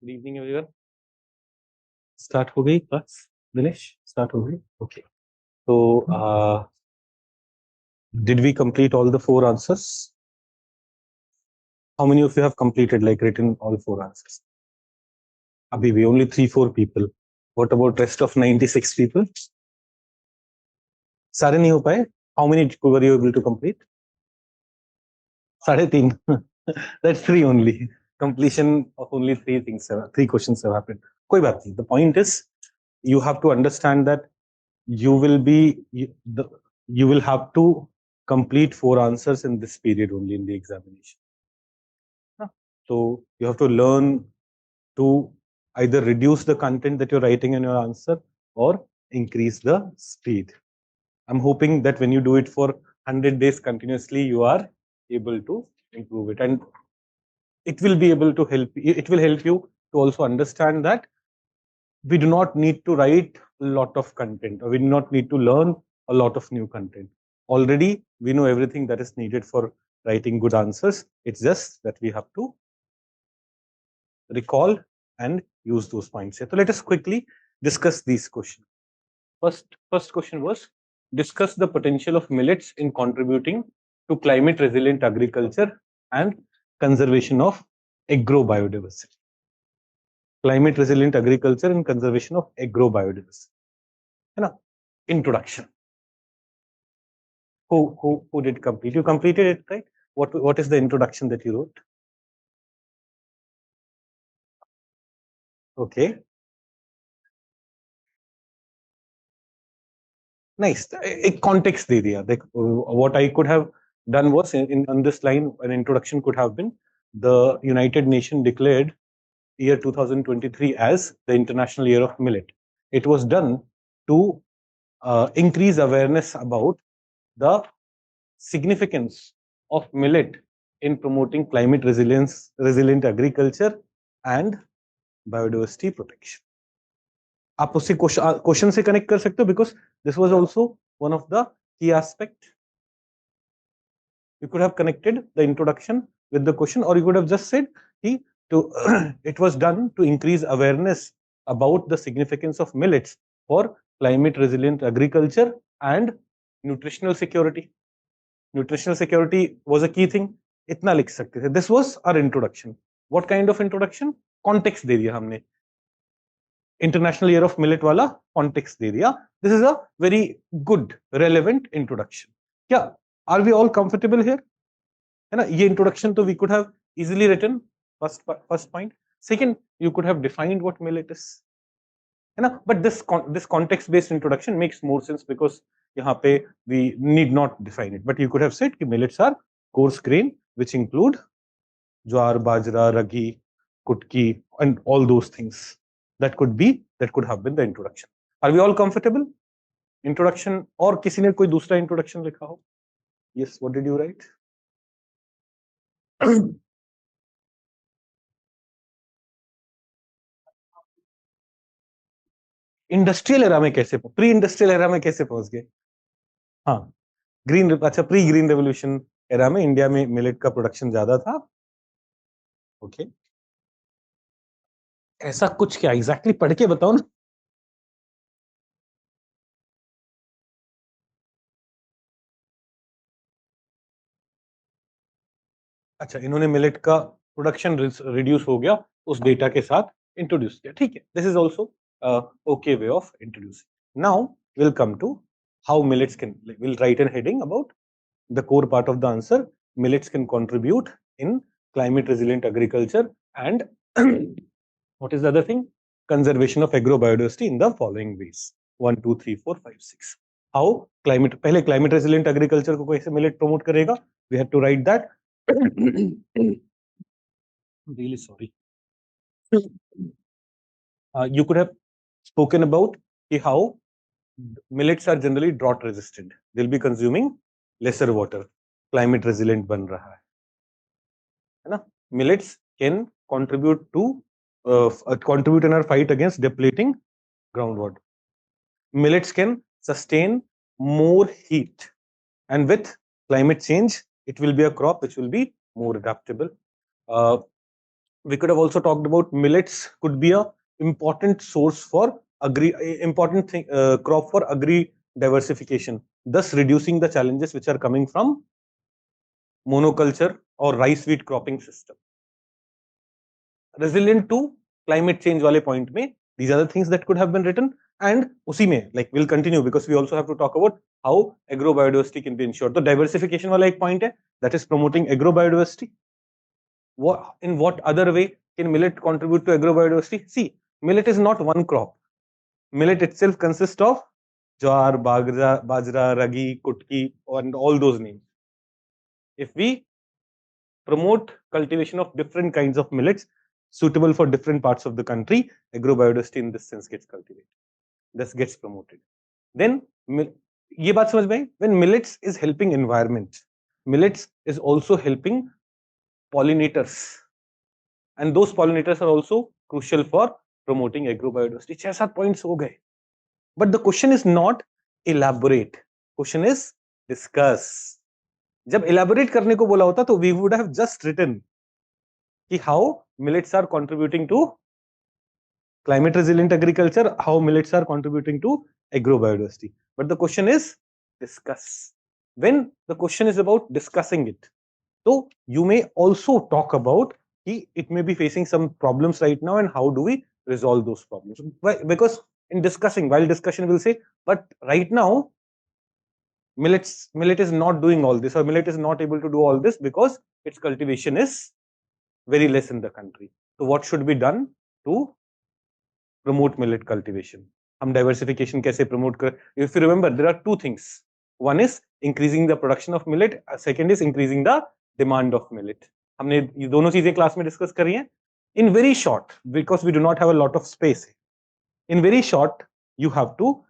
Good evening, everyone. Start हो गई class? Dinesh, start हो गई? Okay. So, did we complete all the 4 answers? How many of you have completed, like written all 4 answers? Abhi we only 3-4 people. What about rest of 96 people? सारे नहीं हो पाए? How many were you able to complete? 3.5. That's 3 only. Completion of only 3 things, 3 questions have happened. कोई बात नहीं. The point is, you have to understand that you will have to complete 4 answers in this period only in the examination. So you have to learn to either reduce the content that you're writing in your answer or increase the speed. I'm hoping that when you do it for 100 days continuously, you are able to improve it, and it will be able to help. It will help you to also understand that we do not need to write a lot of content, or we do not need to learn a lot of new content. Already we know everything that is needed for writing good answers. It's just that we have to recall and use those points here. So let us quickly discuss these questions. First question was, discuss the potential of millets in contributing to climate resilient agriculture and conservation of agrobiodiversity. Climate resilient agriculture and conservation of agrobiodiversity. Introduction. Who did complete? You completed it, right? What is the introduction that you wrote? Okay. Nice. A context दे दिया. What I could have done was on this line, an introduction could have been, the United Nations declared year 2023 as the International Year of Millet. It was done to increase awareness about the significance of millet in promoting climate resilient agriculture and biodiversity protection. आप उससे question से connect कर सकते हो, because this was also one of the key aspect. You could have connected the introduction with the question, or you could have just said it was done to increase awareness about the significance of millets for climate resilient agriculture and nutritional security. Nutritional security was a key thing. इतना लिख सकते थे. This was our introduction. What kind of introduction? Context दे दिया हमने. International Year of Millet वाला context दे दिया. This is a very good, relevant introduction. क्या? Are we all comfortable here? है ना? ये introduction तो we could have easily written. First point. Second, you could have defined what millet is. है ना? But this context-based introduction makes more sense, because यहाँ पे we need not define it. But you could have said कि millets are coarse grain which include jowar, bajra, ragi, kutki, and all those things. That could have been the introduction. Are we all comfortable? Introduction, और किसी ने कोई दूसरा introduction लिखा हो? Yes, what did you write? Industrial era में कैसे, pre industrial era में कैसे पहुंच गए? हाँ, प्री ग्रीन रेवोल्यूशन एरा में इंडिया में मिलेट का प्रोडक्शन ज्यादा था. ओके, ऐसा कुछ क्या एग्जैक्टली पढ़ के बताओ ना. अच्छा, इन्होंने मिलेट का प्रोडक्शन रिड्यूस हो गया उस डेटा के साथ इंट्रोड्यूस किया. ठीक है, this is also okay way of introducing. Now will come to how millets can, will write an heading about the core part of the answer. Millets can contribute in climate resilient agriculture and what is the other thing? Conservation of agrobiodiversity in the following ways. 1, 2, 3, 4, 5, 6. How climate, पहले climate resilient agriculture को कैसे millet promote करेगा? We have to write that. Really sorry. You could have spoken about how millets are generally drought resistant. They'll be consuming lesser water. Climate resilient बन रहा है ना? Millets can contribute in our fight against depleting groundwater. Millets can sustain more heat, and with climate change, it will be a crop which will be more adaptable. We could have also talked about millets could be a important source for crop for agri diversification, thus reducing the challenges which are coming from monoculture or rice wheat cropping system. Resilient to climate change wale point mein, these are the things that could have been written, and usi mein, like we'll continue because we also have to talk about how agro biodiversity can be ensured. So diversification wala ek point hai, that is promoting agro biodiversity. In what other way can millet contribute to agro biodiversity? See, millet is not one crop. Millet itself consists of jawar, bajra, ragi, kutki, and all those names. If we promote cultivation of different kinds of millets suitable for different parts of the country, agrobiodiversity in this sense gets cultivated. This gets promoted. Then, ye baat samajh mein, when millets is helping environment, millets is also helping pollinators, and those pollinators are also crucial for promoting agrobiodiversity. 6-7 points ho gaye. But the question is not elaborate. Question is discuss. जब elaborate करने को बोला होता तो we would have just written कि how millets are contributing to climate resilient agriculture, how millets are contributing to agrobiodiversity. But the question is discuss. When the question is about discussing it, so you may also talk about it may be facing some problems right now and how do we resolve those problems. Because in discussing, while discussion will say, but right now millet is not doing all this, or millet is not able to do all this because its cultivation is very less in the country. So what should be done to promote millet cultivation? Hum diversification kaise promote kar? If you remember, there are two things. One is increasing the production of millet. Second is increasing the demand of millet. हमने ये दोनों चीजें class में discuss करी हैं. In very short, because we do not have a lot of space, in very short, you have to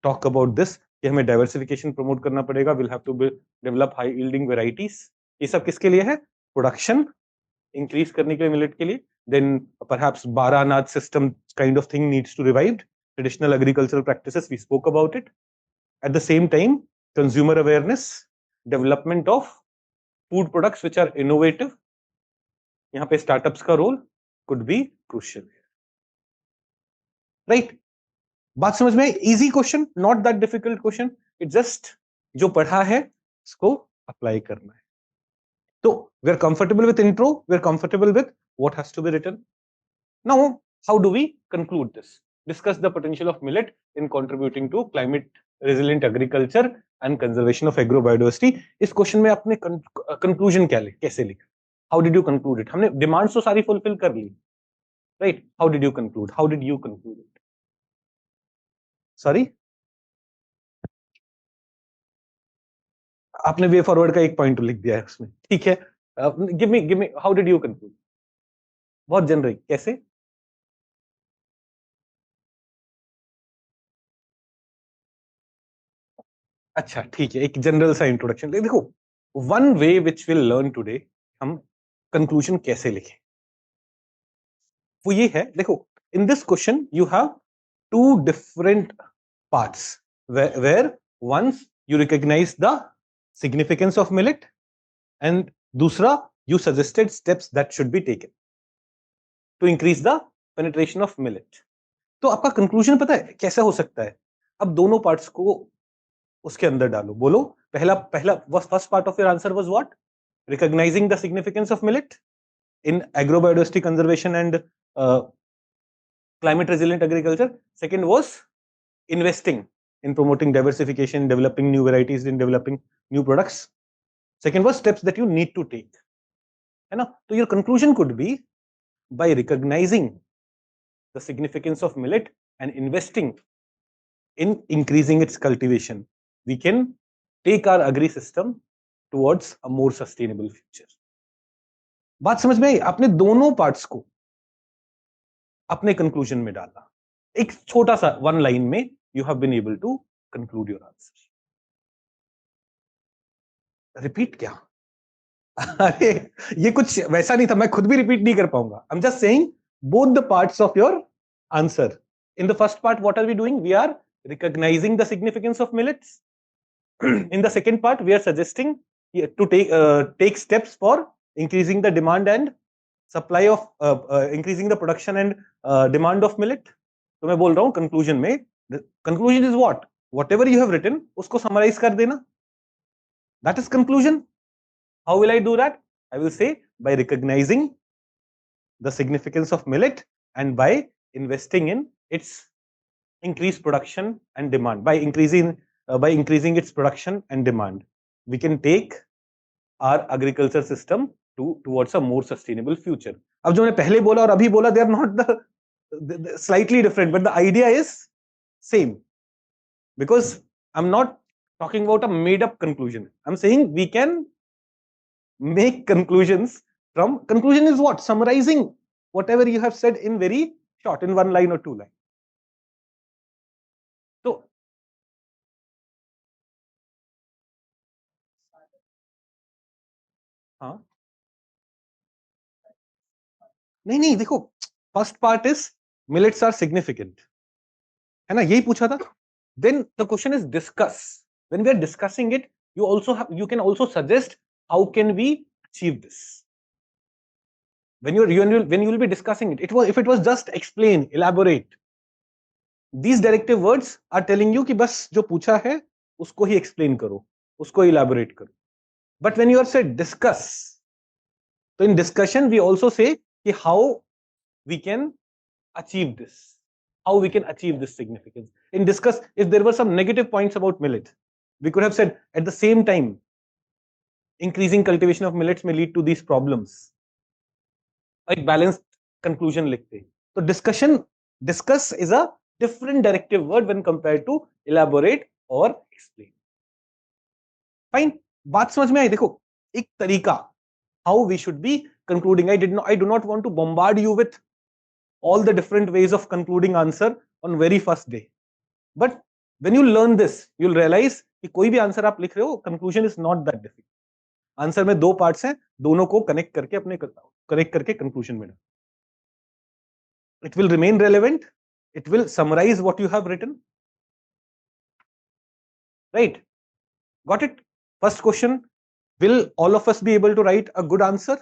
talk about this. कि हमें diversification promote करना पड़ेगा. We'll have to develop high yielding varieties. ये सब किसके लिए है? Production increase करने के लिए millet के लिए. Then perhaps 12 anaj system kind of thing needs to revived. Traditional agricultural practices, we spoke about it. At the same time, consumer awareness, development of food products which are innovative. यहाँ पे startups का role could be crucial. Right? बात समझ में? Easy question, not that difficult question. It's just जो पढ़ा है उसको apply करना है. So we're comfortable with intro. We're comfortable with what has to be written. Now, how do we conclude this? Discuss the potential of millet in contributing to climate resilient agriculture and conservation of agrobiodiversity. इस question में आपने conclusion क्या कैसे लिखा? How did you conclude it? हमने demands तो सारी fulfill कर ली, right? How did you conclude? How did you conclude it? Sorry? आपने वे फॉरवर्ड का एक पॉइंट लिख दिया है उसमें, ठीक है? Give me how did you conclude? बहुत जनरल कैसे? अच्छा ठीक है, एक जनरल सा इंट्रोडक्शन देखो. One way which will learn today, हम कंक्लूजन कैसे लिखें वो ये है. देखो, in this question you have two different parts where once you recognise the significance of millet and दूसरा you suggested steps that should be taken to increase the penetration of millet. तो आपका conclusion पता है कैसा हो सकता है? अब दोनों पार्ट्स को उसके अंदर डालो. बोलो पहला first part of your answer was what? Recognising the significance of millet in agrobiodiversity conservation and climate resilient agriculture. Second was investing in promoting diversification, developing new varieties, in developing new products. Second was steps that you need to take. है ना? So your conclusion could be, by recognizing the significance of millet and investing in increasing its cultivation, we can take our agri system towards a more sustainable future. बात समझ में आई? आपने दोनों parts को अपने conclusion में डाला. एक छोटा सा वन लाइन में you have been able to conclude your answer. Repeat क्या? अरे ये कुछ वैसा नहीं था, मैं खुद भी रिपीट नहीं कर पाऊंगा. I am just saying both the parts of your answer. In the first part what are we doing? We are recognising the significance of millets. In the second part, we are suggesting to take steps for increasing the demand and supply of increasing the production and demand of millet. तो मैं बोल रहा हूँ conclusion में, the conclusion is what? Whatever you have written, उसको summarize कर देना. That is conclusion. How will I do that? I will say by recognizing the significance of millet and by investing in its increased production and demand. By increasing its production and demand, we can take our agriculture system towards a more sustainable future. अब जो मैंने पहले बोला और अभी बोला, they are not the slightly different, but the idea is same. Because I'm not talking about a made up conclusion. I'm saying we can make conclusions from, conclusion is what? Summarizing whatever you have said in very short, in 1 line or 2 lines. So हाँ, नहीं देखो, first part is millets are significant, है ना, यही पूछा था. Then the question is discuss. When we are discussing it, you can also suggest how can we achieve this. When you will be discussing it, if it was just explain, elaborate, these directive words are telling you कि बस जो पूछा है उसको ही explain करो, उसको elaborate करो. But when you are said discuss, so in discussion we also say कि how we can achieve this, how we can achieve this significance. In discuss, if there were some negative points about millet, we could have said at the same time increasing cultivation of millets may lead to these problems. एक balanced conclusion लिखते. तो discuss is a different directive word when compared to elaborate or explain. Fine, बात समझ में आई. देखो एक तरीका how we should be concluding. I do not want to bombard you with all the different ways of concluding answer on very first day. But when you learn this, you'll realize कि कोई भी answer आप लिख रहे हो, conclusion is not that difficult. Answer में 2 parts हैं, दोनों को कनेक्ट करके कंक्लूजन में. It will remain relevant. It will summarize what you have written. Right? Got it? First question, will all of us be able to write a good answer?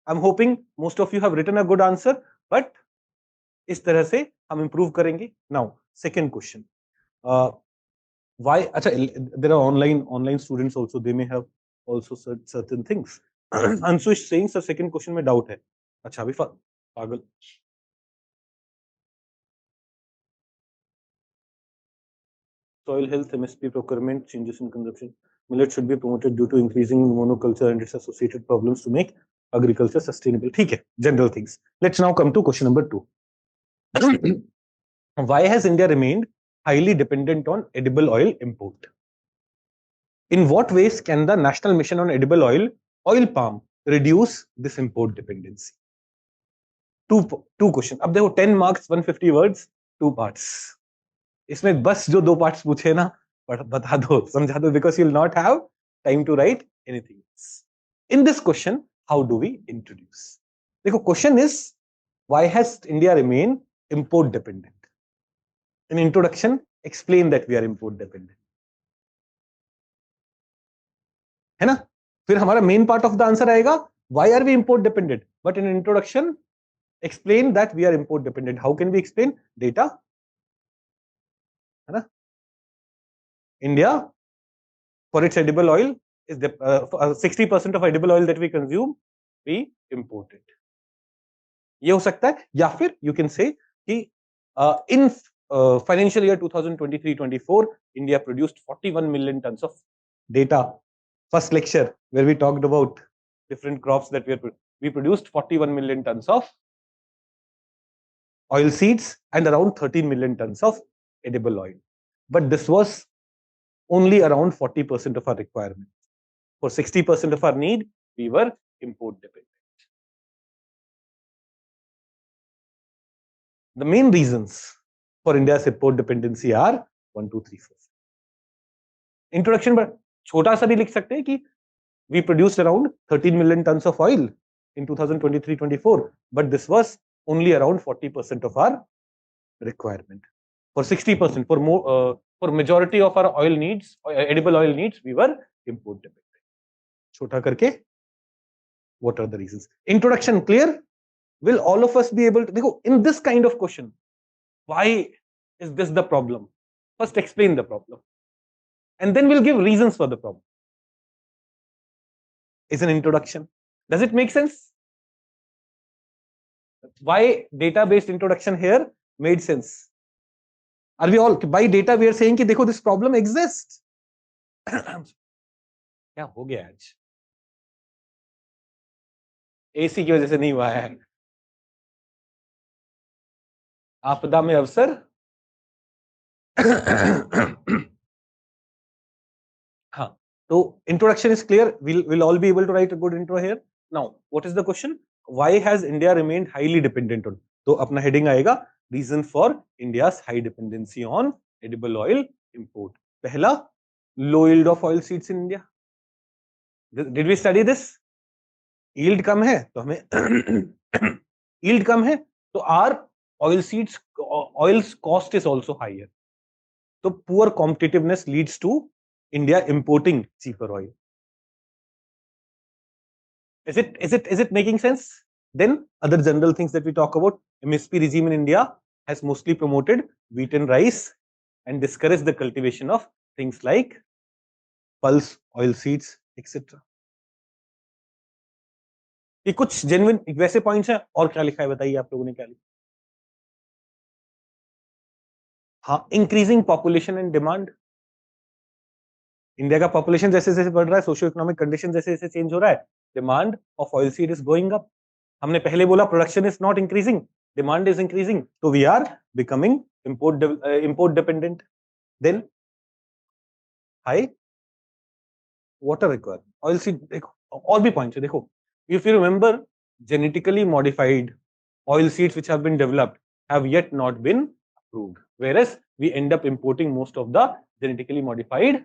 I'm hoping most of you have written a good answer, but इस तरह से हम improve करेंगे. Now, second question. Why? अच्छा, there are online students also. They may have also certain things. Ansu is saying, sir, second question में doubt है. अच्छा, अभी पागल. Soil health, MSP procurement, changes in consumption. Millet should be promoted due to increasing monoculture and its associated problems to make agriculture sustainable. ठीक है, general things. Let's now come to question number 2. Why has India remained highly dependent on edible oil import? In what ways can the National Mission on Edible Oil Palm, reduce this import dependency? Two question. अब देखो 10 marks, 150 words, 2 parts. इसमें बस जो 2 parts पूछे ना, बता दो, समझा दो, because you'll not have time to write anything else. In this question, how do we introduce? देखो, question is, why has India remained import dependent? In introduction, explain that we are import dependent. है ना? फिर हमारा main part of the answer आएगा, why are we import dependent? But in introduction, explain that we are import dependent. How can we explain? Data. है ना? India, for its edible oil, is 60% of edible oil that we consume, we import it. ये हो सकता है, या फिर you can say कि in financial year 2023-24, India produced 41 million tons of data. First lecture where we talked about different crops that we produced 41 million tons of oil seeds and around 13 million tons of edible oil. But this was only around 40% of our requirement. For 60% of our need, we were import dependent. The main reasons for India's import dependency are 1, 2, 3, 4. Introduction पर छोटा सा भी लिख सकते हैं कि we produced around 13 million tons of oil in 2023-24, but this was only around 40% of our requirement. For 60%, for majority of our oil needs, edible oil needs, we were import dependent. छोटा करके, what are the reasons? Introduction clear? will all of us be able to देखो in this kind of question, why is this the problem? First explain the problem and then we'll give reasons for the problem. Is an introduction. Does it make sense? Why data-based introduction here made sense? Are we all by data we are saying कि देखो this problem exists? क्या हो गया आज? AC की वजह से नहीं हुआ है. आपदा में अवसर. हाँ. So introduction is clear. We'll all be able to write a good intro here. Now, what is the question? Why has India remained highly dependent on? तो अपना heading आएगा reason for India's high dependency on edible oil import. पहला, low yield of oil seeds in India. Did we study this? Yield कम है तो हमें yield कम है तो our oil seeds oil's cost is also higher. So poor competitiveness leads to India importing cheaper oil. Is it making sense? Then other general things that we talk about, MSP regime in India has mostly promoted wheat and rice and discouraged the cultivation of things like pulse, oil seeds, etc. ये कुछ genuine वैसे points हैं और क्या लिखा है बताइए आप लोगों ने क्या लिखा? हाँ, increasing population and demand. India का पॉपुलेशन जैसे जैसे बढ़ रहा है, सोशियो इकोनॉमिक कंडीशन जैसे जैसे चेंज हो रहा है, demand of oil seed is going up. हमने पहले बोला production is not increasing, demand is increasing, तो we are becoming import dependent. Then high water requirement, oil seed. देखो और भी पॉइंट्स है, देखो if you remember genetically modified oil seeds which have been developed have yet not been approved, whereas we end up importing most of the genetically modified oil.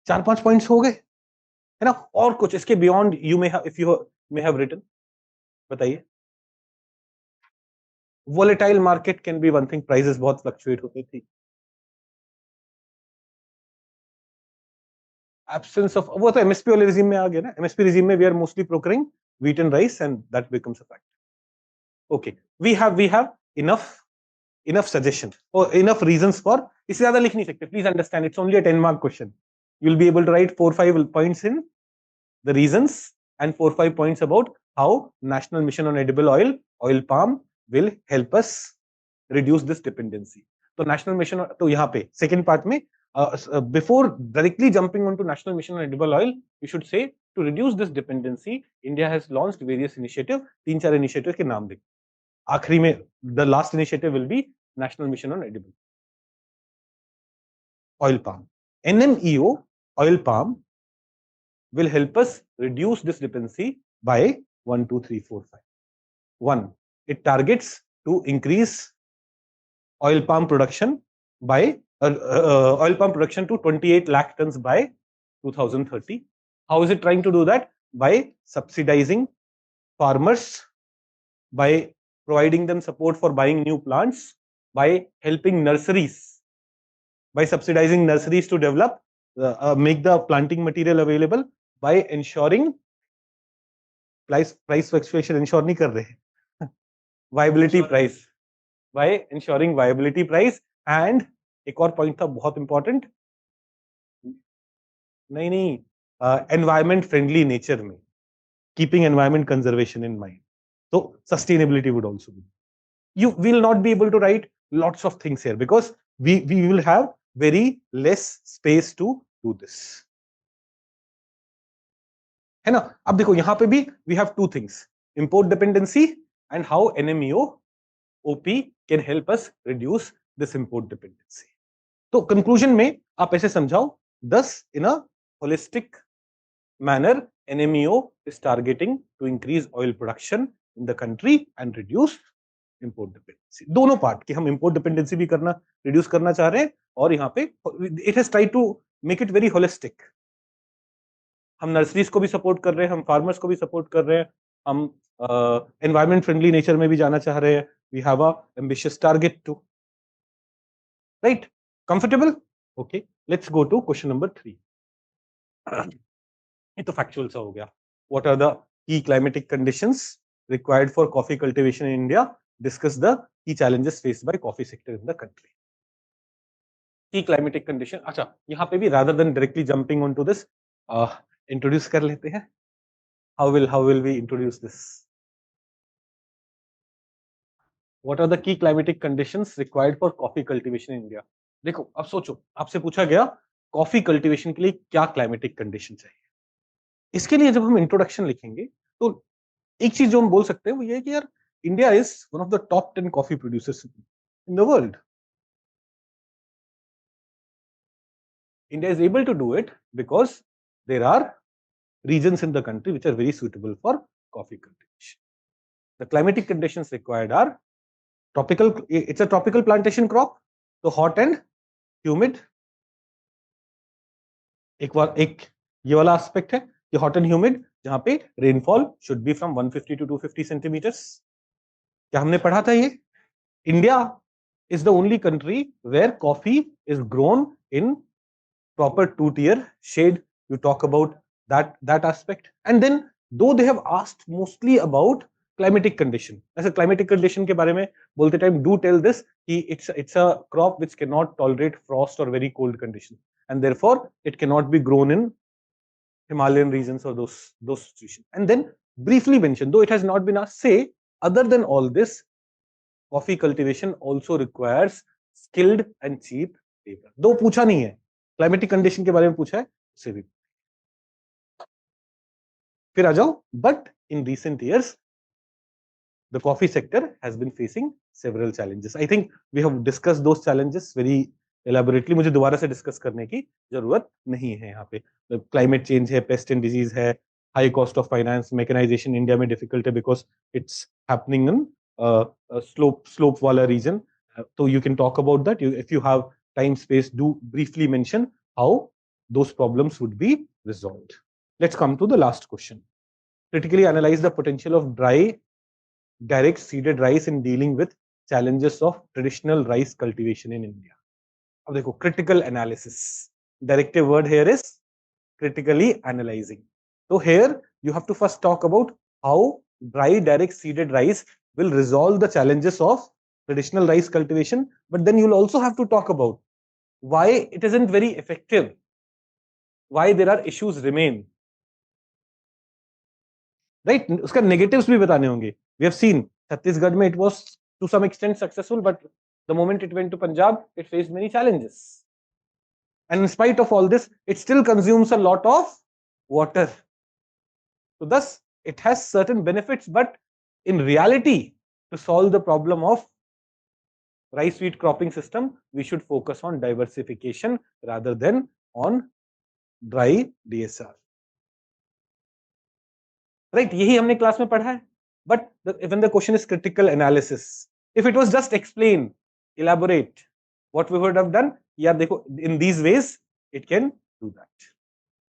4-5 points हो गए है ना. और कुछ इसके beyond you may have, if you may have written, बताइए. Volatile market can be one thing, prices बहुत fluctuate होती थी. एब्सेंस ऑफ, वो तो एमएसपी वाले रिजीम में आ गया ना. एमएसपी रिजीम में we are mostly procuring wheat and rice and that becomes a fact. Okay, we have enough suggestion or enough reasons for. इससे ज्यादा लिख नहीं सकते, please understand it's only a 10-mark question. You'll be able to write 4-5 points in the reasons and 4-5 points about how national mission on edible oil palm will help us reduce this dependency. तो national mission, तो यहाँ पे second part में before directly jumping onto national mission on edible oil, you should say to reduce this dependency India has launched various initiatives. 3-4 initiatives के नाम दें. आखिरी में the last initiative will be national mission on edible oil palm. NMEO oil palm will help us reduce this dependency by 1, 2, 3, 4, 5. 1, it targets to increase oil palm production by oil palm production to 28 lakh tons by 2030. How is it trying to do that? By subsidizing farmers, by providing them support for buying new plants, by helping nurseries, by subsidizing nurseries to develop, make the planting material available, by ensuring price fluctuation ensure नहीं कर रहे, viability price, by ensuring viability price. And एक और point था बहुत important, नहीं environment friendly nature में, keeping environment conservation in mind. So sustainability would also be. You will not be able to write lots of things here because we will have very less space to do this, है ना. अब देखो यहाँ पे भी we have two things, import dependency and how NMEO OP can help us reduce this import dependency. तो conclusion में आप ऐसे समझाओ, thus in a holistic manner NMEO is targeting to increase oil production in the country and reduce import dependency. दोनों part कि हम import dependency भी करना reduce करना चाह रहे हैं और यहाँ पे it has tried to make it very holistic. हम नर्सरीज को भी सपोर्ट कर रहे हैं, हम फार्मर्स को भी सपोर्ट कर रहे हैं, हम एनवायरमेंट फ्रेंडली नेचर में भी जाना चाह रहे हैं. We have a ambitious target to. Right, comfortable? Okay, let's go to question number 3. ये तो फैक्चुअल सा हो गया. What are the key climatic conditions required for coffee cultivation in India. Discuss the key challenges faced by coffee sector in the country. Key climatic condition. अच्छा, यहाँ पे भी rather than directly jumping onto this, introduce कर लेते हैं. How will we introduce this? What are the key climatic conditions required for coffee cultivation in India? देखो, अब सोचो, आपसे पूछा गया कॉफी कल्टीवेशन के लिए क्या क्लाइमेटिक कंडीशन चाहिए. इसके लिए जब हम इंट्रोडक्शन लिखेंगे तो एक चीज जो हम बोल सकते हैं वो ये है कि यार India is one of the top 10 coffee producers in the world. India is able to do it because there are regions in the country which are very suitable for coffee cultivation. The climatic conditions required are tropical. It's a tropical plantation crop, so hot and humid. एक ये वाला aspect है कि hot and humid, जहां पे rainfall should be from 150 to 250 centimetres. क्या हमने पढ़ा था ये? India is the only country where coffee is grown in proper two-tier shade. You talk about that aspect, and then though they have asked mostly about climatic condition, ऐसे climatic condition के बारे में बोलते टाइम do tell this कि it's a crop which cannot tolerate frost or very cold conditions, and therefore it cannot be grown in Himalayan regions or those situations. And then briefly mention, though it has not been asked, say other than all this, coffee cultivation also requires skilled and cheap labor. दो पूछा नहीं है, climatic condition के बारे में पूछा है, उसे भी फिर आ जाओ. But in recent years the coffee sector has been facing several challenges. I think we have discussed those challenges very elaborately. मुझे दोबारा से डिस्कस करने की जरूरत नहीं है. यहाँ पे क्लाइमेट चेंज है, पेस्ट एंड डिजीज है, high cost of finance, mechanisation India में डिफिकल्ट है because it's happening in slope वाला रीजन. तो you can talk about that. If you have time space, do briefly mention how those problems would be resolved. Let's come to the last question. Critically analyze the potential of dry direct seeded rice in dealing with challenges of traditional rice cultivation in India. अब देखो, critical analysis. Directive word here is critically analyzing. So here you have to first talk about how dry direct seeded rice will resolve the challenges of traditional rice cultivation, but then you'll also have to talk about why it isn't very effective, why there are issues remain. Right? उसका negatives भी बताने होंगे. We have seen Chhattisgarh में it was to some extent successful, but the moment it went to Punjab, it faced many challenges. And in spite of all this, it still consumes a lot of water. So thus, it has certain benefits, but in reality, to solve the problem of rice wheat cropping system, we should focus on diversification rather than on dry DSR. Right? यही हमने class में पढ़ा है. But when the question is critical analysis, if it was just explain, elaborate, what we would have done, yeah, देखो, in these ways it can do that.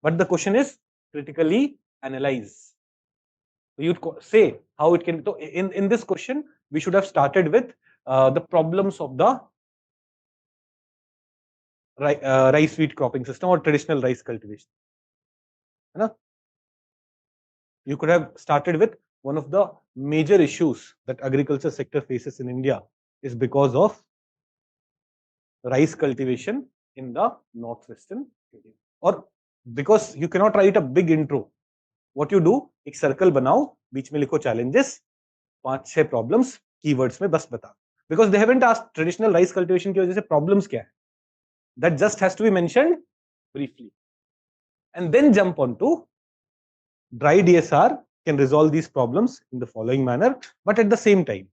But the question is critically analyze. So you'd say how it can. So in this question, we should have started with the problems of the rice wheat cropping system or traditional rice cultivation. है ना? You could have started with one of the major issues that agriculture sector faces in India is because of rice cultivation in the northwestern area. Or because you cannot write a big intro. What you do, एक circle बनाओ, बीच में लिखो challenges, 5-6 problems, keywords में बस बता. Because they haven't asked traditional rice cultivation की वजह से problems क्या है. That just has to be mentioned briefly. And then jump on to dry DSR can resolve these problems in the following manner, but at the same time,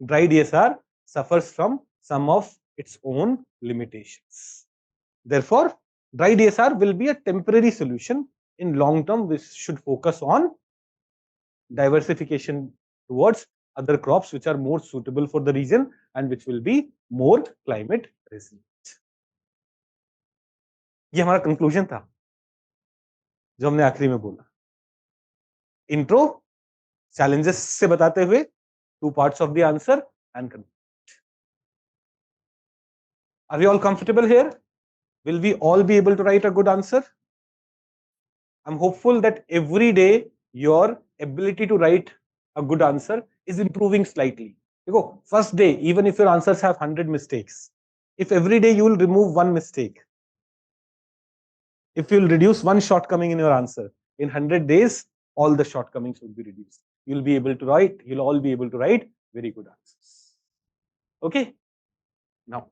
dry DSR suffers from some of its own limitations. Therefore, dry DSR will be a temporary solution. In long term, we should focus on diversification towards other crops which are more suitable for the region and which will be more climate resilient. ये हमारा conclusion था जो हमने आखिरी में बोला. Intro challenges से बताते हुए 2 parts of the answer and conclude. Are we all comfortable here? Will we all be able to write a good answer? I'm hopeful that every day your ability to write a good answer is improving slightly. You go first day, even if your answers have 100 mistakes, if every day you will remove one mistake, if you'll reduce one shortcoming in your answer, in 100 days, all the shortcomings will be reduced. You'll be able to write, you'll all be able to write very good answers. Okay? Now,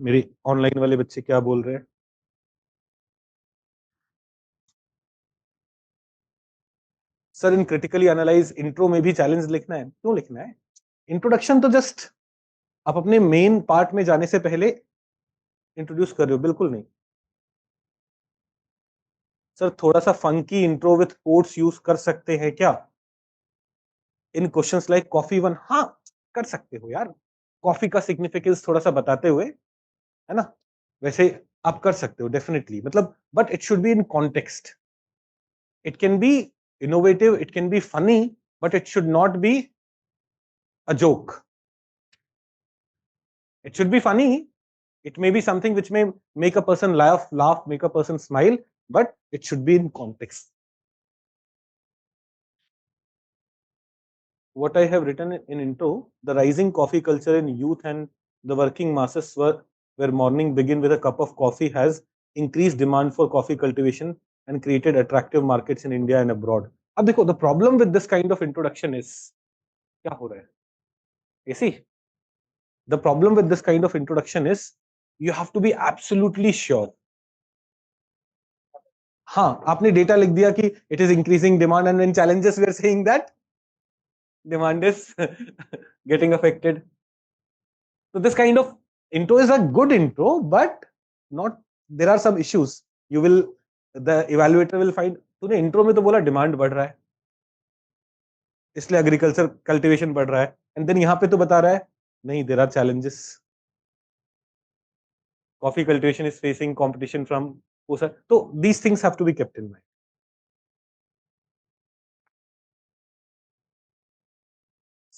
मेरे online वाले बच्चे क्या बोल रहे हैं? Sir इन critically analyse intro में भी challenge लिखना है? क्यों लिखना है? इंट्रोडक्शन तो जस्ट आप अपने मेन पार्ट में जाने से पहले इंट्रोड्यूस कर रहे हो, बिल्कुल नहीं. सर थोड़ा सा funky intro with quotes use कर सकते हैं क्या इन क्वेश्चंस लाइक कॉफी वन? हाँ, कर सकते हो यार, कॉफी का सिग्निफिकेंस थोड़ा सा बताते हुए, है ना? वैसे आप कर सकते हो डेफिनेटली, मतलब but it should be in context. It can be innovative, it can be funny, but it should not be a joke. It should be funny. It may be something which may make a person laugh, make a person smile, but it should be in context. What I have written in intro, the rising coffee culture in youth and the working masses where morning begin with a cup of coffee has increased demand for coffee cultivation and created attractive markets in India and abroad. अब देखो, the problem with this kind of introduction is क्या हो रहा है? You see, the problem with this kind of introduction is you have to be absolutely sure. हाँ, आपने data लिख दिया कि it is increasing demand and when challenges we are saying that demand is getting affected. So this kind of intro is a good intro, but not, there are some issues. You will, the evaluator will find तूने intro में तो बोला demand बढ़ रहा है, इसलिए agriculture cultivation बढ़ रहा है, एंड देन यहाँ पे तो बता रहा है नहीं, there are challenges. Coffee cultivation is facing competition from Pusa. So these things have to be kept in mind.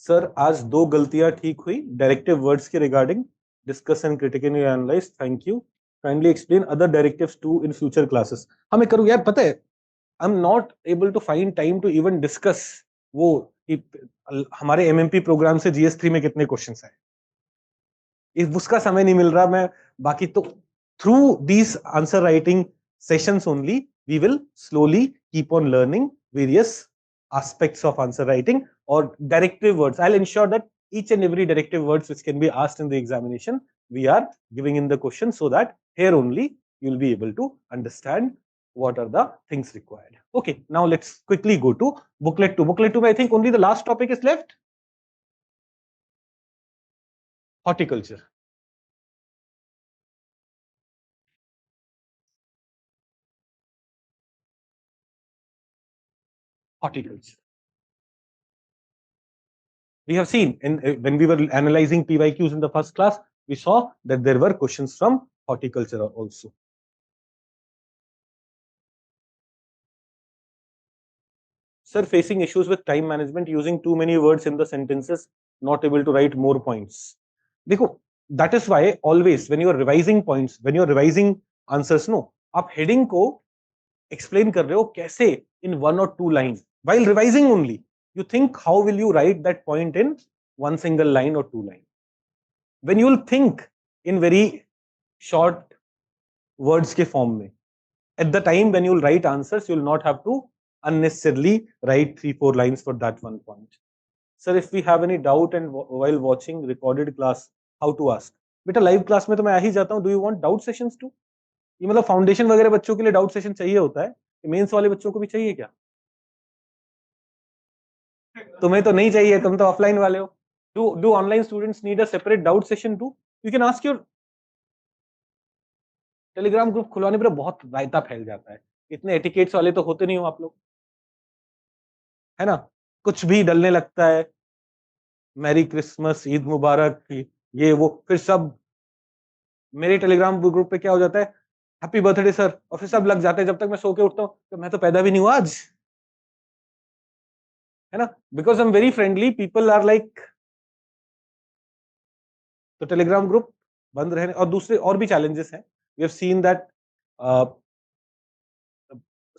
Sir आज दो गलतियां ठीक हुई डायरेक्टिव वर्ड्स के regarding, discuss and critically analyse. Thank you. Kindly explain other directives to in future classes. हमें करूँ यार, पता है I am not able to find time to even discuss वो हमारे एमएमपी प्रोग्राम से जीएस 3 में कितने क्वेश्चंस आए, उसका समय नहीं मिल रहा. मैं बाकी तो through these answer writing sessions only we will slowly keep on learning various aspects of answer writing or directive words. I'll ensure that each and every directive words which can be asked in the examination we are giving in the question, so that here only you'll be able to understand what are the things required. Okay, now let's quickly go to booklet 2. Booklet 2 I think only the last topic is left, horticulture. Horticulture. We have seen when we were analyzing PYQs in the first class, we saw that there were questions from horticulture also. Sir, facing issues with time management, using too many words in the sentences, not able to write more points. देखो, that is why always when you are revising points, when you are revising answers, no, आप heading को explain कर रहे हो कैसे in 1 or 2 lines. While revising only, you think how will you write that point in 1 single line or 2 lines. When you will think in very short words के form में, at the time when you will write answers, you will not have to unnecessarily write 3-4 lines for that one point. Sir, if we have any doubt and while watching recorded class, how to ask? बेटा live class में तो मैं आ ही जाता हूँ. Do you want doubt sessions to? ये मतलब फाउंडेशन वगैरह बच्चों के लिए डाउट सेशन चाहिए होता है, मेंस वाले बच्चों को भी चाहिए क्या? तुम्हें तो नहीं चाहिए, तुम तो ऑफलाइन वाले हो. Do online students need a separate doubt session to? You can ask your Telegram group खुलवाने पर बहुत रायता फैल जाता है. इतने एटिकेट्स वाले तो होते नहीं हो आप लोग, है ना? कुछ भी डलने लगता है, मैरी क्रिसमस, ईद मुबारक, ये वो, फिर सब मेरे टेलीग्राम ग्रुप पे क्या हो जाता है, हैप्पी बर्थडे सर, और फिर सब लग जाते हैं. जब तक मैं सो के उठता हूँ तो मैं तो पैदा भी नहीं हुआ आज, है ना? Because I am very friendly, people are like. तो टेलीग्राम ग्रुप बंद रहने, और दूसरे और भी चैलेंजेस हैं. We have seen that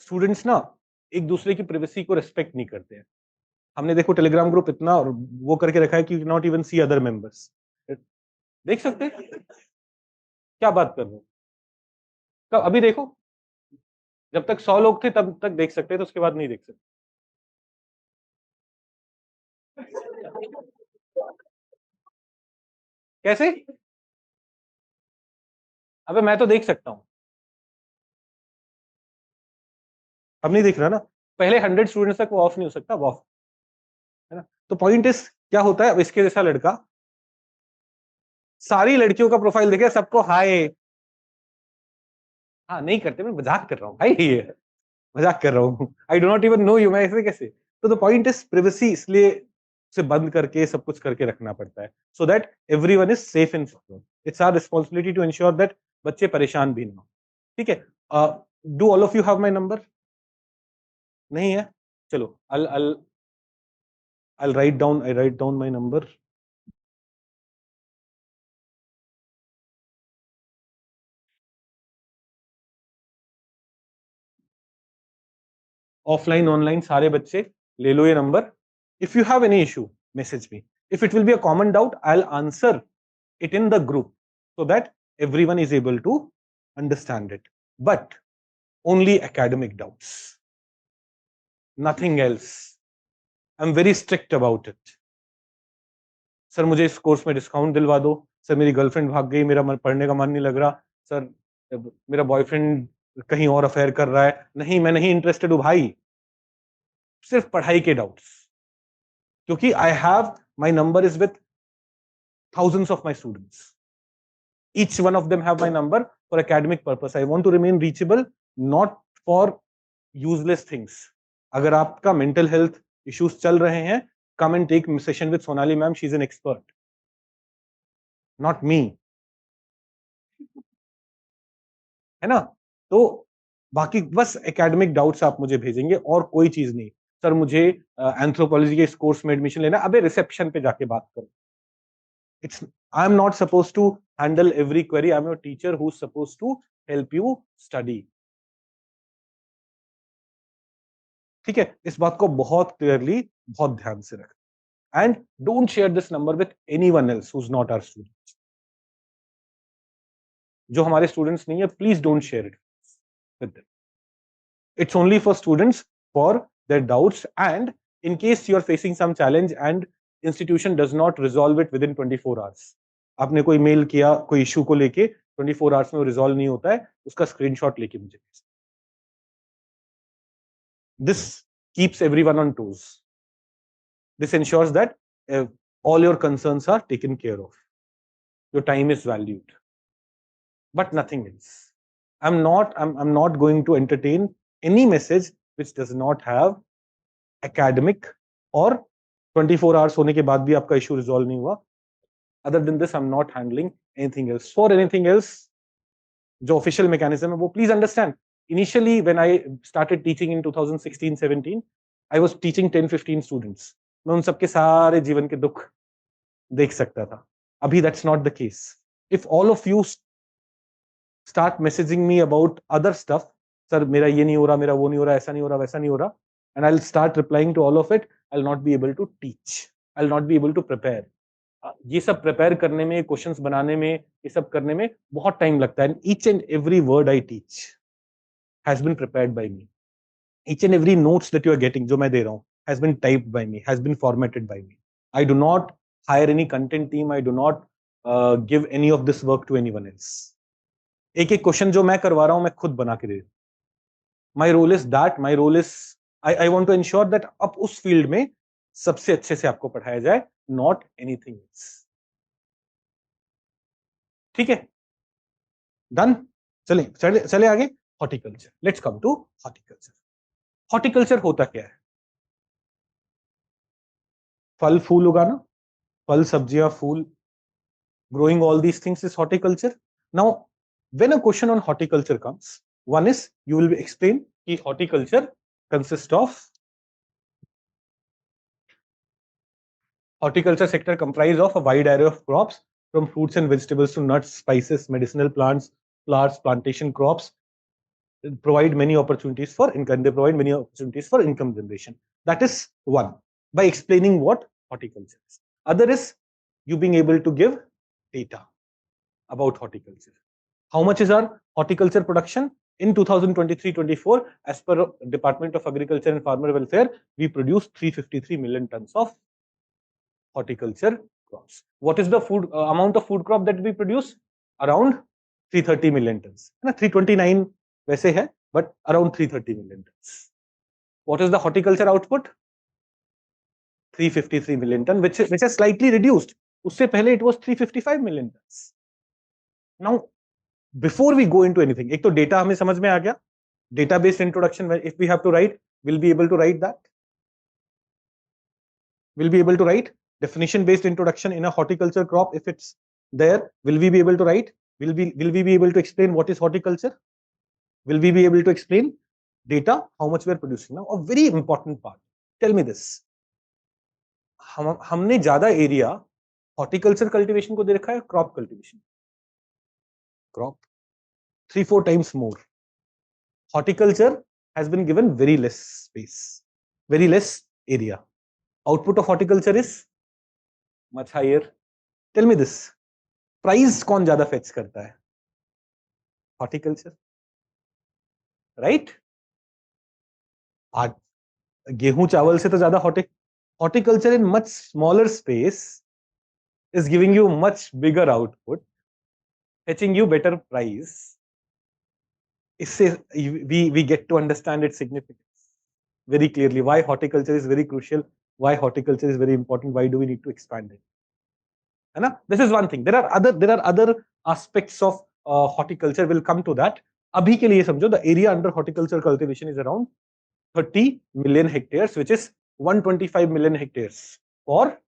students ना एक दूसरे की प्राइवेसी को रिस्पेक्ट नहीं करते हैं. हमने देखो टेलीग्राम ग्रुप इतना वो करके रखा है कि not even see other members. देख सकते हैं क्या बात कर रहे हो? कब? अभी देखो, जब तक 100 लोग थे तब तक देख सकते, तो उसके बाद नहीं देख सकते। कैसे? अबे मैं तो देख सकता हूं। अब नहीं दिख रहा ना? पहले 100 स्टूडेंट्स तक वो ऑफ नहीं हो सकता, वो ऑफ है ना। तो पॉइंट इज क्या होता है, अब इसके जैसा लड़का सारी लड़कियों का प्रोफाइल देखे, सबको हाय। हाँ नहीं करते, मैं मजाक कर रहा हूँ भाई, ये मजाक कर रहा हूँ। I do not even know you, मैं ऐसे कैसे? तो द पॉइंट इज प्रिवेसी, इसलिए उसे बंद करके सब कुछ करके रखना पड़ता है, so that everyone is safe and secure. It's our responsibility to ensure that बच्चे परेशान भी ना हो। ठीक है? Do all of you have my number? नहीं है? चलो, I'll write down, I write down my number. Offline online सारे बच्चे ले लो ये number. If you have any issue message me, if it will be a common doubt I will answer it in the group so that everyone is able to understand it, but only academic doubts, nothing else. I'm very strict about it. Sir मुझे इस course में discount दिलवा दो, sir मेरी girlfriend भाग गई, मेरा पढ़ने का मन नहीं लग रहा, सर मेरा बॉयफ्रेंड कहीं और अफेयर कर रहा है, नहीं मैं नहीं इंटरेस्टेड हूं भाई, सिर्फ पढ़ाई के डाउट्स। क्योंकि I have my number is with thousands of my students. Each one of them have my number for academic purpose. I want to remain reachable, not for useless things. अगर आपका mental health issues चल रहे हैं, come and take session with Sonali ma'am. She's an expert, not me. है ना? तो बाकी बस एकेडमिक डाउट्स आप मुझे भेजेंगे और कोई चीज नहीं। सर मुझे एंथ्रोपोलॉजी के इस कोर्स में एडमिशन लेना, अबे रिसेप्शन पे जाके बात करो। It's I'm not supposed to handle every query. I'm your teacher who's supposed to help you study. ठीक है? इस बात को बहुत क्लियरली, बहुत ध्यान से रख, and don't share this number with anyone else who is not our student. जो हमारे स्टूडेंट्स नहीं है, please don't share it with them. It's only for students, for their doubts, and in case you are facing some challenge and institution does not resolve it within 24 hours. आपने कोई mail किया कोई issue को लेके, 24 hours में वो resolve नहीं होता है, उसका स्क्रीनशॉट लेके मुझे भेज। This keeps everyone on toes. This ensures that all your concerns are taken care of. Your time is valued, but nothing else. I'm not going to entertain any message which does not have academic और 24 hours होने के बाद भी आपका issue resolve नहीं हुआ। Other than this I am not handling anything else. For anything else जो official mechanism है वो please understand. Initially when I started teaching in 2016-17 I was teaching 10-15 students. मैं उन सबके सारे जीवन के दुख देख सकता था। अभी that's not the case. If all of you start messaging me about other stuff, sir मेरा ये नहीं हो रहा, मेरा वो नहीं हो रहा, ऐसा नहीं हो रहा, वैसा नहीं हो रहा, and I'll start replying to all of it, I'll not be able to teach, I'll not be able to prepare. ये सब प्रिपेयर करने में, क्वेश्चंस बनाने में, ये सब करने में बहुत टाइम लगता है, and each and every word I teach has been prepared by me. Each and every notes that you are getting, जो मैं दे रहा हूँ, has been typed by me, has been formatted by me. I do not hire any content team, I do not give any of this work to anyone else. एक एक question जो मैं करवा रहा हूं मैं खुद बना के दे। My role is that, my role is I want to ensure that अब उस फील्ड में सबसे अच्छे से आपको पढ़ाया जाए, नॉट एनीथिंग एल्स। ठीक है? डन? चले चले चले आगे। Horticulture, let's come to horticulture. Horticulture होता क्या है? फल फूल उगाना, फल सब्जियां फूल, growing all these things is horticulture. Now when a question on horticulture comes, one is you will explain कि horticulture consists of, horticulture sector comprise of a wide array of crops from fruits and vegetables to nuts, spices, medicinal plants, flowers, plantation crops, provide many opportunities for income. They provide many opportunities for income generation. That is one. by explaining what horticulture is. Other is you being able to give data about horticulture. How much is our horticulture production? In 2023-24, as per Department of Agriculture and Farmer Welfare, we produced 353 million tons of horticulture crops. What is the food amount of food crop that we produce? Around 330 million tons. 329 वैसे है, but around 330 million tons. What is the horticulture output? 353 million ton, which has slightly reduced. उससे पहले it was 355 million tons. Now, before we go into anything, एक तो data हमें समझ में आ गया. Data-based introduction, if we have to write, we'll be able to write that. We'll be able to write definition-based introduction in a horticulture crop. If it's there, will we be able to write? Will we be able to explain what is horticulture? Will we be able to explain data, how much we are producing? Now, a very important part. Tell me this. हमने ज्यादा area horticulture cultivation को दे रखा है crop cultivation? Crop 3-4 times more. Horticulture has been given very less space, very less area. Output of horticulture is much higher. Tell me this. Price कौन ज्यादा fetch करता है? Horticulture, right? गेहूं चावल से तो ज्यादा horticulture in much smaller space is giving you much bigger output, fetching you better price. इससे we get to understand its significance very clearly. Why horticulture is very crucial, why horticulture is very important, why do we need to expand it? है ना? This is one thing. There are other aspects of horticulture. We'll come to that. अभी के लिए समझो, the area under horticulture cultivation is around 30 million hectares, which is 125 million hectares for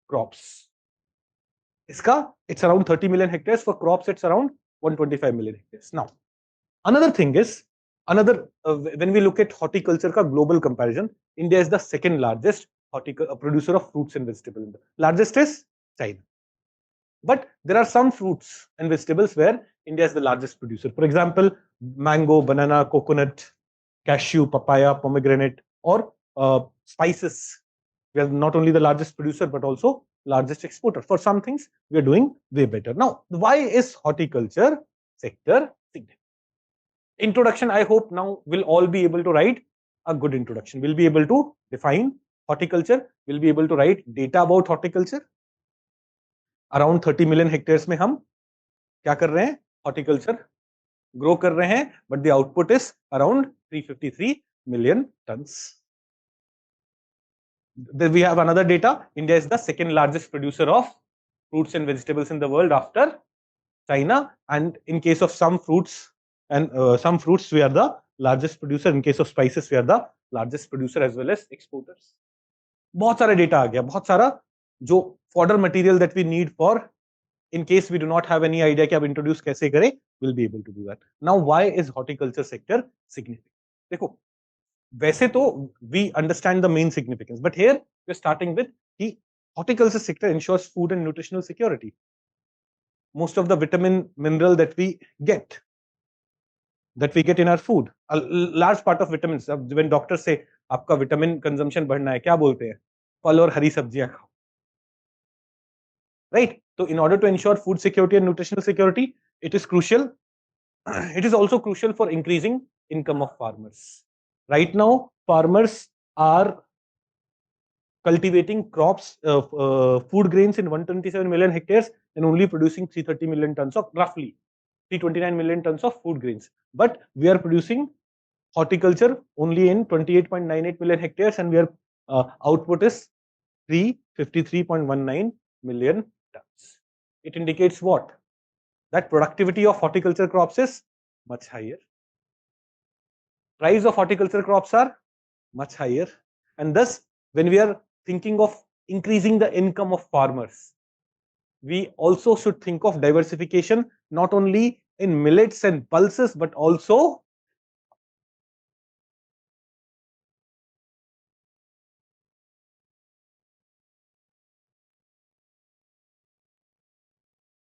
crops. इसका it's around 30 million hectares. For crops, it's around 125 million hectares. Now, another thing is, when we look at horticulture ka global comparison, India is the second largest producer of fruits and vegetables. Largest is China. But there are some fruits and vegetables where India is the largest producer. For example, mango, banana, coconut, cashew, papaya, pomegranate, or spices. We are not only the largest producer, but also largest exporter. For some things, we are doing way better. Now, why is horticulture sector significant? Introduction, I hope now we'll all be able to write a good introduction. We'll be able to define horticulture. We'll be able to write data about horticulture. Around 30 million hectares में हम क्या कर रहे हैं? Horticulture grow कर रहे हैं, but the output is around 353 million tons. Then we have another data. India is the second largest producer of fruits and vegetables in the world after China. And in case of some fruits we are the largest producer. In case of spices, we are the largest producer as well as exporters. बहुत सारा data आ गया, बहुत सारा जो fodder material that we need for in case we do not have any idea कि आप introduce कैसे करें, we'll be able to do that. Now, why is horticulture sector significant? देखो, वैसे तो we understand the main significance, but here we're starting with the horticulture sector ensures food and nutritional security. Most of the vitamin, mineral that we get in our food, a large part of vitamins. When doctors say आपका vitamin consumption बढ़ना है, क्या बोलते हैं? फल और हरी सब्जियां खाओ. Right? So, in order to ensure food security and nutritional security, it is crucial. It is also crucial for increasing income of farmers. Right now, farmers are cultivating crops, food grains in 127 million hectares and only producing 330 million tons of, roughly 329 million tons of food grains. But we are producing horticulture only in 28.98 million hectares, and our output is 353.19 million tons. It indicates what? That productivity of horticulture crops is much higher. Price of horticulture crops are much higher. And thus, when we are thinking of increasing the income of farmers, we also should think of diversification, not only in millets and pulses, but also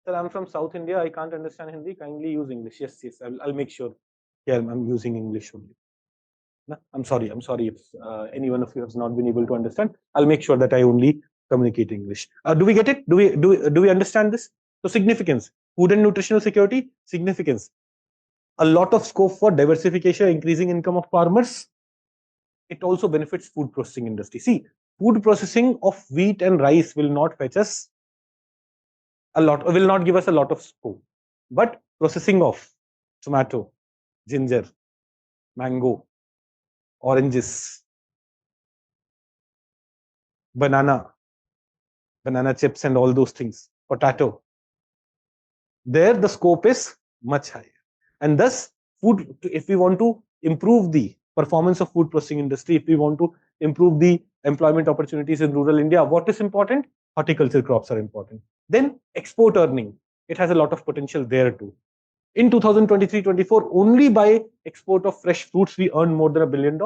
Sir, I'm from South India. I can't understand Hindi. Kindly use English. Yes, I'll make sure. Yeah, I'm using English only. I'm sorry if any one of you has not been able to understand. I'll make sure that I only communicate English. Do we get it? Do we understand this? So significance, food and nutritional security, significance, a lot of scope for diversification, increasing income of farmers. It also benefits food processing industry. See, food processing of wheat and rice will not fetch us a lot, will not give us a lot of scope. But processing of tomato, ginger, mango, oranges, banana, banana chips and all those things, potato, there the scope is much higher. And thus, food, if we want to improve the performance of food processing industry, if we want to improve the employment opportunities in rural India, what is important? Horticulture crops are important. Then export earning, it has a lot of potential there too. In 2023-24, only by export of fresh fruits, we earned more than $1 billion.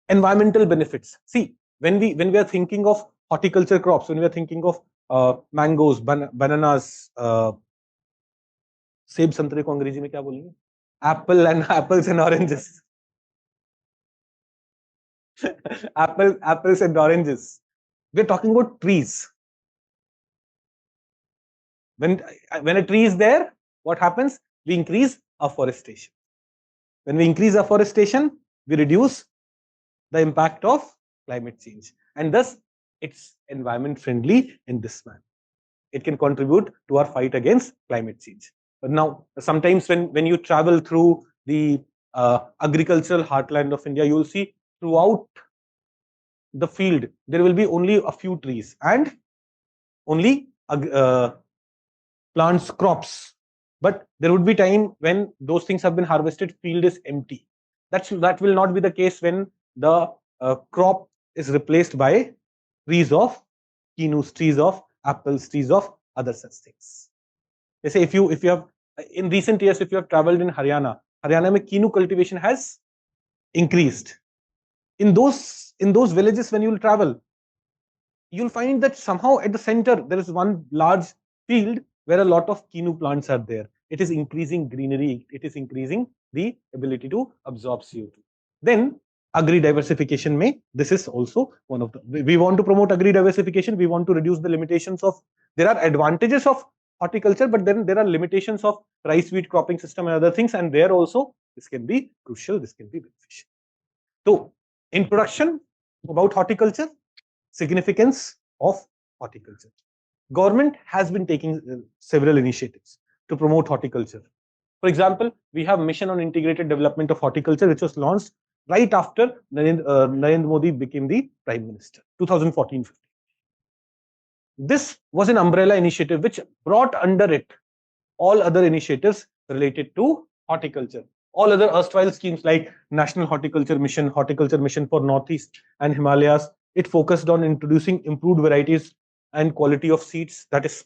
Environmental benefits. See, when we are thinking of horticulture crops, when we are thinking of mangoes, bananas, सेब संतरे को अंग्रेजी में क्या बोलेंगे? Apples and oranges. Apples and oranges. We're talking about trees. When a tree is there, what happens? We increase afforestation. When we increase afforestation, we reduce the impact of climate change, and thus it's environment friendly in this manner. It can contribute to our fight against climate change. Now, sometimes when you travel through the agricultural heartland of India, you will see throughout the field there will be only a few trees and only plants, crops. But there would be time when those things have been harvested, field is empty. That will not be the case when the crop is replaced by trees of quinoa, trees of apples, trees of other such things. They say if you have in recent years, if you have traveled in Haryana mein quinoa cultivation has increased. In those villages, when you will travel, you'll find that somehow at the center there is one large field where a lot of quinoa plants are there. It is increasing greenery. It is increasing the ability to absorb CO2. Then agri diversification this is also one of the, we want to promote agri diversification. We want to reduce the limitations of, there are advantages of horticulture, but then there are limitations of rice wheat cropping system and other things, and there also this can be crucial, this can be beneficial. So introduction about horticulture, significance of horticulture. Government has been taking several initiatives to promote horticulture. For example, we have Mission on Integrated Development of Horticulture, which was launched right after Narendra Modi became the Prime Minister, 2014-15. This was an umbrella initiative which brought under it all other initiatives related to horticulture. All other erstwhile schemes like National Horticulture Mission for Northeast and Himalayas, it focused on introducing improved varieties and quality of seeds. That is,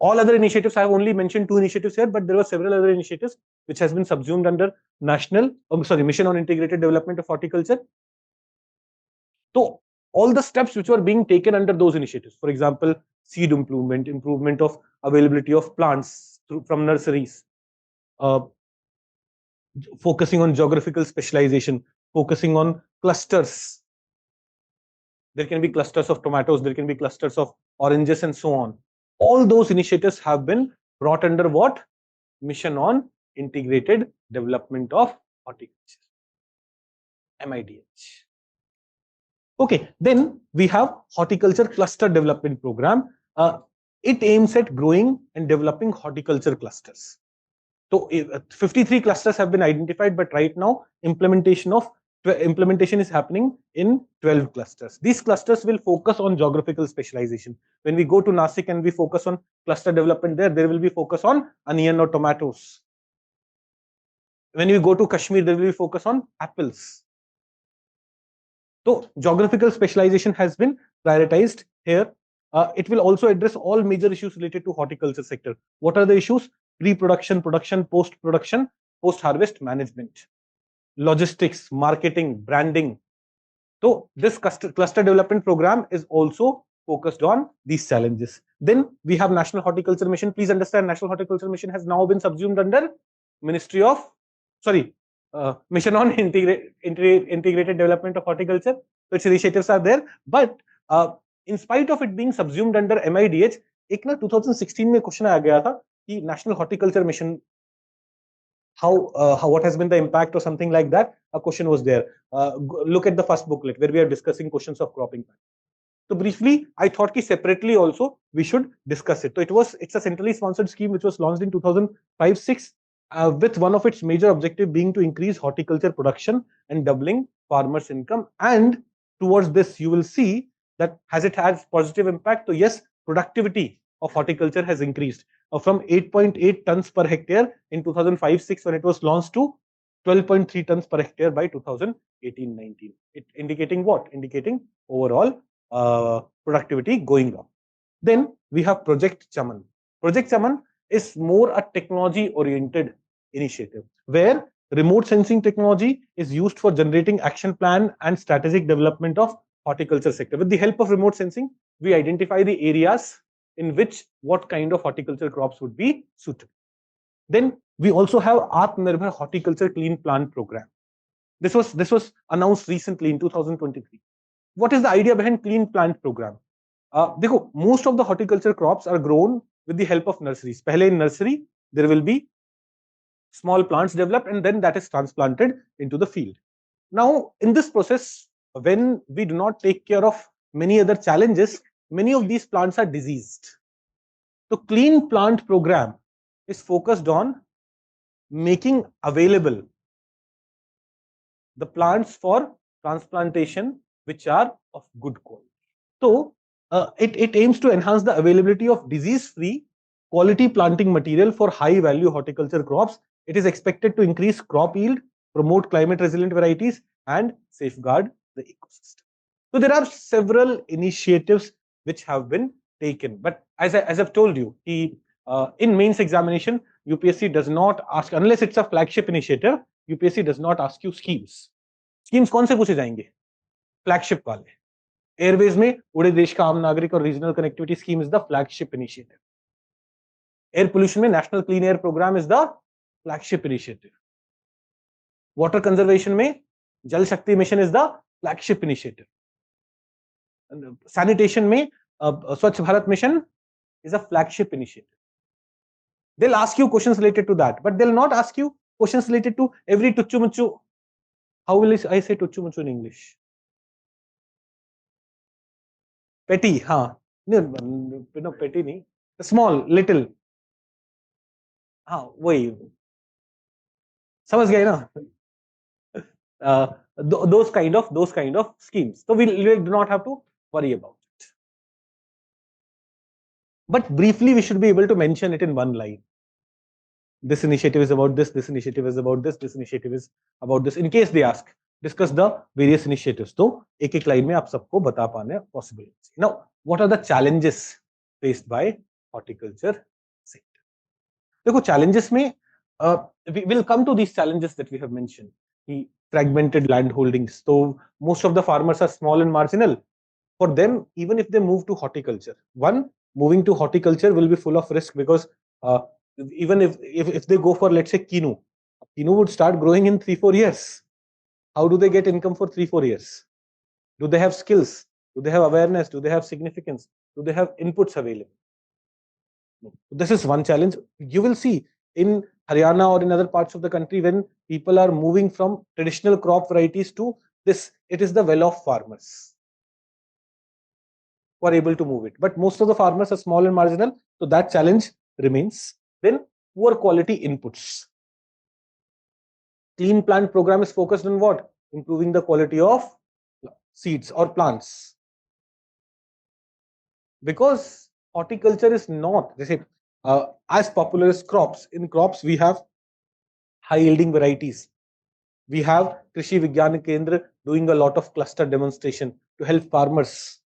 all other initiatives, I have only mentioned 2 initiatives here, but there were several other initiatives which has been subsumed under Mission on Integrated Development of Horticulture. So all the steps which were being taken under those initiatives, for example, seed improvement of availability of plants from nurseries, focusing on geographical specialization, focusing on clusters. There can be clusters of tomatoes, there can be clusters of oranges and so on. All those initiatives have been brought under what? Mission on Integrated Development of Horticulture, MIDH. Okay, then we have Horticulture Cluster Development Program. It aims at growing and developing horticulture clusters. So 53 clusters have been identified, but right now implementation is happening in 12 clusters. These clusters will focus on geographical specialization. When we go to Nasik and we focus on cluster development there will be focus on onion or tomatoes. When we go to Kashmir, there will be focus on apples. So geographical specialization has been prioritized here. It will also address all major issues related to horticulture sector. What are the issues? Pre-production, production, post-production, post-harvest management, logistics, marketing, branding. So this cluster development program is also focused on these challenges. Then we have National Horticulture Mission. Please understand, National Horticulture Mission has now been subsumed under Ministry of sorry, mission on integrated development of horticulture. So its initiatives are there, but in spite of it being subsumed under MIDH, एक ना 2016 में question आ गया था कि national horticulture mission how what has been the impact or something like that. A question was there. Look at the first booklet where we are discussing questions of crop impact. So briefly, I thought that separately also we should discuss it. So it's a centrally sponsored scheme which was launched in 2005-6 with one of its major objective being to increase horticulture production and doubling farmers' income. And towards this, you will see that has it had positive impact? So yes, productivity of horticulture has increased from 8.8 tons per hectare in 2005-6 when it was launched to 12.3 tons per hectare by 2018-19. It indicating what? Indicating overall productivity going up. Then we have Project Chaman. Project Chaman is more a technology-oriented initiative where remote sensing technology is used for generating action plan and strategic development of horticulture sector. With the help of remote sensing, we identify the areas in which what kind of horticulture crops would be suitable. Then we also have Atmanirbhar Horticulture Clean Plant Program. This was announced recently in 2023. What is the idea behind Clean Plant Program? देखो, most of the horticulture crops are grown with the help of nurseries. पहले in nursery there will be small plants developed and then that is transplanted into the field. Now in this process, when we do not take care of many other challenges, many of these plants are diseased. So Clean Plant Program is focused on making available the plants for transplantation which are of good quality. So it aims to enhance the availability of disease-free quality planting material for high-value horticulture crops. It is expected to increase crop yield, promote climate-resilient varieties, and safeguard the ecosystem. So there are several initiatives which have been taken. But as I've told you, in mains examination, UPSC does not ask, unless it's a flagship initiative, UPSC does not ask you schemes. Schemes कौन से पूछे जाएंगे? Flagship वाले. Airways में पूरे देश का आम नागरिक और regional connectivity scheme is the flagship initiative. Air pollution में national clean air programme is the flagship initiative. Water conservation में Jal Shakti mission is the flagship initiative. Sanitation में Swachh Bharat mission is a flagship initiative. They'll ask you questions related to that, but they'll not ask you questions related to every tuchu muchu. How will I say tuchu muchu in English? Petty, हाँ. No, petty नहीं. Small, little. हाँ, वही. समझ गए ना? Those kind of schemes. So we do not have to worry about it. But briefly, we should be able to mention it in one line. This initiative is about this. This initiative is about this. This initiative is about this. In case they ask, discuss the various initiatives. तो एक line में आप सबको बता पाना possible. Now, what are the challenges faced by horticulture sector? देखो challenges में we will come to these challenges that we have mentioned. The fragmented land holdings. So most of the farmers are small and marginal. For them, even if they move to horticulture, moving to horticulture will be full of risk because even if they go for, let's say, quinoa would start growing in 3-4 years. How do they get income for 3-4 years? Do they have skills? Do they have awareness? Do they have significance? Do they have inputs available? No. This is one challenge. You will see in Haryana or in other parts of the country when people are moving from traditional crop varieties to this, it is the well-off farmers who are able to move it. But most of the farmers are small and marginal, so that challenge remains. Then poor quality inputs. Clean Plant Program is focused on what? Improving the quality of seeds or plants. Because horticulture is not, they say, as popular as crops. In crops, we have high yielding varieties. We have Krishi Vigyan Kendra doing a lot of cluster demonstration to help farmers.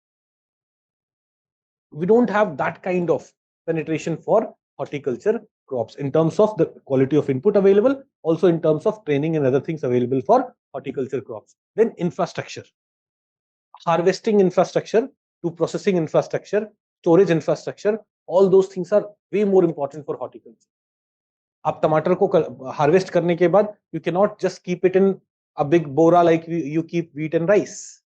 We don't have that kind of penetration for horticulture crops in terms of the quality of input available, also in terms of training and other things available for horticulture crops. Then infrastructure, harvesting infrastructure to processing infrastructure, storage infrastructure, all those things are way more important for horticulture. आप टमाटर को harvest करने के बाद you cannot just keep it in a big bora like you keep wheat and rice.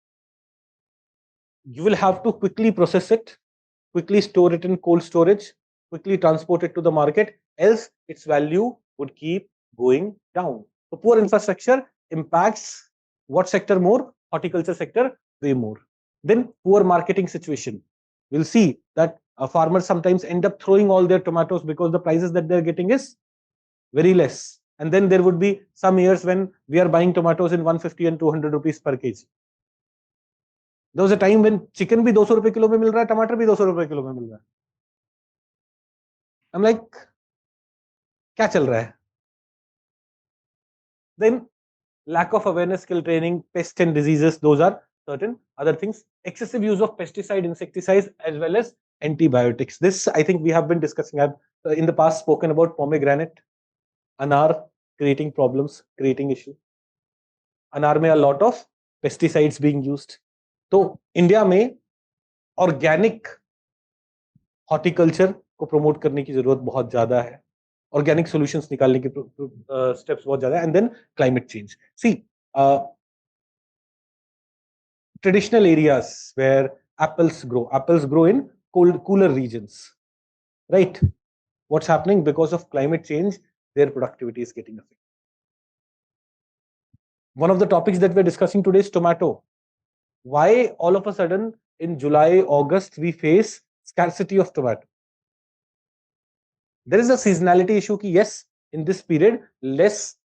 You will have to quickly process it, quickly store it in cold storage, quickly transport it to the market, else its value would keep going down. So poor infrastructure impacts what sector more? Horticulture sector way more. Then poor marketing situation. We'll see that farmers sometimes end up throwing all their tomatoes because the prices that they're getting is very less. And then there would be some years when we are buying tomatoes in 150 and 200 rupees per kg. There was a time when chicken भी 200 रुपए kilo में मिल रहा है, टमाटर भी 200 रुपए kilo में मिल रहा है. I'm like, क्या चल रहा है? Then lack of awareness, skill training, pests and diseases, those are certain other things. Excessive use of pesticide, insecticides, as well as antibiotics. This I think we have been discussing. I've in the past spoken about pomegranate, anar creating problems, creating issue. अनार में a lot of pesticides being used. तो India में organic horticulture को promote करने की जरूरत बहुत ज्यादा है. ऑर्गेनिक सॉल्यूशंस निकालने की स्टेप्स बहुत ज्यादा है. And then climate change. See traditional areas where apples grow in cooler regions, right? What's happening? Because of climate change, their productivity is getting affected. One of the topics that we're discussing today is tomato. Why all of a sudden in July, August we face scarcity of tomato? There is a seasonality issue ki yes, in this period less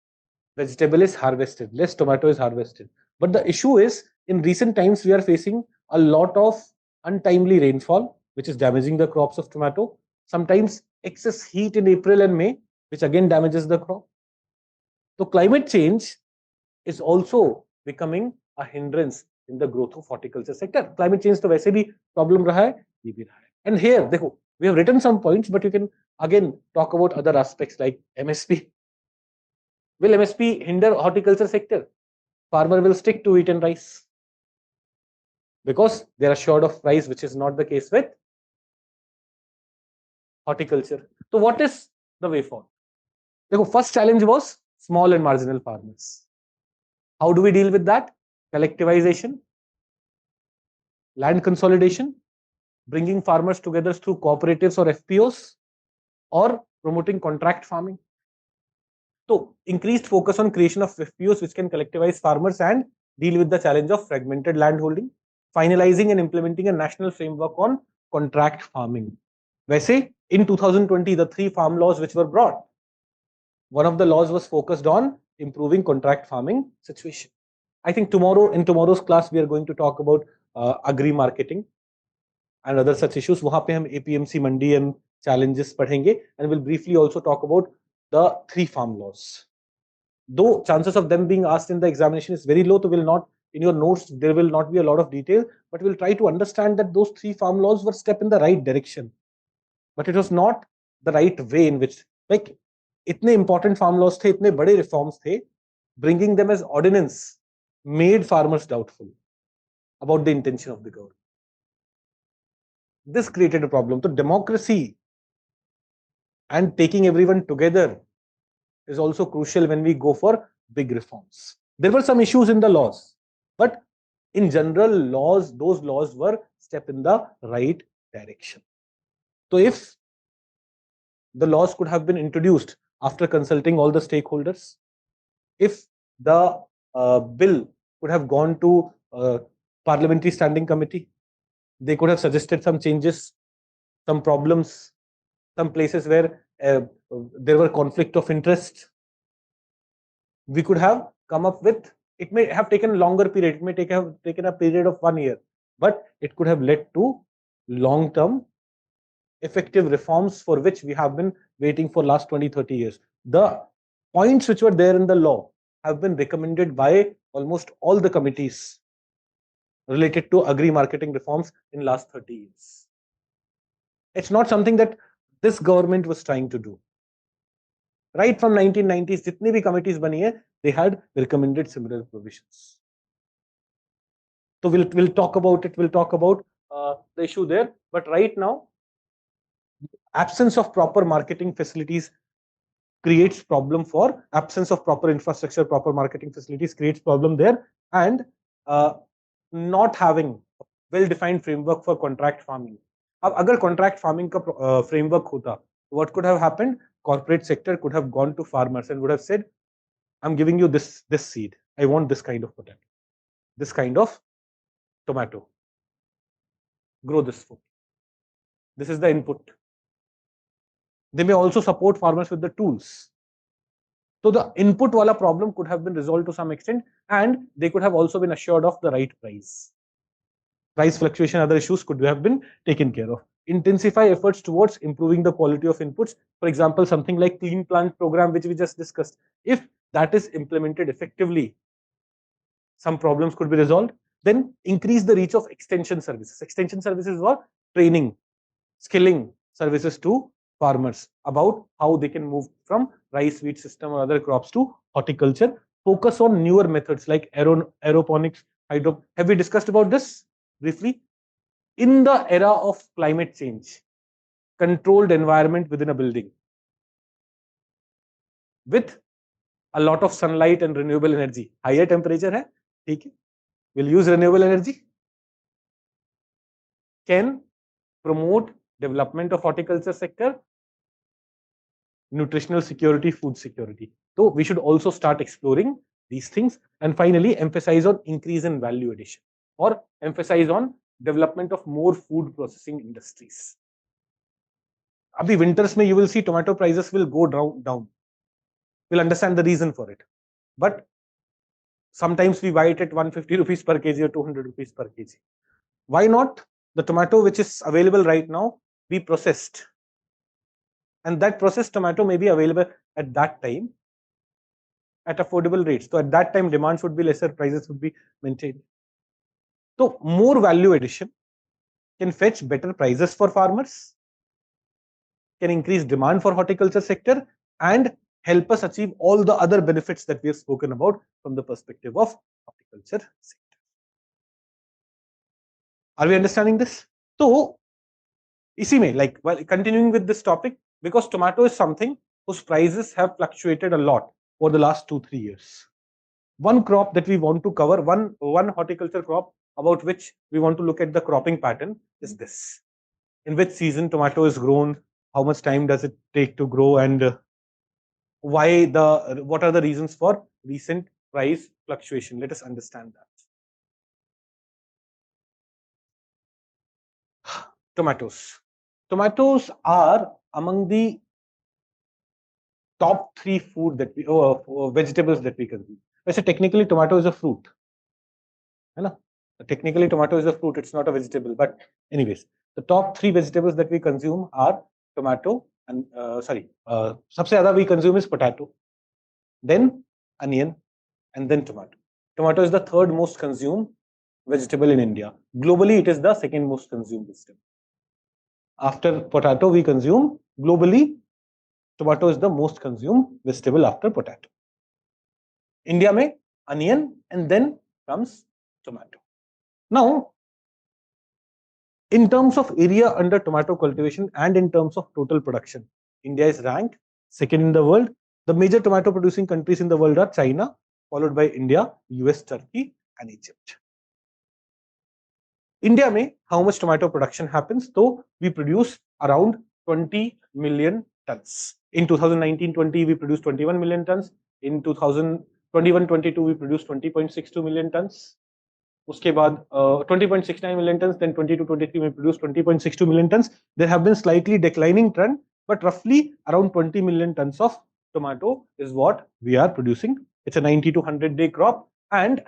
vegetable is harvested, less tomato is harvested. But the issue is, in recent times we are facing a lot of untimely rainfall, which is damaging the crops of tomato. Sometimes excess heat in April and May, which again damages the crop. So climate change is also becoming a hindrance in the growth of horticulture sector. Climate change to वैसे भी problem रहा है, ये भी रहा है. And here, देखो, we have written some points, but you can again talk about other aspects like MSP. Will MSP hinder horticulture sector? Farmer will stick to wheat and rice because they are short of rice, which is not the case with horticulture. So what is the way forward? The first challenge was small and marginal farmers. How do we deal with that? Collectivization, land consolidation, bringing farmers together through cooperatives or FPOs, or promoting contract farming. So increased focus on creation of FPOs which can collectivize farmers and deal with the challenge of fragmented land holding. Finalizing and implementing a national framework on contract farming. वैसे in 2020 the 3 farm laws which were brought, one of the laws was focused on improving contract farming situation. I think in tomorrow's class we are going to talk about agri marketing and other such issues. वहां पे हम APMC mandi and challenges पढ़ेंगे, and we'll briefly also talk about the 3 farm laws. Though chances of them being asked in the examination is very low, so will not in your notes there will not be a lot of detail, but we'll try to understand that those 3 farm laws were step in the right direction, but it was not the right way in which, like, इतने important farm laws थे, इतने बड़े reforms थे, bringing them as ordinance made farmers doubtful about the intention of the government. This created a problem. So democracy and taking everyone together is also crucial when we go for big reforms. There were some issues in the laws, but in general, those laws were step in the right direction. So if the laws could have been introduced after consulting all the stakeholders, if the bill could have gone to parliamentary standing committee, they could have suggested some changes, some problems, some places where there were conflict of interest. We could have come up with, it may have taken a longer period, it may have taken a period of 1 year, but it could have led to long-term effective reforms for which we have been waiting for last 20-30 years. The points which were there in the law have been recommended by almost all the committees related to agri marketing reforms in last 30 years. It's not something that this government was trying to do. Right from 1990s, jitne bhi committees bani hai, they had recommended similar provisions. So we'll talk about it. We'll talk about the issue there. But right now, absence of proper marketing facilities creates problem for absence of proper infrastructure, proper marketing facilities creates problem there, and not having a well-defined framework for contract farming. अब अगर contract farming का framework होता, what could have happened? Corporate sector could have gone to farmers and would have said, I'm giving you this seed. I want this kind of potato, this kind of tomato. Grow this food. This is the input. They may also support farmers with the tools. So the input wala problem could have been resolved to some extent, and they could have also been assured of the right price. Price fluctuation, other issues could have been taken care of. Intensify efforts towards improving the quality of inputs. For example, something like Clean Plant program, which we just discussed. If that is implemented effectively, some problems could be resolved. Then increase the reach of extension services. Extension services were training, skilling services to farmers about how they can move from rice, wheat system or other crops to horticulture. Focus on newer methods like aeroponics, hydro. Have we discussed about this briefly? In the era of climate change, controlled environment within a building with a lot of sunlight and renewable energy. Higher temperature hai, theek hai. We'll use renewable energy. Can promote development of horticulture sector, nutritional security, food security. So we should also start exploring these things. And finally, emphasize on increase in value addition, or emphasize on development of more food processing industries. Abhi winters mein you will see tomato prices will go down. We'll understand the reason for it. But sometimes we buy it at 150 rupees per kg or 200 rupees per kg. Why not the tomato which is available right now be processed? And that processed tomato may be available at that time at affordable rates. So at that time, demand should be lesser, prices would be maintained. So more value addition can fetch better prices for farmers, can increase demand for horticulture sector, and help us achieve all the other benefits that we have spoken about from the perspective of horticulture sector. Are we understanding this? So, इसी में, like, while continuing with this topic, because tomato is something whose prices have fluctuated a lot over the last 2-3 years. One crop that we want to cover, one horticulture crop about which we want to look at the cropping pattern is this. In which season tomato is grown, how much time does it take to grow, and what are the reasons for recent price fluctuation? Let us understand that. Tomatoes. Tomatoes are among the top 3 food that we vegetables that we consume. वैसे technically tomato is a fruit, है ना? Technically tomato is a fruit, it's not a vegetable, but anyways, the top 3 vegetables that we consume are tomato and सबसे ज़्यादा we consume is potato, then onion, and then tomato. Tomato is the third most consumed vegetable in India. Globally, it is the second most consumed vegetable. After potato, we consume globally. Tomato is the most consumed vegetable after potato. India mein onion, and then comes tomato. Now, in terms of area under tomato cultivation and in terms of total production, India is ranked second in the world. The major tomato producing countries in the world are China, followed by India, US, Turkey, and Egypt. India mein how much tomato production happens? So we produce around 20 million tons. In 2019-20, we produced 21 million tons. In 2021-22, we produced 20.62 million tons. उसके बाद 20.69 million tons, then 22-23 we produced 20.62 million tons. There have been slightly declining trend, but roughly around 20 million tons of tomato is what we are producing. It's a 90 to 100 day crop, and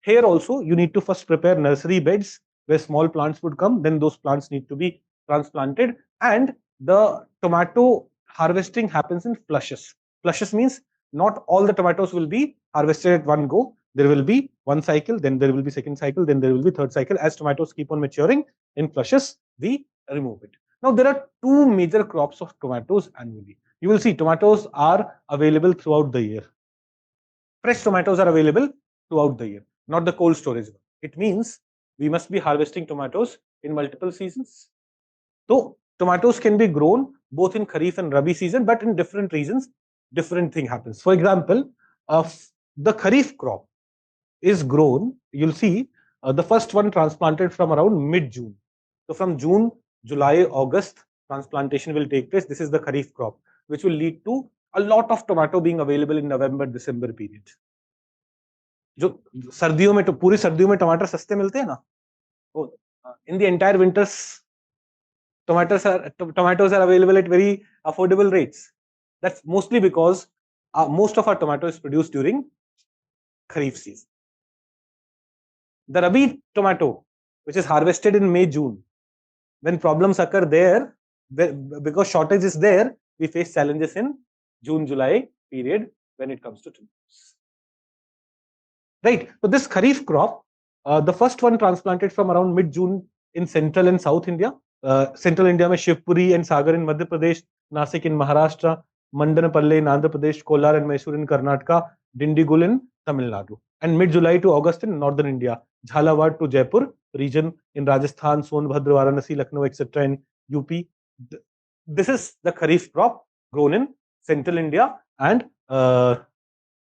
here also you need to first prepare nursery beds where small plants would come, then those plants need to be transplanted, and the tomato harvesting happens in flushes. Flushes means not all the tomatoes will be harvested at one go. There will be one cycle, then there will be second cycle, then there will be third cycle. As tomatoes keep on maturing in flushes, we remove it. Now, there are 2 major crops of tomatoes annually. You will see tomatoes are available throughout the year. Fresh tomatoes are available throughout the year, not the cold storage. It means we must be harvesting tomatoes in multiple seasons. So, tomatoes can be grown both in Kharif and Rabi season, but in different regions. different thing happens. For example, the Kharif crop is grown, you'll see the first one transplanted from around mid-June. So from June, July, August, transplantation will take place. This is the Kharif crop, which will lead to a lot of tomato being available in November, December period. जो सर्दियों में पूरी सर्दियों में टमाटर सस्ते मिलते हैं ना, तो in the entire winters tomatoes are available at very affordable rates. That's mostly because most of our tomato is produced during Kharif season. The Rabi tomato, which is harvested in May, June, when problems occur there, because shortage is there, we face challenges in June, July period when it comes to tomatoes. Right. So this Kharif crop, the first one transplanted from around mid-June in central and south India. Central India में Shivpuri and Sagar in Madhya Pradesh, Nasik in Maharashtra, Mandanapalle in Andhra Pradesh, Kolar and Mysore in Karnataka, Dindigul in Tamil Nadu. And mid-July to August in northern India, Jhalawad to Jaipur region in Rajasthan, Sonbhadra, Varanasi, Lucknow, etc. in UP. This is the Kharif crop grown in central India and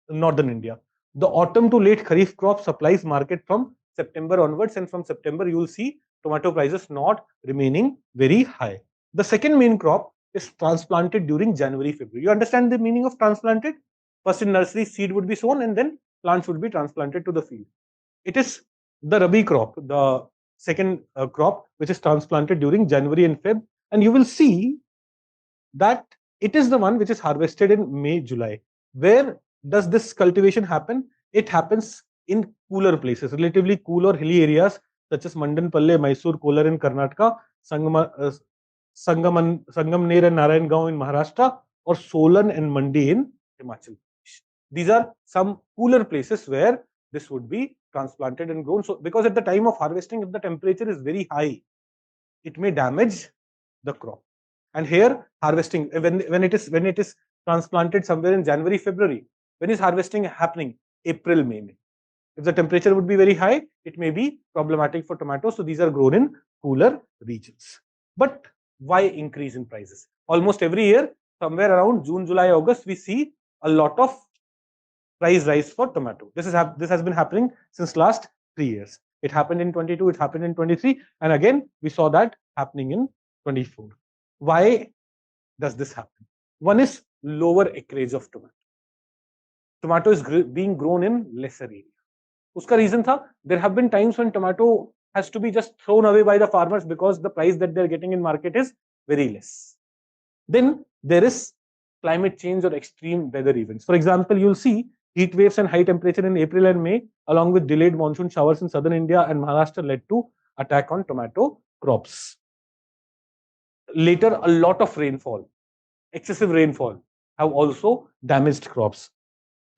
northern India. The autumn to late Kharif crop supplies market from September onwards, and from September you will see tomato prices not remaining very high. The second main crop is transplanted during January, February. You understand the meaning of transplanted? First in nursery, seed would be sown and then plants would be transplanted to the field. It is the Rabi crop, the second crop, which is transplanted during January and Feb, and you will see that it is the one which is harvested in May, July. Where does this cultivation happen? It happens in cooler places, relatively cool or hilly areas such as Mandanpalle, Mysore, Kolar in Karnataka, Sangamner and Narayangaon in Maharashtra, or Solan and Mandi in Himachal Pradesh. These are some cooler places where this would be transplanted and grown. So, because at the time of harvesting, if the temperature is very high, it may damage the crop. And here, harvesting when it is transplanted somewhere in January, February, when is harvesting happening? April, May. If the temperature would be very high, it may be problematic for tomatoes. So these are grown in cooler regions. But why increase in prices? Almost every year, somewhere around June, July, August, we see a lot of price rise for tomato. This has been happening since last 3 years. It happened in 22, it happened in 23, and again we saw that happening in 24. Why does this happen? One is lower acreage of tomato. Tomato is being grown in lesser area. Uska reason tha, there have been times when tomato has to be just thrown away by the farmers because the price that they're getting in market is very less. Then there is climate change or extreme weather events. For example, you'll see heat waves and high temperature in April and May, along with delayed monsoon showers in southern India and Maharashtra, led to attack on tomato crops. Later, a lot of rainfall, excessive rainfall, have also damaged crops.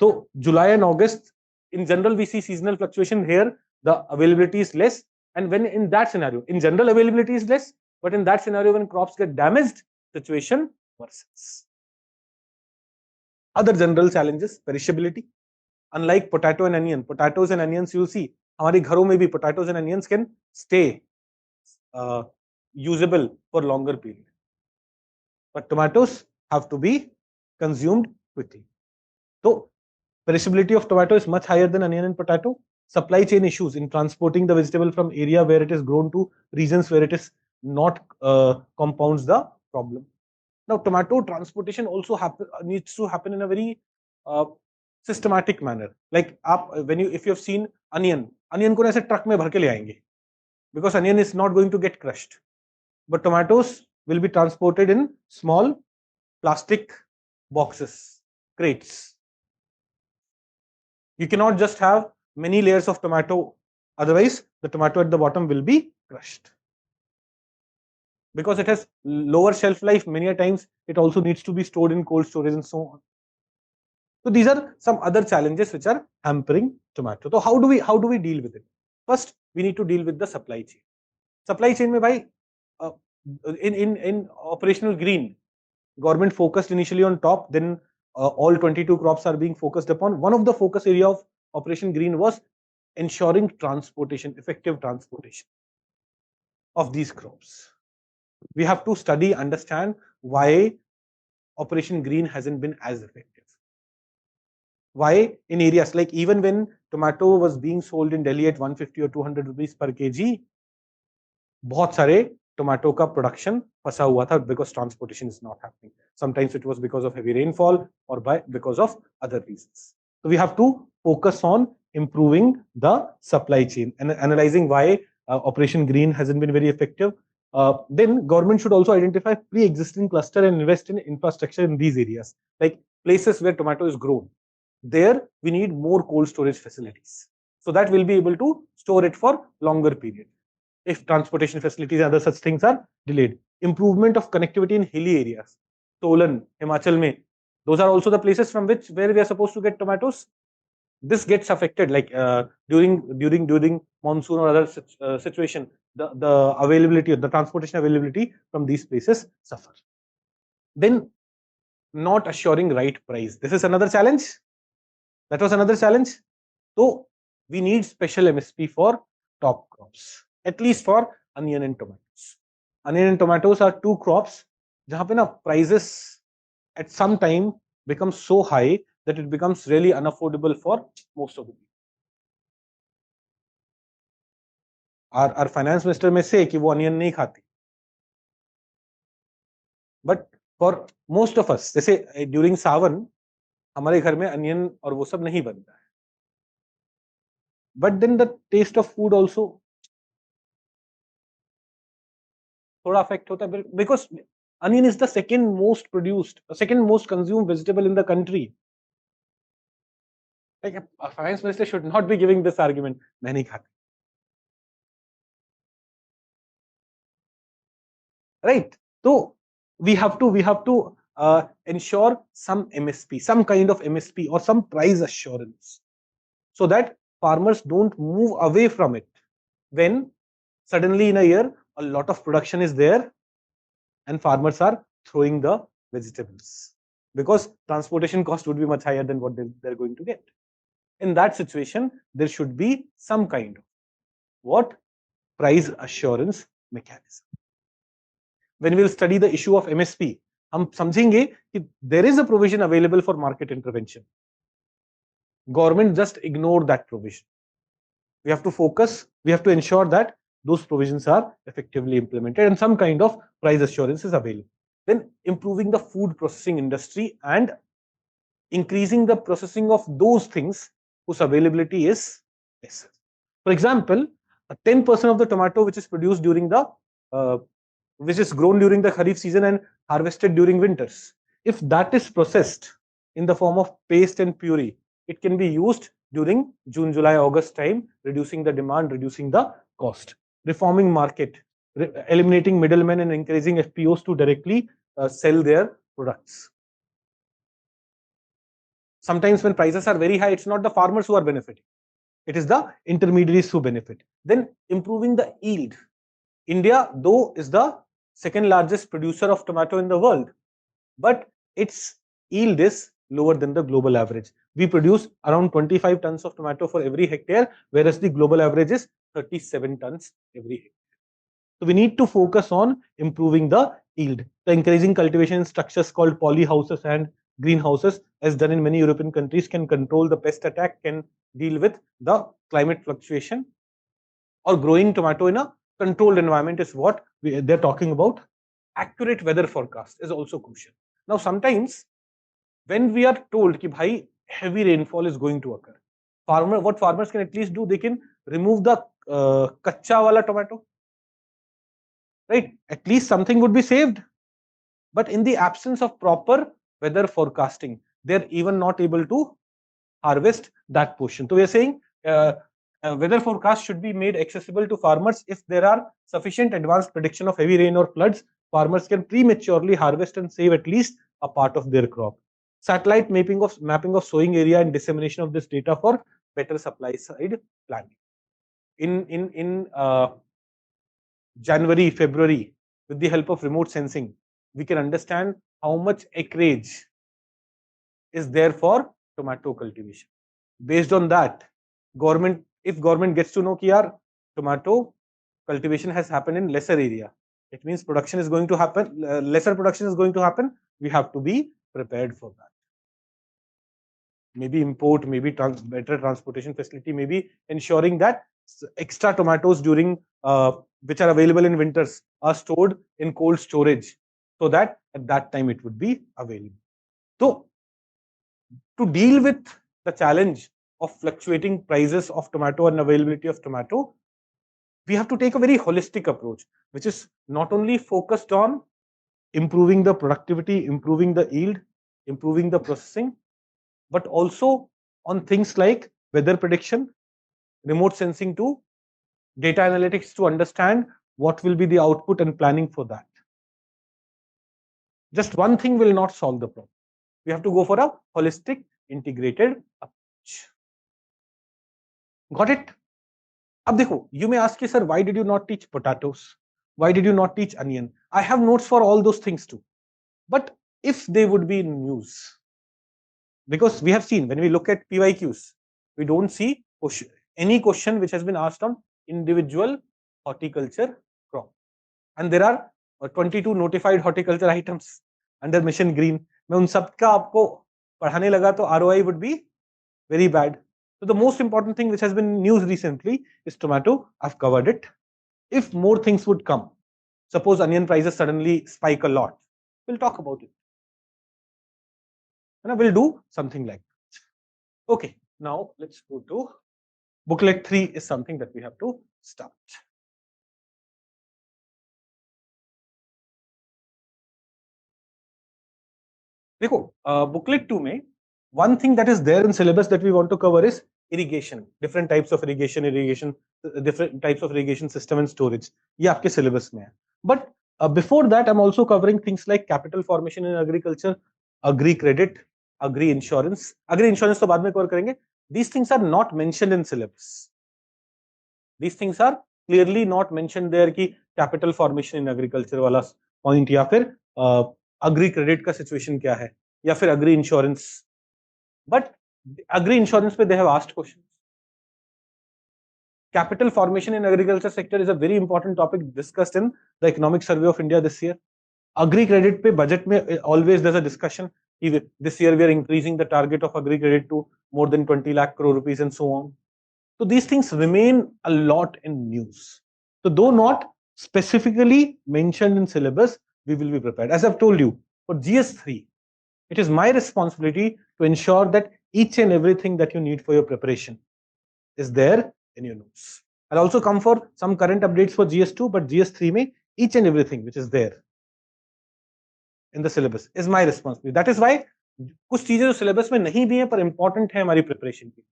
So July and August, in general, we see seasonal fluctuation. Here, the availability is less. And when in that scenario, in general, availability is less, but in that scenario, when crops get damaged, situation worsens. Other general challenges, perishability. Unlike potato and onion, potatoes and onions, you'll see, हमारे घरों में भी potatoes and onions can stay usable for longer period. But tomatoes have to be consumed quickly. So perishability of tomato is much higher than onion and potato. Supply chain issues in transporting the vegetable from area where it is grown to regions where it is not compounds the problem. Now, tomato transportation also needs to happen in a very systematic manner. Like if you have seen onion को ऐसे truck में भर के ले आएंगे, because onion is not going to get crushed. But tomatoes will be transported in small plastic boxes, crates. You cannot just have many layers of tomato, otherwise the tomato at the bottom will be crushed. Because it has lower shelf life, many a times it also needs to be stored in cold storage and so on. So these are some other challenges which are hampering tomato. So how do we deal with it? First, we need to deal with the supply chain. Supply chain mein bhai, in operational green, government focused initially on top, then all 22 crops are being focused upon. One of the focus area of Operation Green was ensuring transportation, effective transportation of these crops. We have to study, understand why Operation Green hasn't been as effective. Why? In areas like, even when tomato was being sold in Delhi at 150 or 200 rupees per kg, बहुत सारे tomato का production फंसा हुआ था because transportation is not happening. Sometimes it was because of heavy rainfall or because of other reasons. So we have to focus on improving the supply chain and analyzing why Operation Green hasn't been very effective. Then government should also identify pre-existing cluster and invest in infrastructure in these areas, like places where tomato is grown. There we need more cold storage facilities so that we'll be able to store it for longer period if transportation facilities and other such things are delayed. Improvement of connectivity in hilly areas. Solan, Himachal mein, those are also the places from where we are supposed to get tomatoes. This gets affected, like during monsoon or other situation, the availability, the transportation availability from these places suffer. Then not assuring right price. This is another challenge. That was another challenge. So we need special MSP for top crops, at least for onion and tomatoes. Onion and tomatoes are two crops jahan pe na prices at some time become so high that it becomes really unaffordable for most of the people. Our finance minister may say कि वो onion नहीं खाती, but for most of us, जैसे during सावन हमारे घर में onion और वो सब नहीं बनता है. But then the taste of food also थोड़ा अफेक्ट होता है because onion is the second most consumed vegetable in the country. Like a finance minister should not be giving this argument. मैं नहीं खाता. Right? So we have to ensure some MSP, some kind of MSP or some price assurance, so that farmers don't move away from it when suddenly in a year a lot of production is there and farmers are throwing the vegetables because transportation cost would be much higher than what they're going to get. In that situation, there should be some kind of price assurance mechanism. When we'll study the issue of MSP, हम समझेंगे कि there is a provision available for market intervention. Government just ignored that provision. We have to focus, we have to ensure that those provisions are effectively implemented and some kind of price assurance is available. Then improving the food processing industry and increasing the processing of those things whose availability is lesser. For example, 10% of the tomato which is produced during the which is grown during the Kharif season and harvested during winters, if that is processed in the form of paste and puree, it can be used during June, July, August time, reducing the demand, reducing the cost. Reforming market, eliminating middlemen and encouraging FPOs to directly sell their products. Sometimes when prices are very high, it's not the farmers who are benefiting. It is the intermediaries who benefit. Then improving the yield. India, though, is the second largest producer of tomato in the world, but its yield is lower than the global average. We produce around 25 tons of tomato for every hectare, whereas the global average is 37 tons every hectare. So we need to focus on improving the yield. The encouraging cultivation structures called polyhouses and greenhouses, as done in many European countries, can control the pest attack, can deal with the climate fluctuation, or growing tomato in a controlled environment is what they're talking about. Accurate weather forecast is also crucial. Now, sometimes when we are told that bhai, heavy rainfall is going to occur, what farmers can at least do, they can remove the kacha wala tomato, right? At least something would be saved. But in the absence of proper weather forecasting, they're even not able to harvest that portion. So we are saying weather forecast should be made accessible to farmers. If there are sufficient advanced prediction of heavy rain or floods, farmers can prematurely harvest and save at least a part of their crop. Satellite mapping of sowing area and dissemination of this data for better supply side planning. In January, February, with the help of remote sensing, we can understand how much acreage is there for tomato cultivation. Based on that, if government gets to know that tomato cultivation has happened in lesser area, it means production is going to happen, lesser production is going to happen. We have to be prepared for that. maybe import, maybe better transportation facility, maybe ensuring that extra tomatoes during which are available in winters are stored in cold storage, so that at that time it would be available. So to deal with the challenge of fluctuating prices of tomato and availability of tomato, we have to take a very holistic approach, which is not only focused on improving the productivity, improving the yield, improving the processing, but also on things like weather prediction, remote sensing to data analytics to understand what will be the output and planning for that. Just one thing will not solve the problem. We have to go for a holistic, integrated approach. Got it? Ab dekho, you may ask, sir, why did you not teach potatoes? Why did you not teach onion? I have notes for all those things too. But if they would be in news, because we have seen when we look at PYQs, we don't see any question which has been asked on individual horticulture crop. And there are 22 notified horticulture items under Mission Green. मैं उन सब का आपको पढ़ाने लगा तो ROI would be very bad. So the most important thing which has been news recently is tomato. I've covered it. If more things would come, suppose onion prices suddenly spike a lot, we'll talk about it. And we'll do something like that. Okay, now let's go to booklet 3 is something that we have to start. देखो booklet 2 में one thing that is there in syllabus that we want to cover is irrigation, different types of irrigation, different types of irrigation system and storage. ये आपके syllabus में है. But before that, I'm also covering things like capital formation in agriculture, Agri-Credit, Agri-Insurance. Agri-Insurance तो बाद में cover करेंगे. These things are not mentioned in syllabus. These things are clearly not mentioned there कि capital formation in agriculture वाला point या फिर Agri-Credit का situation क्या है या फिर Agri-Insurance. But Agri-Insurance पे they have asked questions. Capital formation in agriculture sector is a very important topic discussed in the Economic Survey of India this year. Agri-Credit पे budget में always there's a discussion. This year we are increasing the target of Agri-Credit to more than 20 lakh crore rupees and so on. So these things remain a lot in news. So though not specifically mentioned in syllabus, we will be prepared. As I've told you, for GS3, it is my responsibility to ensure that each and everything that you need for your preparation is there in your notes. I'll also come for some current updates for GS2, but GS3 mein each and everything which is there in the syllabus is my responsibility. That is why कुछ चीजें जो syllabus में नहीं भी हैं पर important है हमारी preparation की.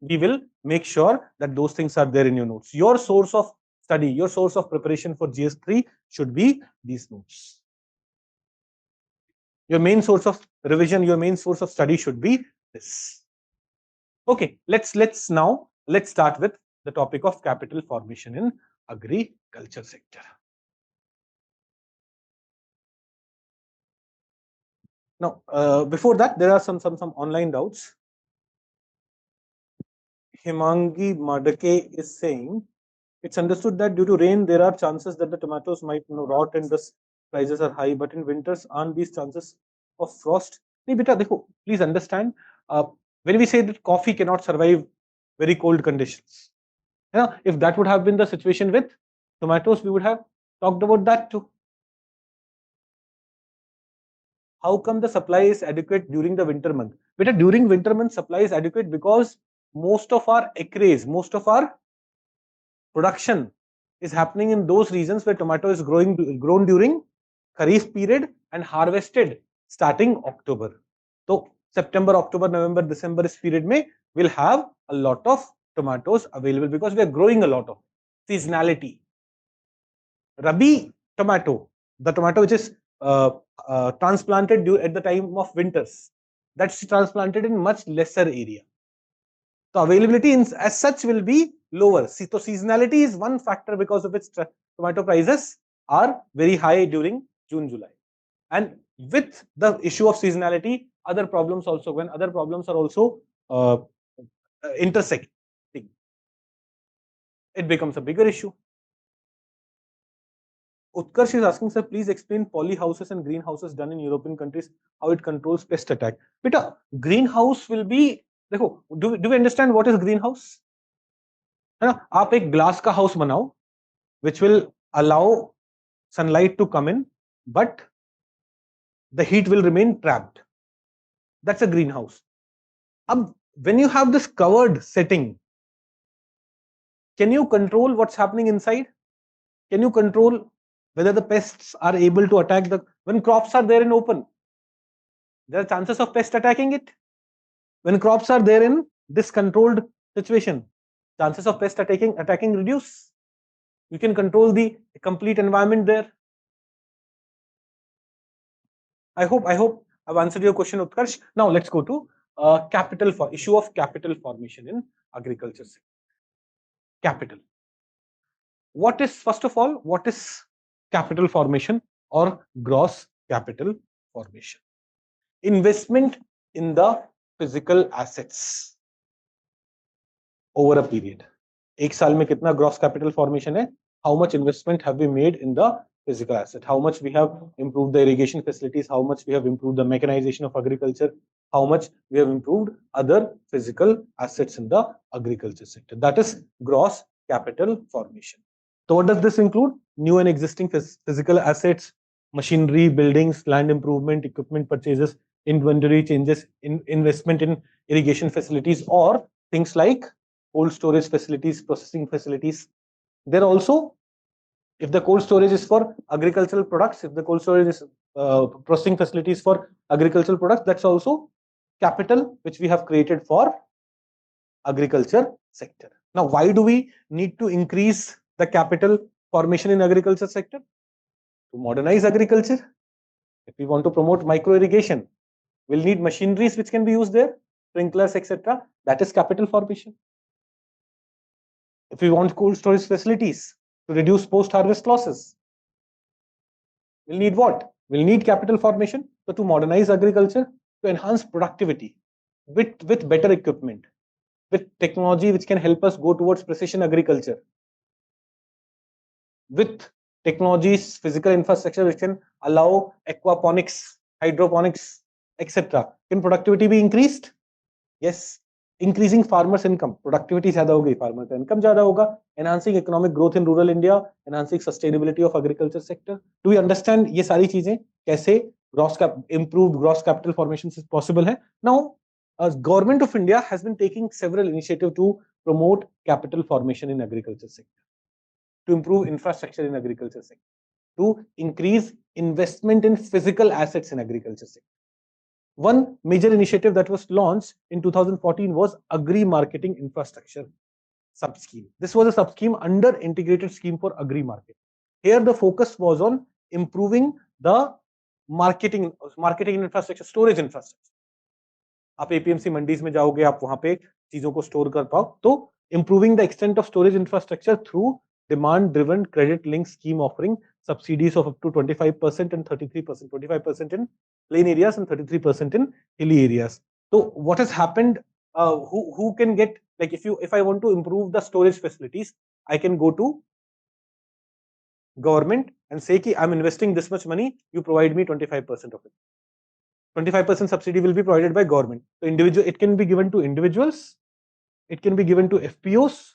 We will make sure that those things are there in your notes. Your source of study, your source of preparation for GS3 should be these notes. Your main source of revision, your main source of study should be this. Okay, let's start with the topic of capital formation in agriculture sector. Now, before that, there are some online doubts. Himangi Madake is saying, it's understood that due to rain, there are chances that the tomatoes might rot and thus prices are high. But in winters, aren't these chances of frost? Nee, beta, dekho, please understand. When we say that coffee cannot survive very cold conditions, if that would have been the situation with tomatoes, we would have talked about that too. How come the supply is adequate during the winter month? Beta, during winter month, supply is adequate because most of our acreage, most of our production is happening in those regions where tomato is grown during Kharif period and harvested starting October. So September, October, November, December is period may will have a lot of tomatoes available because we are growing a lot of seasonality. Rabi tomato, the tomato which is transplanted at the time of winters, that's transplanted in much lesser area. So availability as such will be lower. So seasonality is one factor because of which tomato prices are very high during June, July. And with the issue of seasonality, other problems also, when other problems are also intersecting, it becomes a bigger issue. Utkarsh is asking, sir, please explain polyhouses and greenhouses done in European countries, how it controls pest attack. Beta, greenhouse will be, देखो, do we understand what is greenhouse? है ना? आप एक glass का house बनाओ, which will allow sunlight to come in, but the heat will remain trapped. That's a greenhouse. When you have this covered setting, can you control what's happening inside? Can you control whether the pests are able to attack when crops are there in open? There are chances of pest attacking it. When crops are there in this controlled situation, chances of pest attacking reduce. You can control the complete environment there. I hope I've answered your question, Utkarsh. Now let's go to issue of capital formation in agriculture sector. Capital. First of all, what is capital formation or gross capital formation? Investment in the physical assets over a period. एक साल में कितना gross capital formation है? How much investment have we made in the physical asset? How much we have improved the irrigation facilities? How much we have improved the mechanization of agriculture? How much we have improved other physical assets in the agriculture sector? That is gross capital formation. So what does this include? New and existing physical assets, machinery, buildings, land improvement, equipment purchases, inventory changes, investment in irrigation facilities, or things like cold storage facilities, processing facilities. There also, if the cold storage is for agricultural products, if the cold storage is processing facilities for agricultural products, that's also capital which we have created for agriculture sector. Now, why do we need to increase the capital formation in agriculture sector? To modernize agriculture. If we want to promote micro-irrigation, we'll need machineries which can be used there, sprinklers, etc. That is capital formation. If we want cold storage facilities to reduce post-harvest losses, we'll need what? We'll need capital formation. So to modernize agriculture, to enhance productivity with better equipment, with technology which can help us go towards precision agriculture, with technologies, physical infrastructure which can allow aquaponics, hydroponics, etc. Can productivity be increased? Yes. Increasing farmers' income, productivity ज़्यादा होगी, farmer का income ज़्यादा होगा. Enhancing economic growth in rural India, enhancing sustainability of agriculture sector. Do we understand ये सारी चीजें कैसे improved gross capital formation is possible है? Now, Government of India has been taking several initiatives to promote capital formation in agriculture sector, to improve infrastructure in agriculture sector, to increase investment in physical assets in agriculture sector. One major initiative that was launched in 2014 was Agri-Marketing Infrastructure Sub-Scheme. This was a sub-scheme under Integrated Scheme for Agri-Market. Here the focus was on improving the marketing infrastructure, storage infrastructure. आप APMC mandis में जाओगे, आप वहां पे चीजों को store कर पाओ. तो improving the extent of storage infrastructure through demand-driven credit-linked scheme offering subsidies of up to 25% and 33%, 25% in plain areas and 33% in hilly areas. So what has happened? Who can get, like, if I want to improve the storage facilities, I can go to government and say ki I'm investing this much money, you provide me 25% of it. 25% subsidy will be provided by government. So it can be given to individuals, it can be given to FPOs,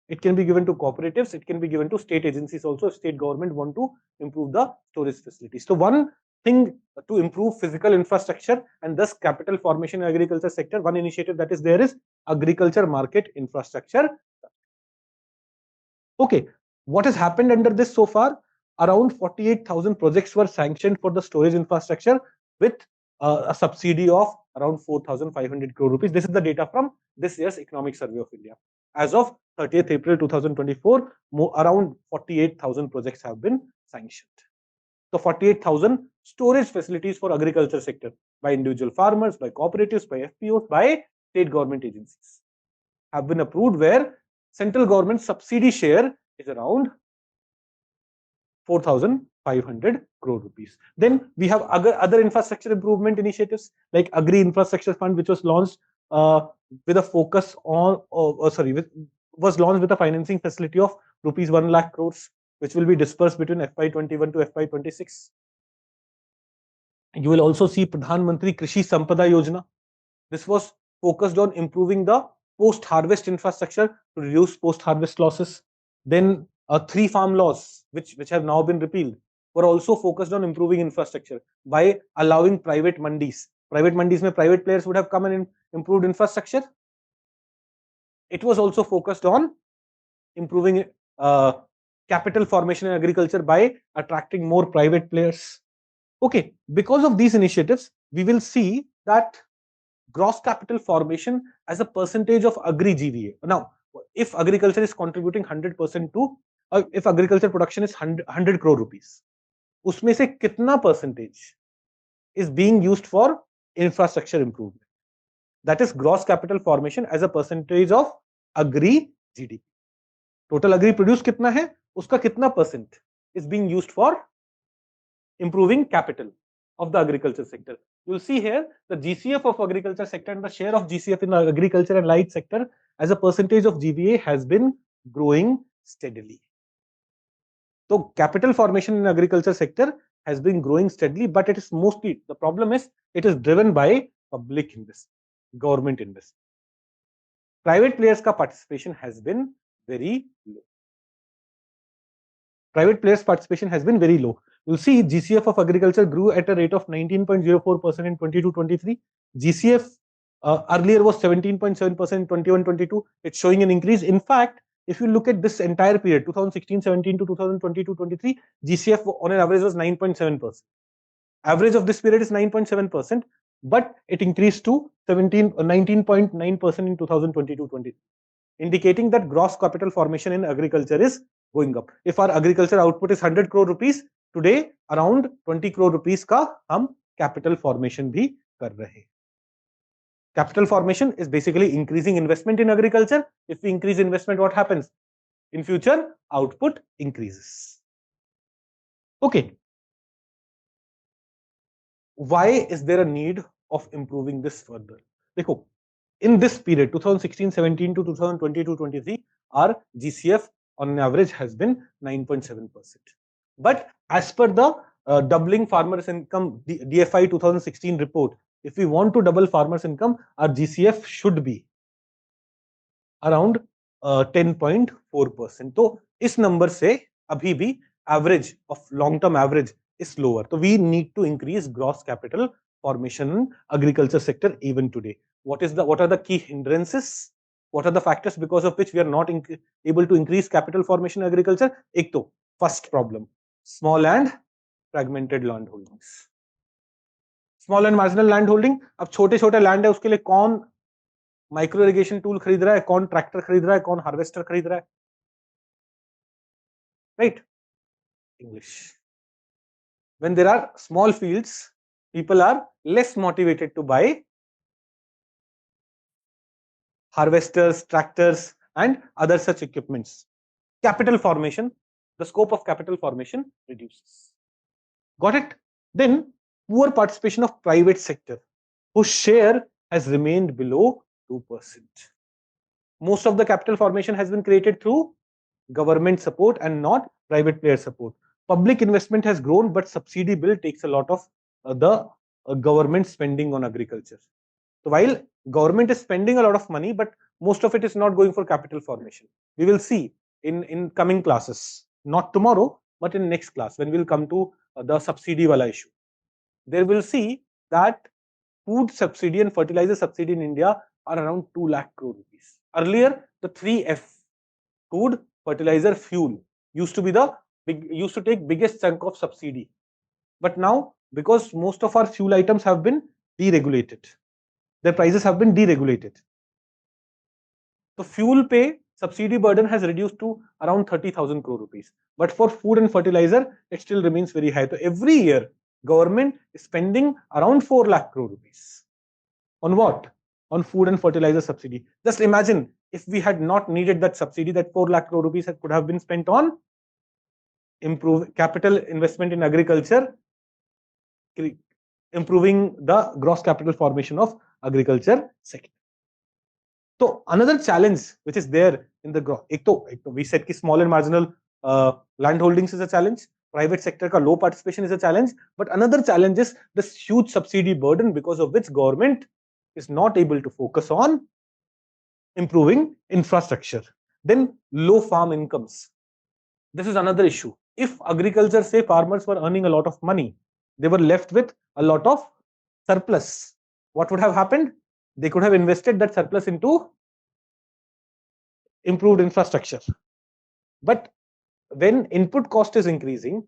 it can be given to cooperatives, it can be given to state agencies also if state government want to improve the storage facilities. So one thing to improve physical infrastructure and thus capital formation in agriculture sector, one initiative that is there is agriculture market infrastructure. Okay, what has happened under this so far? Around 48,000 projects were sanctioned for the storage infrastructure with a subsidy of around 4,500 crore rupees. This is the data from this year's Economic Survey of India. As of 30th April 2024, around 48,000 projects have been sanctioned. So 48,000 storage facilities for agriculture sector by individual farmers, by cooperatives, by FPOs, by state government agencies have been approved, where central government subsidy share is around 4,500 crore rupees. Then we have other infrastructure improvement initiatives like Agri Infrastructure Fund, which was launched with a focus on, was launched with a financing facility of rupees 1 lakh crores. which will be dispersed between FY21 to FY26. You will also see Pradhan Mantri Krishi Sampada Yojna. This was focused on improving the post-harvest infrastructure to reduce post-harvest losses. Then 3 farm laws, which have now been repealed, were also focused on improving infrastructure by allowing private mandis. Private mandis mein private players would have come and improved infrastructure. It was also focused on improving capital formation in agriculture by attracting more private players. Okay, because of these initiatives, we will see that gross capital formation as a percentage of agri GVA. Now, if agriculture is contributing 100% to, if agriculture production is 100 crore rupees, उसमें से कितना percentage is being used for infrastructure improvement? That is gross capital formation as a percentage of agri GDP. Total agri produce कितना है, उसका कितना percent is being used for improving capital of the agriculture sector. You will see here the GCF of agriculture sector and the share of GCF in the agriculture and light sector as a percentage of GVA has been growing steadily. So capital formation in agriculture sector has been growing steadily, but it is mostly, the problem is it is driven by public investment, government investment. Private players ka participation has been very low. Private players participation has been very low. You'll see GCF of agriculture grew at a rate of 19.04% in 22-23. GCF earlier was 17.7% in 21-22. It's showing an increase. In fact, if you look at this entire period, 2016-17 to 2022-23, GCF on an average was 9.7%. Average of this period is 9.7%, but it increased to 19.9% in 2022-23, indicating that gross capital formation in agriculture is going up. If our agriculture output is 100 crore rupees, today around 20 crore rupees का हम capital formation भी कर रहे हैं. Capital formation is basically increasing investment in agriculture. If we increase investment, what happens? In future, output increases. Okay. Why is there a need of improving this further? देखो, in this period, 2016-17 to 2022-23, our GCF on an average has been 9.7%. But as per the doubling farmers income, the DFI 2016 report, if we want to double farmers income, our GCF should be around 10.4%. तो इस number से अभी भी average of long-term average is lower. So we need to increase gross capital formation in agriculture sector even today. What are the key hindrances? What are the factors because of which we are not able to increase capital formation in agriculture? एक तो first problem, small and fragmented land holdings. Small and marginal land holding. अब छोटे-छोटे land है, उसके लिए कौन micro irrigation tool खरीद रहा है, कौन ट्रैक्टर खरीद रहा है, कौन हार्वेस्टर खरीद रहा है, right? English. When there are small fields, people are less motivated to buy harvesters, tractors, and other such equipments. Capital formation, the scope of capital formation reduces. Got it? Then poor participation of private sector, whose share has remained below 2%. Most of the capital formation has been created through government support and not private player support. Public investment has grown, but subsidy bill takes a lot of the government spending on agriculture. So while government is spending a lot of money, but most of it is not going for capital formation. We will see in coming classes, not tomorrow, but in next class, when we'll come to the subsidy wala issue. There we'll see that food subsidy and fertilizer subsidy in India are around 2 lakh crore rupees. Earlier, the 3F, food, fertilizer, fuel, used to take biggest chunk of subsidy. But now, because most of our fuel items have been deregulated, their prices have been deregulated. So fuel pay subsidy burden has reduced to around 30,000 crore rupees. But for food and fertilizer, it still remains very high. So every year, government is spending around 4 lakh crore rupees. On what? On food and fertilizer subsidy. Just imagine if we had not needed that subsidy, that 4 lakh crore rupees could have been spent on improve capital investment in agriculture, improving the gross capital formation of agriculture sector. So another challenge which is there in the we said ki small and marginal land holdings is a challenge, private sector ka low participation is a challenge, but another challenge is this huge subsidy burden, because of which government is not able to focus on improving infrastructure. Then low farm incomes. This is another issue. If agriculture, say farmers were earning a lot of money, they were left with a lot of surplus. What would have happened? They could have invested that surplus into improved infrastructure. But when input cost is increasing,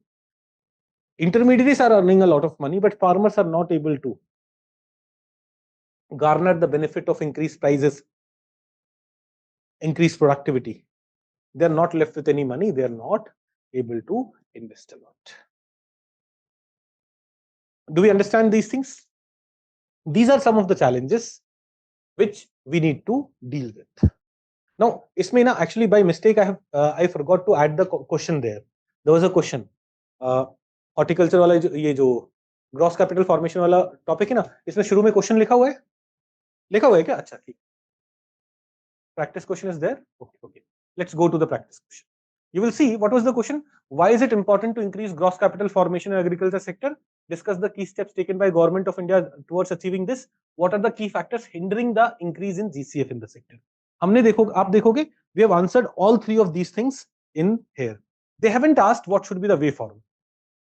intermediaries are earning a lot of money, but farmers are not able to garner the benefit of increased prices, increased productivity. They are not left with any money. They are not able to invest a lot. Do we understand these things? These are some of the challenges which we need to deal with. Now, isme na actually by mistake I forgot to add the question there. There was a question. Horticulture वाला ये जो gross capital formation वाला topic है ना, इसमें शुरू में question लिखा हुआ है? लिखा हुआ है क्या? अच्छा ठीक. Practice question is there? Okay. Let's go to the practice question. You will see what was the question. Why is it important to increase gross capital formation in agriculture sector? Discuss the key steps taken by government of India towards achieving this. What are the key factors hindering the increase in GCF in the sector? हमने देखो, आप देखोगे, we have answered all three of these things in here. They haven't asked what should be the way forward,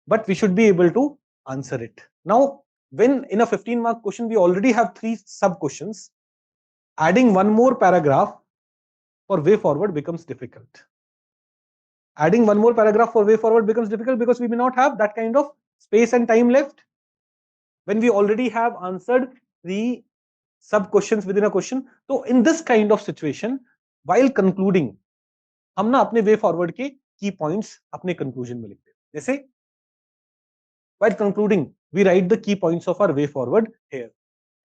but we should be able to answer it. Now, when in a 15-mark question we already have 3 sub questions, adding one more paragraph for way forward becomes difficult. Adding one more paragraph for way forward becomes difficult because we may not have that kind of space and time left. When we already have answered 3 sub questions within a question, so in this kind of situation, while concluding, हम ना अपने way forward के key points अपने conclusion में लिखते हैं. जैसे while concluding, we write the key points of our way forward here.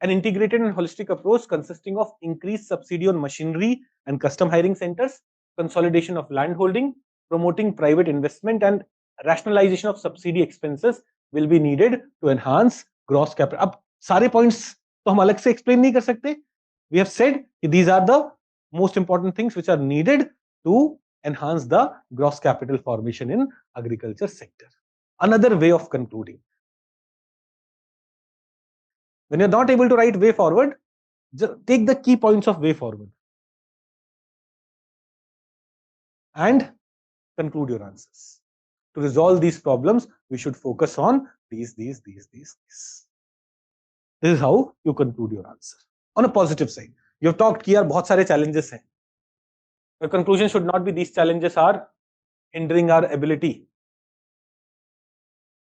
An integrated and holistic approach consisting of increased subsidy on machinery and custom hiring centers, consolidation of land holding, promoting private investment and rationalization of subsidy expenses will be needed to enhance gross capital. अब सारे points तो हम अलग से explain नहीं कर सकते. We have said these are the most important things which are needed to enhance the gross capital formation in agriculture sector. Another way of concluding. When you're not able to write way forward, just take the key points of way forward and conclude your answers. To resolve these problems, we should focus on these. This is how you conclude your answer. On a positive side, you have talked कि यार बहुत सारे challenges हैं. The conclusion should not be these challenges are hindering our ability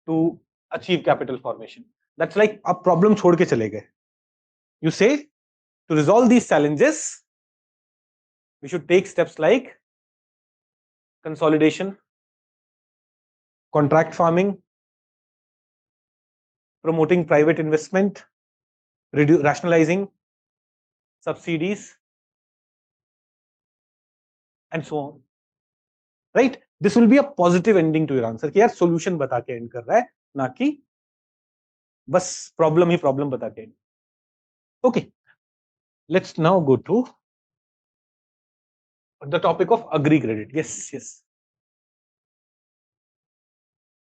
to achieve capital formation. That's like a problem छोड़ के चले गए. You say to resolve these challenges, we should take steps like consolidation, contract farming, promoting private investment, rationalizing subsidies, and so on. Right? This will be a positive ending to your answer. कि यार solution बता के end कर रहा है, ना कि बस problem ही problem बता के end. Okay. Let's now go to the topic of Agri-Credit. Yes.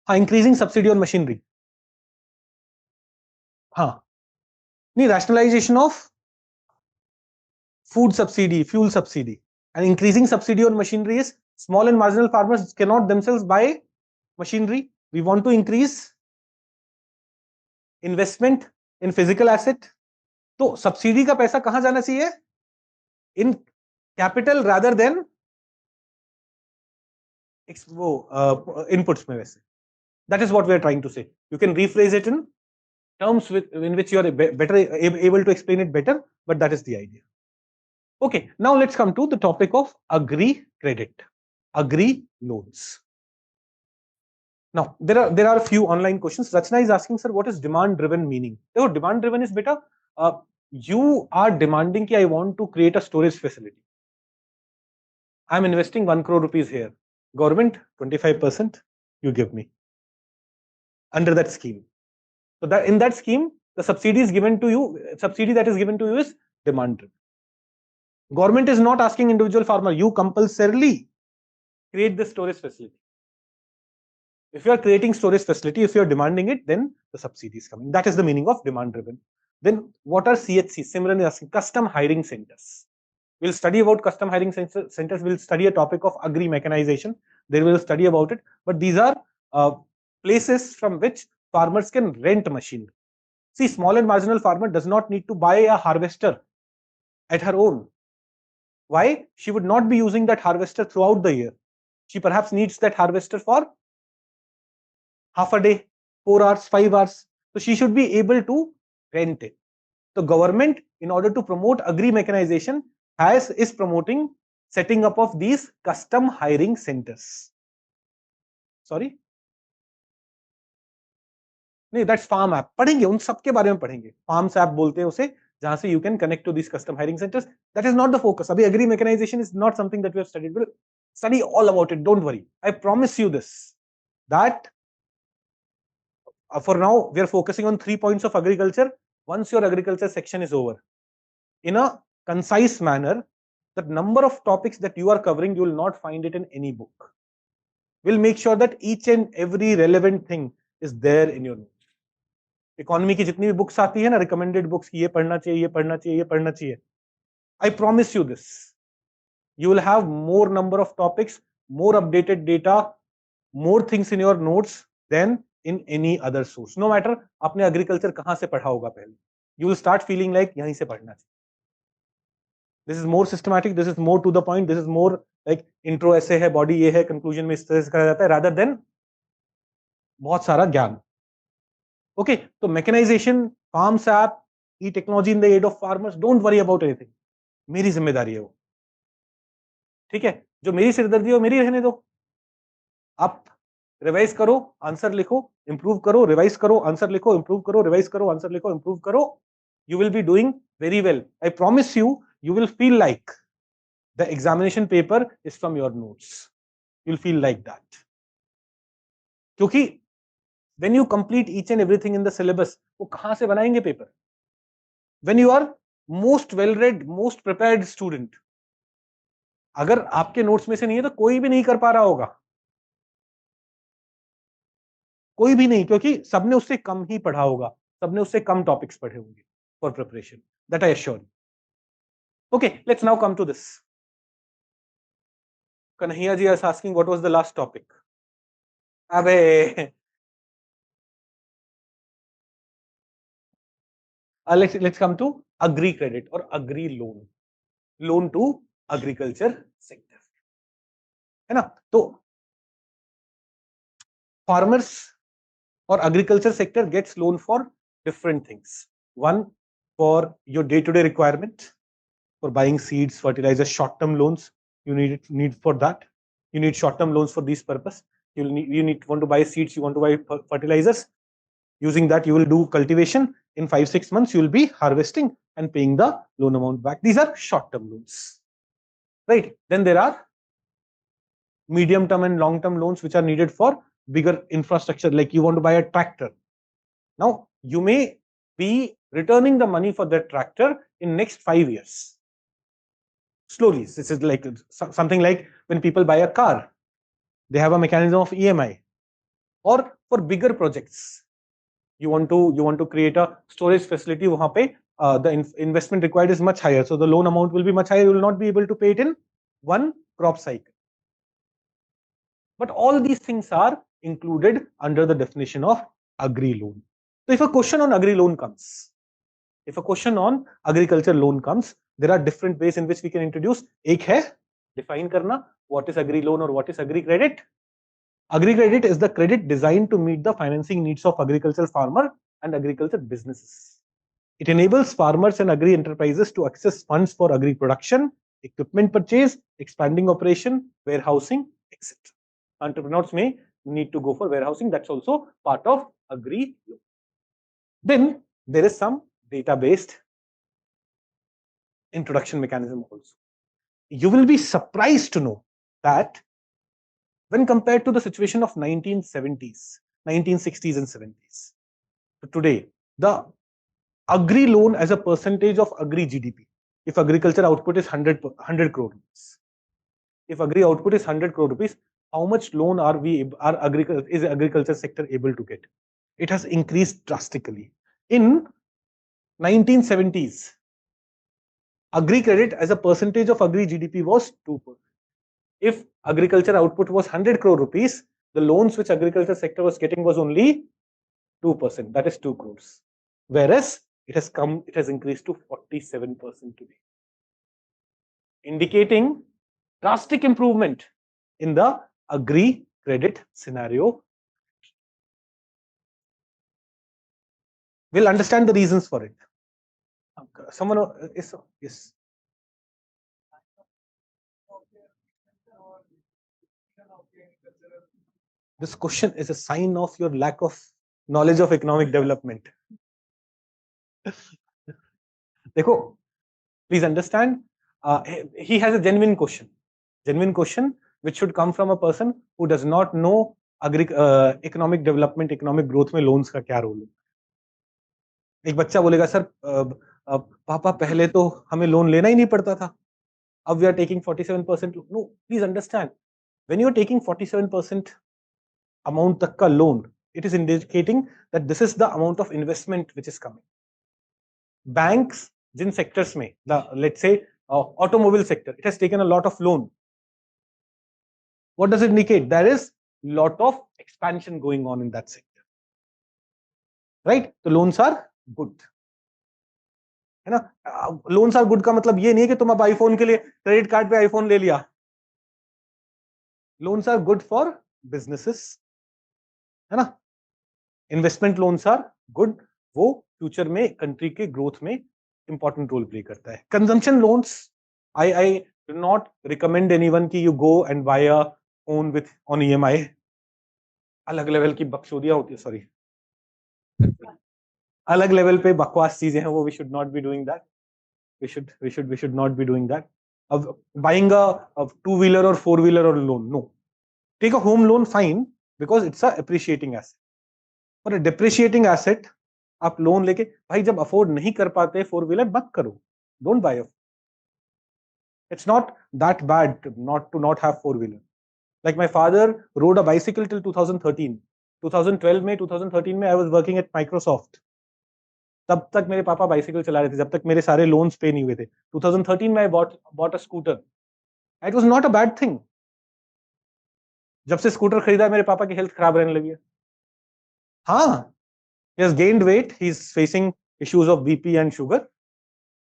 Increasing subsidy on machinery. Rationalization of food subsidy, fuel subsidy, and increasing subsidy on machinery is small and marginal farmers cannot themselves buy machinery. We want to increase investment in physical asset. तो subsidy का पैसा कहां जाना चाहिए? In capital rather than inputs में वैसे. That is what we are trying to say. You can rephrase it in terms in which you are better able to explain it better, but that is the idea. Okay, now let's come to the topic of Agri-Credit, Agri loans. Now there are a few online questions. Rachna is asking, sir, what is demand-driven meaning? So demand-driven is better. You are demanding that I want to create a storage facility. I am investing 1 crore rupees here. Government 25% you give me under that scheme. So that in that scheme, the subsidy is given to you. Subsidy that is given to you is demand driven. Government is not asking individual farmer, you compulsorily create the storage facility. If you are creating storage facility, if you are demanding it, then the subsidy is coming. That is the meaning of demand driven. Then what are CHCs? Simran is asking, custom hiring centers. We'll study about custom hiring centers. We'll study a topic of agri mechanization. They will study about it. But these are places from which farmers can rent machinery. See, small and marginal farmer does not need to buy a harvester at her own. Why? She would not be using that harvester throughout the year. She perhaps needs that harvester for half a day, 4 hours, 5 hours. So she should be able to rent it. The government, in order to promote agri mechanization, is promoting setting up of these custom hiring centers. Sorry? नहीं, that's farm app. पढ़ेंगे, उन सब के बारे में पढ़ेंगे. Farms app बोलते हैं उसे, जहां से you can connect to these custom hiring centers. That is not the focus. अभी agri mechanization is not something that we have studied. We'll study all about it. Don't worry. I promise you this. That for now, we are focusing on 3 points of agriculture. Once your agriculture section is over, in a concise manner, the number of topics that you are covering, you will not find it in any book. We'll make sure that each and every relevant thing is there in your notes. Economy की जितनी भी books आती है ना, recommended books की, ये पढ़ना चाहिए, ये पढ़ना चाहिए, ये पढ़ना चाहिए, I promise you this, you will have more number of topics, more updated data, more things in your notes than in any other source. No matter आपने एग्रीकल्चर कहां से पढ़ा होगा पहले, you will start feeling like यहीं से पढ़ना चाहिए. This is more systematic, this is more to the point, this is more like intro ऐसे है, body ये है, conclusion में इस तरह से करा जाता है, rather than बहुत सारा ज्ञान. Okay, so mechanization, farms app, e-technology in the aid of farmers, don't worry about anything. मेरी जिम्मेदारी है वो. ठीक है, जो मेरी सिरदर्दी है वो मेरी रहने दो. आप रिवाइज करो, आंसर लिखो, इंप्रूव करो, रिवाइज करो, आंसर लिखो, इंप्रूव करो, रिवाइज करो, आंसर लिखो, इंप्रूव करो. You will be doing very well. I promise you, you will feel like the examination paper is from your notes. You'll feel like that. क्योंकि when you complete each and everything in the syllabus, वो कहां से बनाएंगे paper? When you are most well read, most prepared student, अगर आपके notes में से नहीं है तो कोई भी नहीं कर पा रहा होगा, कोई भी नहीं, क्योंकि सबने उससे कम ही पढ़ा होगा, सबने उससे कम टॉपिक्स पढ़े होंगे for preparation. That I assure you. Okay, let's now come to this. Kanhaiya ji is asking what was the last topic. Abey. Let's come to Agri-Credit or Agri-Loan. Loan to agriculture sector. है ना? तो farmers or agriculture sector gets loan for different things. One, for your day-to-day requirement, for buying seeds, fertilizers, short-term loans. You need for that. You need short-term loans for this purpose. You want to buy seeds, you want to buy fertilizers. Using that, you will do cultivation. In 5-6 months, you will be harvesting and paying the loan amount back. These are short-term loans, right? Then there are medium-term and long-term loans which are needed for bigger infrastructure, like you want to buy a tractor. Now, you may be returning the money for that tractor in next 5 years. Slowly, this is like something like when people buy a car, they have a mechanism of EMI. Or for bigger projects, you want to create a storage facility, wahan pe the investment required is much higher, so the loan amount will be much higher. You will not be able to pay it in one crop cycle. But all these things are included under the definition of agri loan. So if a question on agri loan comes, if a question on agriculture loan comes, there are different ways in which we can introduce. एक है define करना what is agri loan or what is agri credit. Agri credit is the credit designed to meet the financing needs of agricultural farmer and agriculture businesses. It enables farmers and agri enterprises to access funds for agri production, equipment purchase, expanding operation, warehousing, etc. Entrepreneurs may need to go for warehousing. That's also part of agri loan. Then there is some data-based introduction mechanism also. You will be surprised to know that when compared to the situation of 1970s, 1960s and 70s, so today, the agri loan as a percentage of agri GDP, if agriculture output is 100 crore rupees, if agri output is 100 crore rupees, how much loan is agriculture sector able to get? It has increased drastically. In 1970s, Agri-Credit as a percentage of agri GDP was 2%. If agriculture output was 100 crore rupees, the loans which agriculture sector was getting was only 2%, that is 2 crores. Whereas it has increased to 47% today, indicating drastic improvement in the agri-credit scenario. We'll understand the reasons for it. Someone is yes. This question is a sign of your lack of knowledge of economic development. Dekho, please understand, he has a genuine question which should come from a person who does not know economic development, economic growth में loans का क्या role है. एक बच्चा बोलेगा sir पापा पहले तो हमें लोन लेना ही नहीं पड़ता था, अब we are taking 47%. No, please understand, when you are taking 47% amount तक का loan, it is indicating that this is the amount of investment which is coming. Banks Jin sectors में, let's say automobile sector, it has taken a lot of loan. What does it indicate? There is lot of expansion going on in that sector, right? The loans are good, है ना? Loans are good का मतलब ये नहीं है कि तुम अब iPhone के लिए credit card पे iPhone ले लिया. Loans are good for businesses, है ना? Investment loans are good, वो future में country के growth में important role play करता है. Consumption loans, I do not recommend anyone कि you go and buy a phone with on EMI. अलग लेवल की बकचोदियां होती है, सॉरी, अलग लेवल पे बकवास चीजें हैं वो. We should not be doing that. We should not be doing that. Of buying a two-wheeler or four-wheeler or loan, no. Take a home loan, fine, because it's a appreciating asset. For a depreciating asset, आप loan लेके भाई जब afford नहीं कर पाते four wheeler मत करो, don't buy. It's not that bad not to not have four-wheeler. Like my father rode a bicycle till 2013. 2012 में 2013 में I was working at Microsoft. तब तक मेरे पापा बाइसिकल चला रहे थे जब तक मेरे सारे लोन्स पे नहीं हुए थे. 2013 में I bought a scooter. It was not a bad thing. जब से स्कूटर खरीदा मेरे पापा की हेल्थ खराब रहने लगी है. हाँ, he has gained weight. He is facing issues of BP and sugar.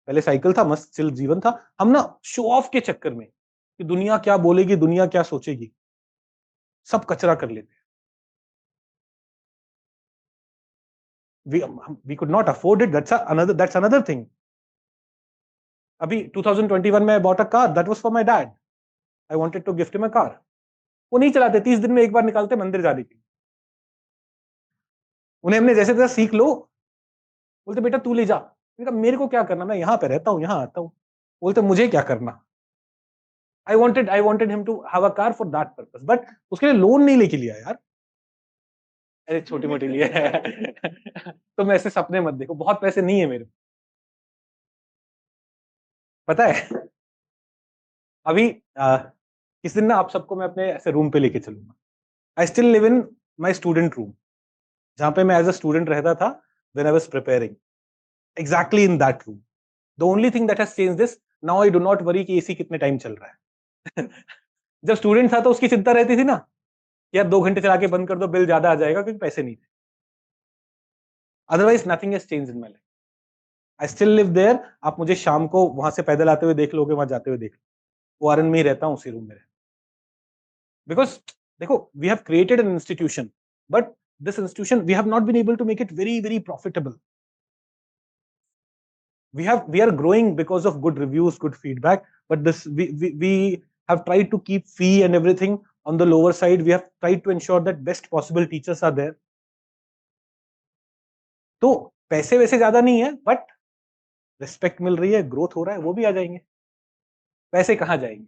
पहले साइकिल था, मस्त चिल जीवन था. हम ना शो ऑफ के चक्कर में कि दुनिया क्या बोलेगी, दुनिया क्या सोचेगी, सब कचरा कर लेते. We could not afford it. That's another thing. अभी 2021 में I bought a car. That was for my dad. I wanted to gift him a car. वो नहीं चलाते, 30 दिन में एक बार निकालते मंदिर जाने की. उन्हें हमने जैसे तैसे सीख लो, बोलते बेटा तू ले जा. मेरे को क्या करना, मैं यहाँ पे रहता हूँ, यहाँ आता हूँ. बोलते मुझे क्या करना. I wanted him to have a car for that purpose, but उसके लिए लोन नहीं लेके लिया यार. अरे छोटी मोटी लिए तुम ऐसे सपने मत देखो, बहुत पैसे नहीं है मेरे. पता है अभी किस दिन ना आप सबको मैं अपने ऐसे रूम पे लेके चलूंगा. आई still live in my student room, जहां पे मैं एज अ स्टूडेंट रहता था when I was preparing. Exactly in that room. The only thing that has changed this, now I do not worry कि एसी कितने टाइम चल रहा है. जब स्टूडेंट था तो उसकी चिंता रहती थी ना, यार 2 घंटे चला के बंद कर दो, बिल ज्यादा आ जाएगा, क्योंकि पैसे नहीं थे. Otherwise nothing has changed in my life. I still live there. आप मुझे शाम को वहां से पैदल आते हुए देख लोगे, वहां जाते हुए देख लो. वो आरन में ही रहता हूँ, उसी रूम में. बिकॉज देखो, we have created an institution, but this institution we have not been able to make it very profitable. We are growing because of good reviews, good feedback, but this we have tried to keep fee and everything on the lower side. We have tried to ensure that best possible teachers are there. तो पैसे वैसे ज्यादा नहीं है, but respect मिल रही है, growth हो रहा है, वो भी आ जाएंगे. पैसे कहाँ जाएंगे?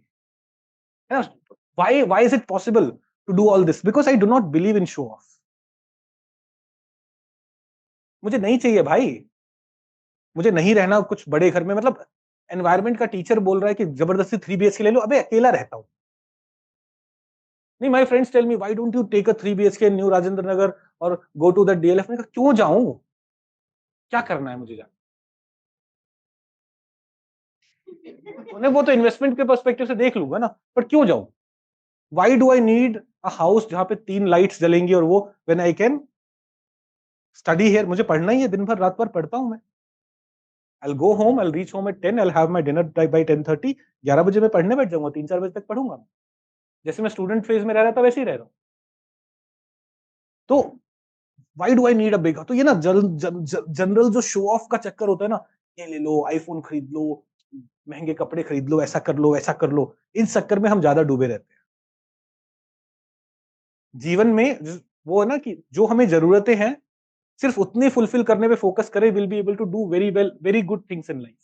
Why is it possible to do all this? Because I do not believe in show off. मुझे नहीं चाहिए भाई, मुझे नहीं रहना कुछ बड़े घर में. मतलब एनवायरमेंट का टीचर बोल रहा है कि जबरदस्ती 3 BHK ले लो. अबे अकेला रहता हूं, नहीं, my friends tell me why don't you take a 3 BHK in new Rajendra Nagar और गो टू द DLF। मैंने कहा क्यों जाऊं, क्या करना है मुझे उन्हें, वो तो इन्वेस्टमेंट के पर्सपेक्टिव से देख लूंगा ना, पर क्यों जाऊं? Why do I need a house जहां पे 3 लाइट्स जलेंगी और वो, when I can study here. मुझे पढ़ना ही है, दिन भर रात भर पढ़ता हूं मैं। I'll go home, I'll reach home at 10, I'll have my dinner by 10:30। 11 बजे मैं पढ़ने बैठ जाऊंगा, 3-4 बजे तक पढ़ूंगा। जैसे मैं स्टूडेंट फेज में रह रहा था वैसे ही रह रहा हूं। तो why do I need a big, तो ये ना जनरल जो शो ऑफ का चक्कर होता है ना, ये ले लो, आईफोन खरीद लो, महंगे कपड़े खरीद लो, ऐसा कर लो, ऐसा कर लो, इन चक्कर में हम ज्यादा डूबे रहते हैं। जीवन में वो है ना कि जो हमें जरूरतें हैं सिर्फ उतनी फुलफिल करने पे फोकस करें, will be able to do very well, very good things in life.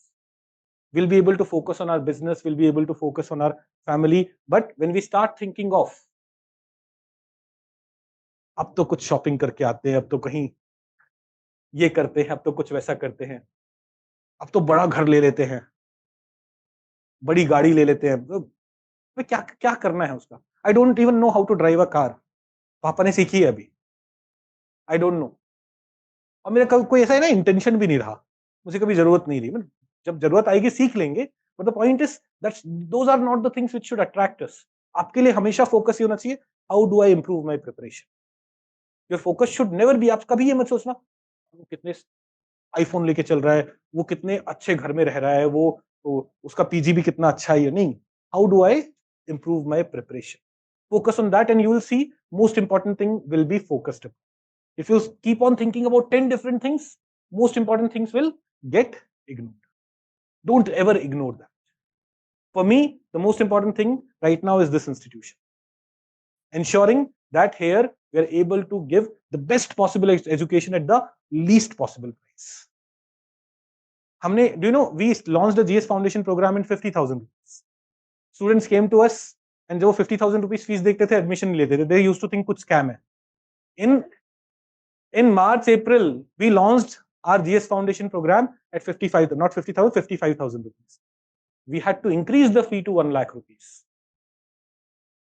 We'll be able to focus on our business, we'll be able to focus on our family, but when we start thinking of अब तो कुछ shopping करके आते हैं, अब तो कहीं ये करते हैं, अब तो कुछ वैसा करते हैं, अब तो बड़ा घर ले लेते हैं, बड़ी गाड़ी ले लेते हैं, तो क्या क्या करना है उसका? I don't even know how to drive a car. पापा ने सीखी है अभी, आई डोंट नो। और मेरा कोई ऐसा है ना इंटेंशन भी नहीं रहा, मुझे कभी जरूरत नहीं रही। जब जरूरत आएगी सीख लेंगे, but the point is that's those are not the things which should attract us. आपके लिए हमेशा फोकस ये होना चाहिए, how do I improve my preparation. Your focus should never be, आप कभी ये मत सोचना वो कितने आईफोन लेके चल रहा है, वो कितने अच्छे घर में रह रहा है, वो उसका पीजी भी कितना अच्छा है। नहीं, how do I improve my preparation, focus on that and you will see most important thing will be focused upon. If you keep on thinking about 10 different things, most important things will get ignored. Don't ever ignore that. For me, the most important thing right now is this institution, ensuring that here we are able to give the best possible education at the least possible price. हमने, do you know, we launched a GS Foundation program in 50,000 rupees. Students came to us and जब वो 50,000 rupees fees देखते थे, admission नहीं लेते थे, they used to think कुछ scam है। In March, April, we launched our GS Foundation program at 55, not 50,000, 55,000 rupees. We had to increase the fee to 1 lakh rupees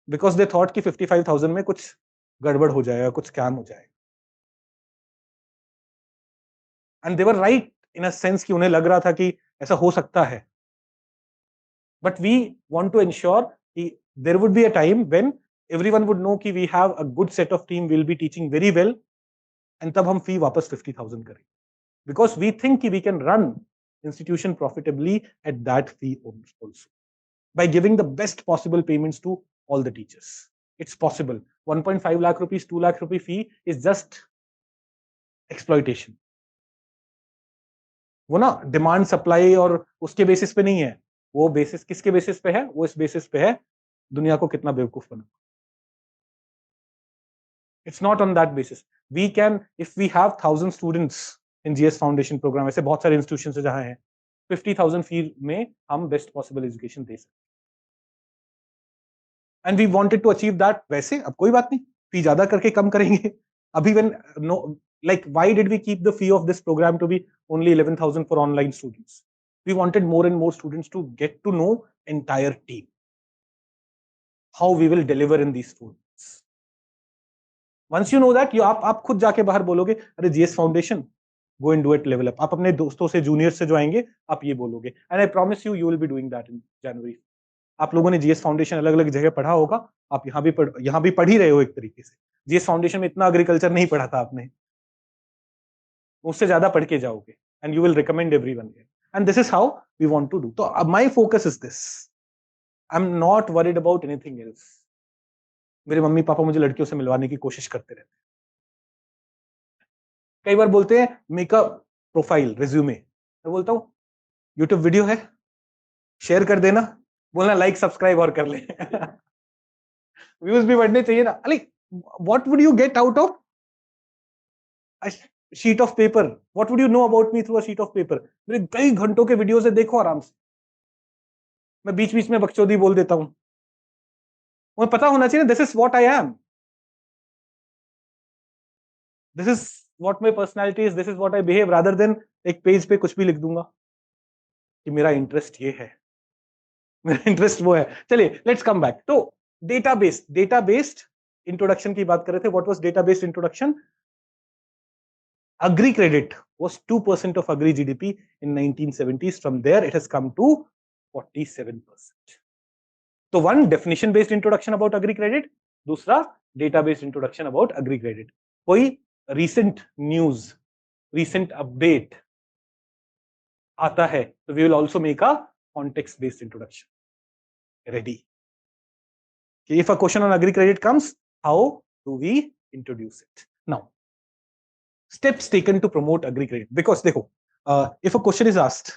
because they thought कि 55,000 में कुछ गड़बड़ हो जाएगा, कुछ स्कैम हो जाएगा। And they were right in a sense कि उन्हें लग रहा था कि ऐसा हो सकता है। But we want to ensure कि there would be a time when everyone would know कि we have a good set of team, will be teaching very well, and तब हम फी वापस 50,000 करें, because we think we can run institution profitably at that fee also by giving the best possible payments to all the teachers. It's possible. 1.5 lakh rupees, 2 lakh rupee fee is just exploitation. वो ना demand supply और उसके basis पे नहीं है, वो basis किसके basis पे है? वो इस बेसिस पे है दुनिया को कितना बेवकूफ बना। It's not on that basis. We can, if we have 1,000 students in GS Foundation program, ऐसे बहुत सारे इंस्टीट्यूशन है जहां है, 50,000 फी में हम बेस्ट पॉसिबल एजुकेशन दे सकते। And we wanted to achieve that. वैसे अब कोई बात नहीं, फी ज्यादा करके कम करेंगे। अभी when no, like why did we keep the fee of this program to be only 11,000 for online students? We wanted more and more students to get to know entire team, how we will deliver in these students. Once you know that, you आप खुद जाके बाहर बोलोगे, अरे GS foundation, go and do it, level up। आप अपने दोस्तों से, जूनियर से जो आएंगे, आप ये बोलोगे, and I promise you, you will be doing that in January। आप लोगों ने GS फाउंडेशन अलग अलग जगह पढ़ा होगा, आप यहाँ भी पढ़ ही रहे हो एक तरीके से। GS फाउंडेशन में इतना एग्रीकल्चर नहीं पढ़ा था आपने, उससे ज्यादा पढ़ के जाओगे, and you will recommend everyone here, and this is how we want to do। तो my focus is this, I'm not worried about anything else। मेरे मम्मी पापा मुझे लड़कियों से मिलवाने की कोशिश करते रहते हैं, कई बार बोलते हैं मेकअप प्रोफाइल रिज्यूमे, मैं बोलता हूँ यूट्यूब वीडियो है, शेयर कर देना, बोलना लाइक सब्सक्राइब और कर ले। व्यूज भी बढ़ने चाहिए ना। अरे what would you get out of a sheet of paper? What would you know about me through a sheet of paper? मेरे कई घंटों के वीडियो से देखो आराम से, मैं बीच बीच में बकचोदी बोल देता हूं, मुझे पता होना चाहिए this is what I am, this is what my personality is, this is what I behave, rather than एक पेज पे कुछ भी लिख दूंगा कि मेरा इंटरेस्ट ये है, मेरा इंटरेस्ट वो है। चलिए लेट्स कम बैक। तो डेटा बेस्ड इंट्रोडक्शन की बात कर रहे थे. What was data based introduction? Agri-Credit was 2% of Agri GDP in 1970s. From there, it has come to 47%. So one, definition based introduction about Agri-Credit. दूसरा, data based introduction about Agri-Credit. कोई recent news, recent update आता है, so we will also make a context based introduction. Ready? If a question on Agri-Credit comes, how do we introduce it? Now, steps taken to promote Agri-Credit. Because देखो, if a question is asked,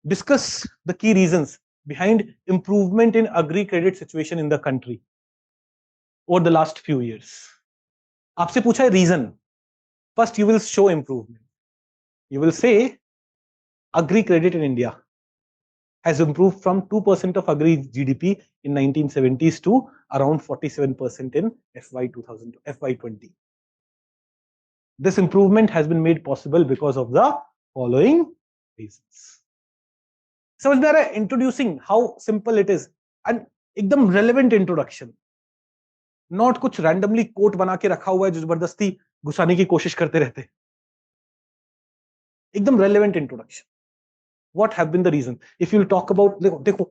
discuss the key reasons behind improvement in Agri-Credit situation in the country over the last few years. आपसे पूछा है reason. First, you will show improvement. You will say Agri-Credit in India has improved from 2% of Agri GDP in 1970s to around 47% in FY20. This improvement has been made possible because of the following reasons. समझ में आ रहा है? Introducing how simple it is and एकदम relevant introduction. Not कुछ randomly quote बना के रखा हुआ है जो जबरदस्ती घुसाने की कोशिश करते रहते. एकदम relevant introduction. What have been the reasons? If you'll talk about, देखो,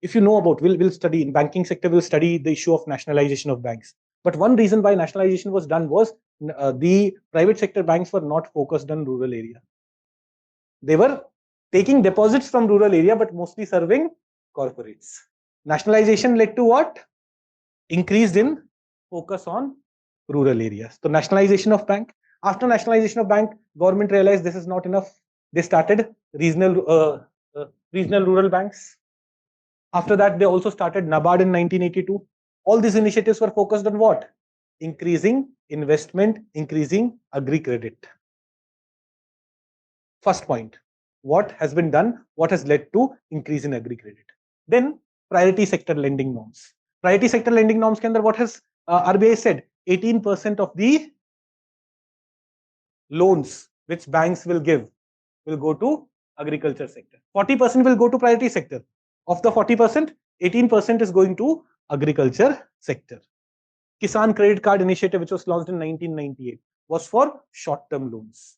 if you know about, we'll study in banking sector, we'll study the issue of nationalization of banks. But one reason why nationalization was done was the private sector banks were not focused on rural area. They were taking deposits from rural area, but mostly serving corporates. Nationalization led to what? Increased in focus on rural areas. So nationalization of bank. After nationalization of bank, government realized this is not enough. They started regional rural banks. After that, they also started NABARD in 1982. All these initiatives were focused on what? Increasing investment, increasing Agri-Credit. First point, what has been done? What has led to increase in Agri-Credit? Then priority sector lending norms. Priority sector lending norms के अंदर what has RBI said? 18% of the loans which banks will give will go to agriculture sector. 40% will go to priority sector. Of the 40%, 18% is going to agriculture sector. Kisan Credit Card Initiative, which was launched in 1998, was for short-term loans.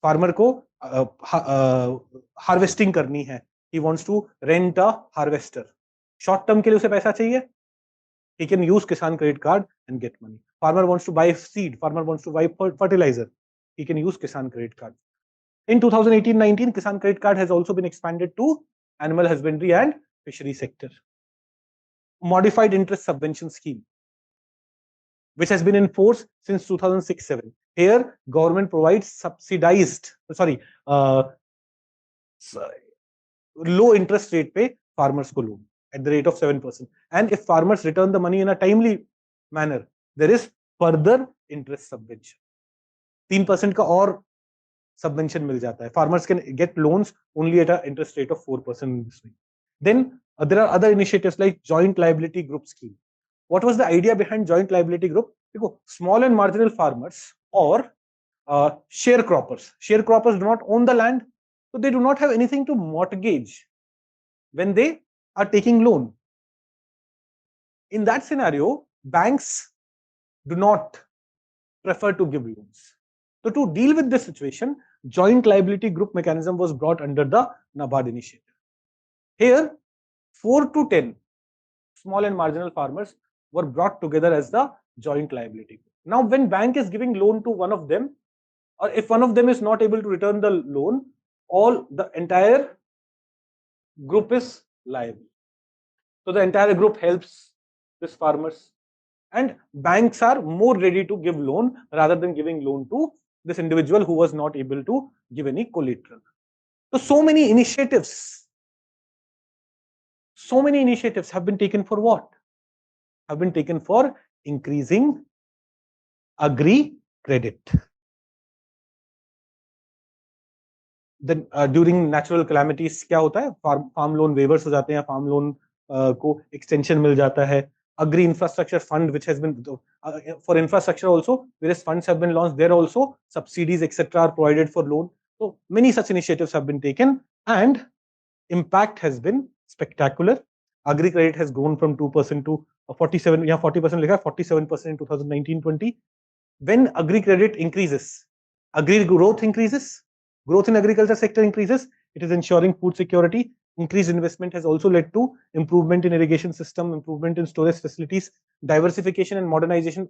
Farmer को harvesting करनी है. He wants to rent a harvester. Short-term के लिए उसे पैसा चाहिए. He can use Kisan Credit Card and get money. Farmer wants to buy seed. Farmer wants to buy fertilizer. He can use Kisan Credit Card. In 2018-19, Kisan Credit Card has also been expanded to animal husbandry and fishery sector. Modified interest subvention scheme, which has been in force since 2006-7. Here, government provides subsidized, low interest rate पे farmers को loan at the rate of 7%. And if farmers return the money in a timely manner, there is further interest subvention. 3% का और subvention मिल जाता है. Farmers can get loans only at an interest rate of 4% this way. Then there are other initiatives like joint liability group scheme. What was the idea behind joint liability group? Because small and marginal farmers or sharecroppers. Sharecroppers do not own the land, so they do not have anything to mortgage when they are taking loan. In that scenario, banks do not prefer to give loans. So to deal with this situation, joint liability group mechanism was brought under the NABARD initiative. Here, 4 to 10 small and marginal farmers were brought together as the joint liability group. Now, when bank is giving loan to one of them, or if one of them is not able to return the loan, the entire group is liable. So the entire group helps these farmers, and banks are more ready to give loan rather than giving loan to this individual who was not able to give any collateral. So many initiatives have been taken for what? Have been taken for increasing Agri-Credit. Then during natural calamities क्या होता है? Farm loan waivers हो जाते हैं, farm loan को extension मिल जाता है. Agri infrastructure fund, which has been for infrastructure also, various funds have been launched. There also subsidies etc. are provided for loan. So many such initiatives have been taken, and impact has been spectacular. Agri-Credit has grown from 2% to 47, yeah, 40% likha, 47% in 2019-20. When Agri-Credit increases, agri growth increases, growth in agriculture sector increases, it is ensuring food security. Increased investment has also led to improvement in irrigation system, improvement in storage facilities, diversification and modernization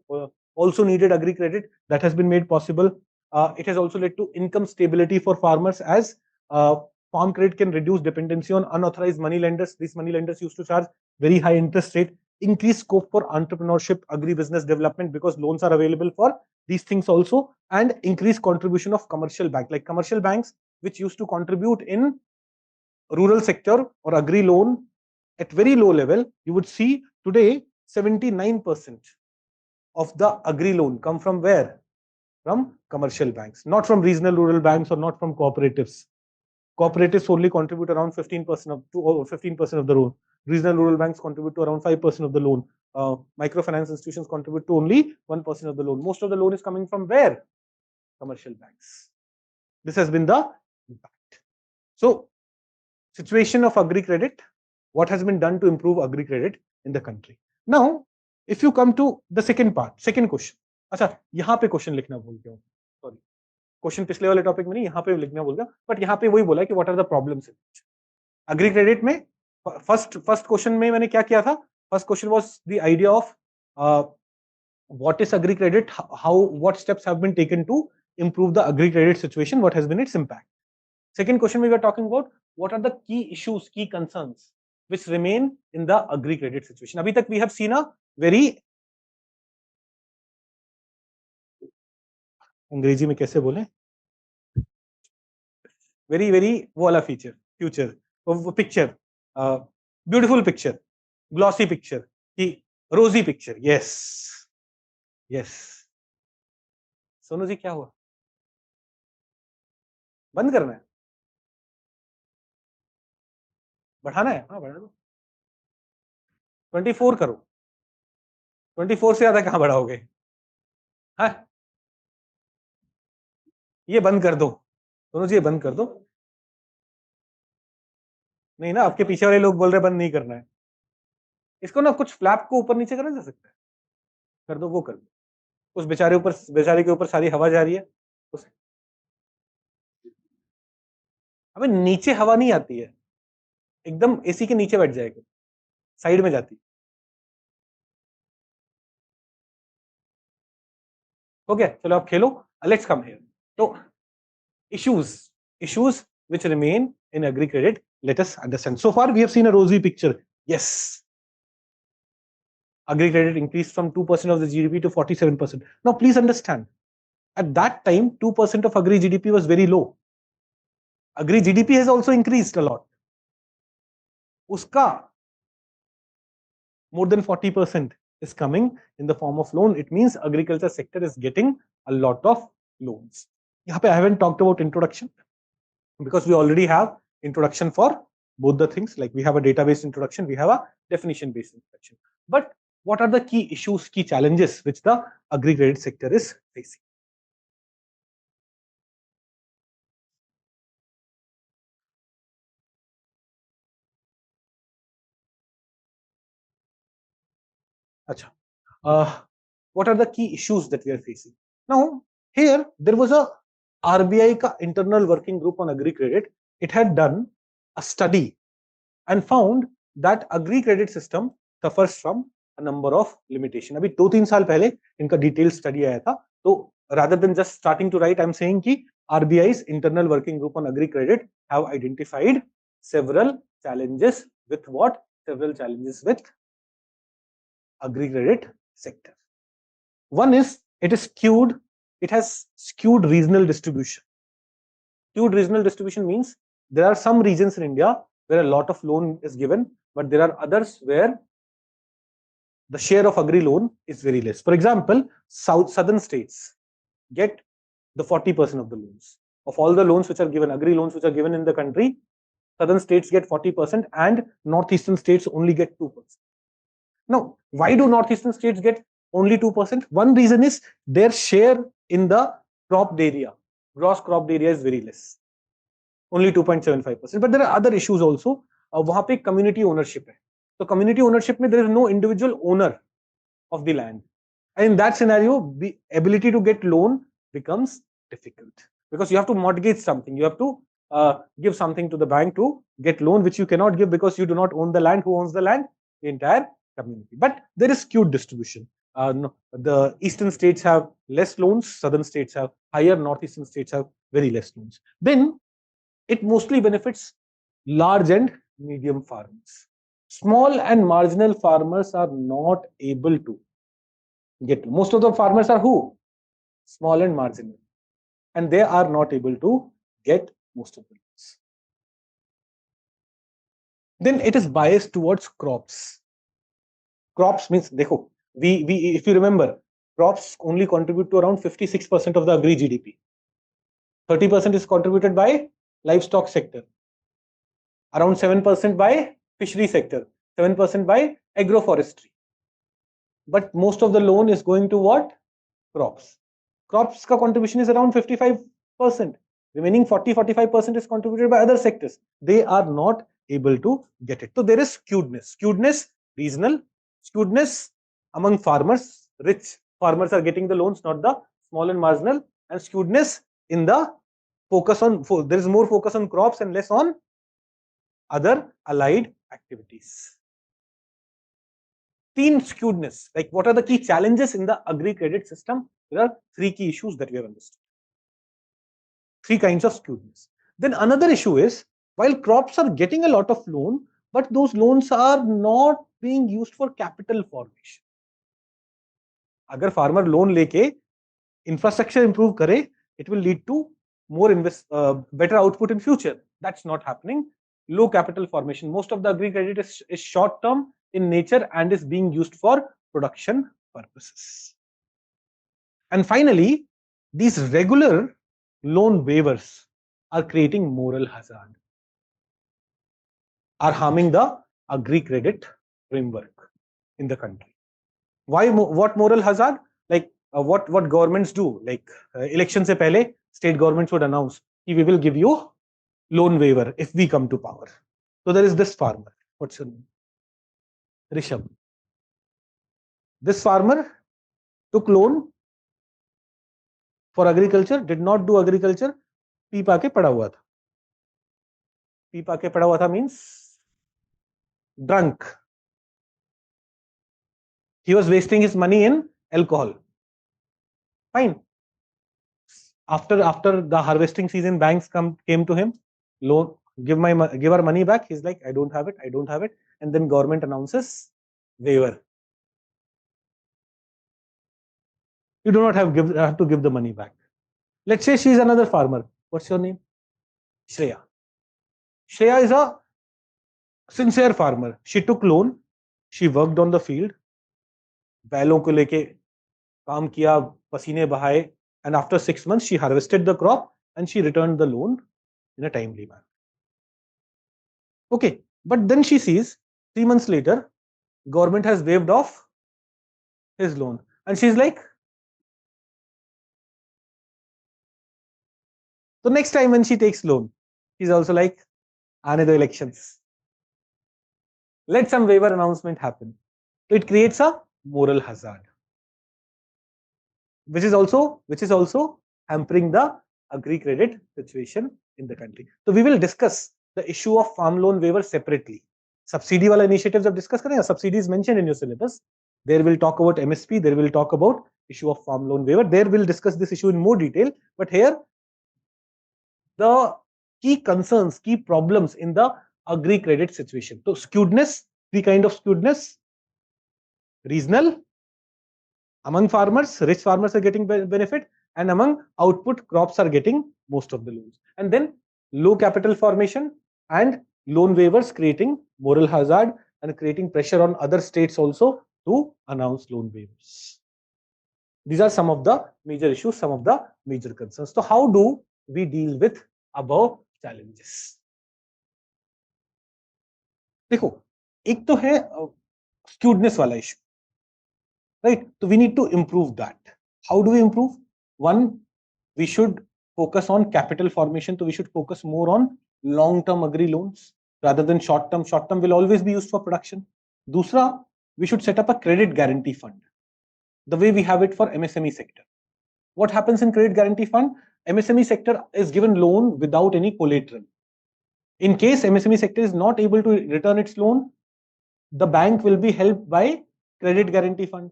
also needed Agri-Credit. That has been made possible. It has also led to income stability for farmers as farm credit can reduce dependency on unauthorized money lenders. These money lenders used to charge very high interest rate. Increased scope for entrepreneurship, agri-business development because loans are available for these things also, and increased contribution of commercial bank, like commercial banks which used to contribute in rural sector or agri loan at very low level. You would see today 79% of the agri loan come from where? From commercial banks, not from regional rural banks or not from cooperatives. Cooperatives only contribute around 15% of 15% of the loan. Regional rural banks contribute to around 5% of the loan. Microfinance institutions contribute to only 1% of the loan. Most of the loan is coming from where? Commercial banks. This has been the impact. So, situation of Agri-Credit, what has been done to improve Agri-Credit in the country. Now, if you come to the second part, second question. अच्छा, यहाँ पे question लिखना भूल गया हूँ, sorry, question पिछले वाले topic में नहीं, यहाँ पे लिखना भूल गया, बट यहाँ पे वही बोला कि what are the problems in agri credit में. फर्स्ट क्वेश्चन में मैंने क्या किया था? First question was the idea of what is Agri-Credit, what steps have been taken to improve the Agri-Credit situation, what has been its impact. Second question we were talking about, what are the key issues, key concerns which remain in the Agri-Credit situation. Abhi tak we have seen a very, अंग्रेजी में कैसे बोले, very वो वाला future, picture, beautiful picture, glossy picture, rosy picture. Yes. Sonu ji क्या हुआ? बंद करना है, बढ़ाना है? हाँ बढ़ा दो, 24 करो, 24 से ज्यादा कहां बढ़ाओगे? हाँ, ये बंद कर दो दोनों जी, ये बंद कर दो. नहीं ना, आपके पीछे वाले लोग बोल रहे बंद नहीं करना है. इसको ना कुछ फ्लैप को ऊपर नीचे करा जा सकता है, कर दो, वो कर दो. उस बेचारे के ऊपर सारी हवा जा रही है. अबे नीचे हवा नहीं आती है, एकदम एसी के नीचे बैठ जाएगा, साइड में जाती. हो गया, चलो आप खेलो. Let's come here. तो issues which remain in Agri-Credit, let us understand. So far we have seen a rosy picture. Yes, Agri-Credit increased from 2% of the GDP to 47%. Now please understand, at that time 2% of Agri GDP was very low. Agri GDP has also increased a lot. Uska more than 40% is coming in the form of loan. It means agriculture sector is getting a lot of loans. Here I haven't talked about introduction because we already have introduction for both the things. Like we have a database introduction, we have a definition based introduction. But what are the key issues, key challenges which the Agri-Credit sector is facing? What are the key issues that we are facing? Now, here there was a RBI ka internal working group on Agri-Credit. It had done a study and found that Agri-Credit system suffers from a number of limitations. अभी 2-3 साल पहले इनका detailed study आया था. तो rather than just starting to write, I'm saying कि RBI's internal working group on Agri-Credit have identified several challenges with what? Several challenges with Agri-Credit sector. One is it has skewed regional distribution. Skewed regional distribution means there are some regions in India where a lot of loan is given, but there are others where the share of agri loan is very less. For example, southern states get the 40% of the loans. Of all the loans which are given, agri loans which are given in the country, southern states get 40% and northeastern states only get 2%. Now, why do northeastern states get only 2%? One reason is their share in the cropped area, gross cropped area is very less, only 2.75%. But there are other issues also. वहां पे community ownership है. So community ownership में there is no individual owner of the land. And in that scenario, the ability to get loan becomes difficult because you have to mortgage something. You have to give something to the bank to get loan, which you cannot give because you do not own the land. Who owns the land? The entire community. But there is skewed distribution. No, the eastern states have less loans, southern states have higher, northeastern states have very less loans. Then it mostly benefits large and medium farmers. Small and marginal farmers are not able to get. Most of the farmers are who? Small and marginal. And they are not able to get most of the loans. Then it is biased towards crops. Crops means, dekho, if you remember, crops only contribute to around 56% of the agri GDP. 30% is contributed by livestock sector. Around 7% by fishery sector. 7% by agroforestry. But most of the loan is going to what? Crops. Crops ka contribution is around 55%. Remaining 40-45% is contributed by other sectors. They are not able to get it. So there is skewedness. Skewedness regional, skewedness among farmers. Rich farmers are getting the loans, not the small and marginal. And skewedness in the focus on, there is more focus on crops and less on other allied activities. Teen skewedness, like what are the key challenges in the agri-credit system? There are three key issues that we have understood. Three kinds of skewedness. Then another issue is, while crops are getting a lot of loan, but those loans are not being used for capital formation. Agar farmer loan leke infrastructure improve kare, it will lead to more better output in future. That's not happening. Low capital formation. Most of the agri-credit is short term in nature and is being used for production purposes. And finally, these regular loan waivers are creating moral hazard, are harming the agri-credit framework in the country. Why? What moral hazard? Like what governments do, like election se pehle, state governments would announce, we will give you loan waiver if we come to power. So there is this farmer. What's your name? Rishabh. This farmer took loan for agriculture, did not do agriculture, पी पाके पड़ा हुआ था. P पाके पड़ा हुआ था means drunk. He was wasting his money in alcohol. Fine. After the harvesting season, banks came to him, loan, give our money back. He's like, I don't have it, and then government announces waiver. You do not have to give the money back. Let's say she's another farmer. What's your name? Shreya. Shreya is a sincere farmer. She took loan. She worked on the field. बैलों को लेके काम किया, पसीने बहाए, and after 6 months she harvested the crop and she returned the loan in a timely manner. Okay, but then she sees 3 months later, government has waived off his loan, and she's like, so next time when she takes loan, she's also like, aane do elections. Let some waiver announcement happen. So it creates a moral hazard, which is also hampering the agri-credit situation in the country. So we will discuss the issue of farm loan waiver separately. Subsidy wala initiatives of discuss karenge. Subsidy is mentioned in your syllabus. There we'll talk about MSP. There we'll talk about issue of farm loan waiver. There we'll discuss this issue in more detail. But here, the key concerns, key problems in the agri-credit situation. So skewedness, three kind of skewedness: regional, among farmers, rich farmers are getting benefit, and among output, crops are getting most of the loans. And then low capital formation and loan waivers creating moral hazard and creating pressure on other states also to announce loan waivers. These are some of the major issues, some of the major concerns. So how do we deal with above challenges? देखो, एक तो है skewedness वाला issue. Right? So we need to improve that. How do we improve? One, we should focus on capital formation. So we should focus more on long-term agri loans rather than short-term. Short-term will always be used for production. दूसरा, we should set up a credit guarantee fund, the way we have it for MSME sector. What happens in credit guarantee fund? MSME sector is given loan without any collateral. In case MSME sector is not able to return its loan, the bank will be helped by credit guarantee fund.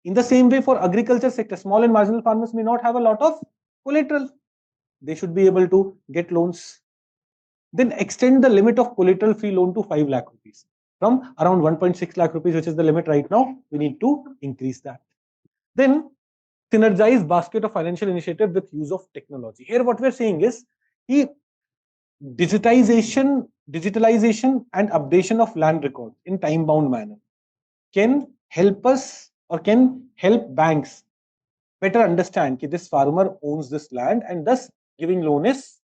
In the same way, for agriculture sector, small and marginal farmers may not have a lot of collateral. They should be able to get loans. Then extend the limit of collateral free loan to 5 lakh rupees. From around 1.6 lakh rupees, which is the limit right now, we need to increase that. Then synergize basket of financial initiative with use of technology. Here what we're saying is digitalization and updation of land records in time-bound manner can help us or can help banks better understand that this farmer owns this land and thus giving loan is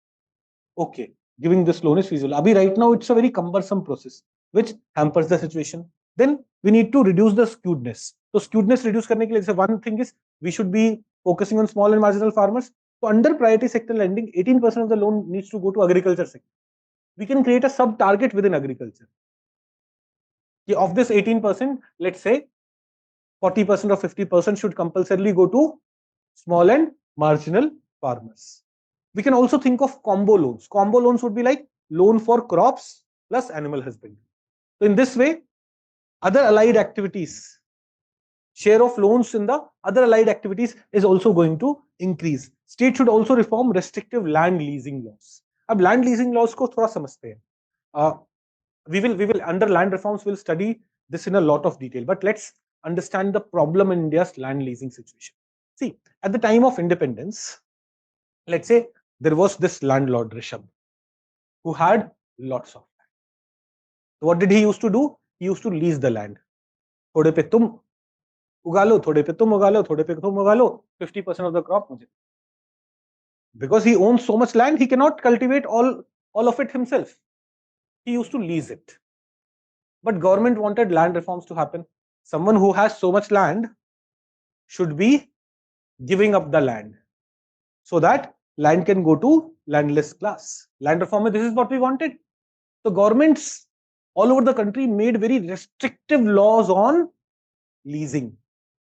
okay. Giving this loan is feasible. Abhi right now it's a very cumbersome process which hampers the situation. Then we need to reduce the skewedness. So skewedness reduce karne ke liye, one thing is we should be focusing on small and marginal farmers. So under priority sector lending, 18% of the loan needs to go to agriculture sector. We can create a sub target within agriculture. Of this 18%, let's say 40% or 50% should compulsorily go to small and marginal farmers. We can also think of combo loans. Combo loans would be like loan for crops plus animal husbandry. So in this way, other allied activities, share of loans in the other allied activities is also going to increase. State should also reform restrictive land leasing laws. अब land leasing laws को थोड़ा समझते हैं. We will under land reforms we'll study this in a lot of detail, but let's understand the problem in India's land leasing situation. See, at the time of independence, let's say there was this landlord Rishabh who had lots of land. So what did he used to do? He used to lease the land. थोड़े पे तुम उगा लो, थोड़े पे तुम उगा लो, थोड़े पे तुम उगा लो, 50% of the crop मुझे. Because he owns so much land, he cannot cultivate all of it himself. He used to lease it. But government wanted land reforms to happen. Someone who has so much land should be giving up the land so that land can go to landless class. Land reform, this is what we wanted. So governments all over the country made very restrictive laws on leasing.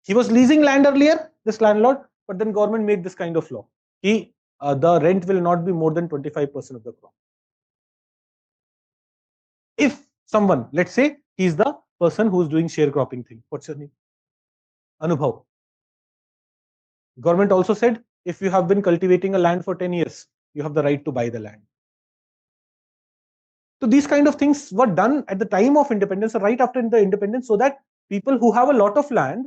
He was leasing land earlier, this landlord, but then government made this kind of law. The rent will not be more than 25% of the crop. If someone, let's say he's the person who's doing sharecropping thing. What's your name? Anubhav. Government also said, if you have been cultivating a land for 10 years, you have the right to buy the land. So these kind of things were done at the time of independence, or right after the independence, so that people who have a lot of land,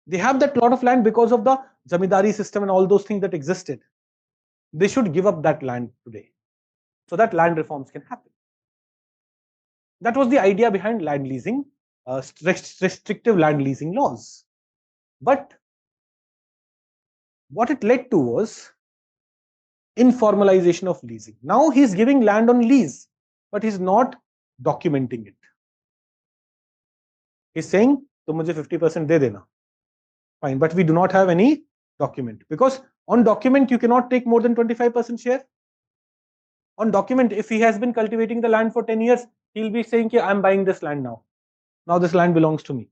they have that lot of land because of the zamindari system and all those things that existed. They should give up that land today so that land reforms can happen. That was the idea behind land leasing, restrictive land leasing laws. But what it led to was informalization of leasing. Now he's giving land on lease, but he's not documenting it. He's saying, "तो मुझे 50% दे देना." Fine, but we do not have any document, because on document you cannot take more than 25% share. On document, if he has been cultivating the land for 10 years, he'll be saying, "I'm buying this land now. Now this land belongs to me."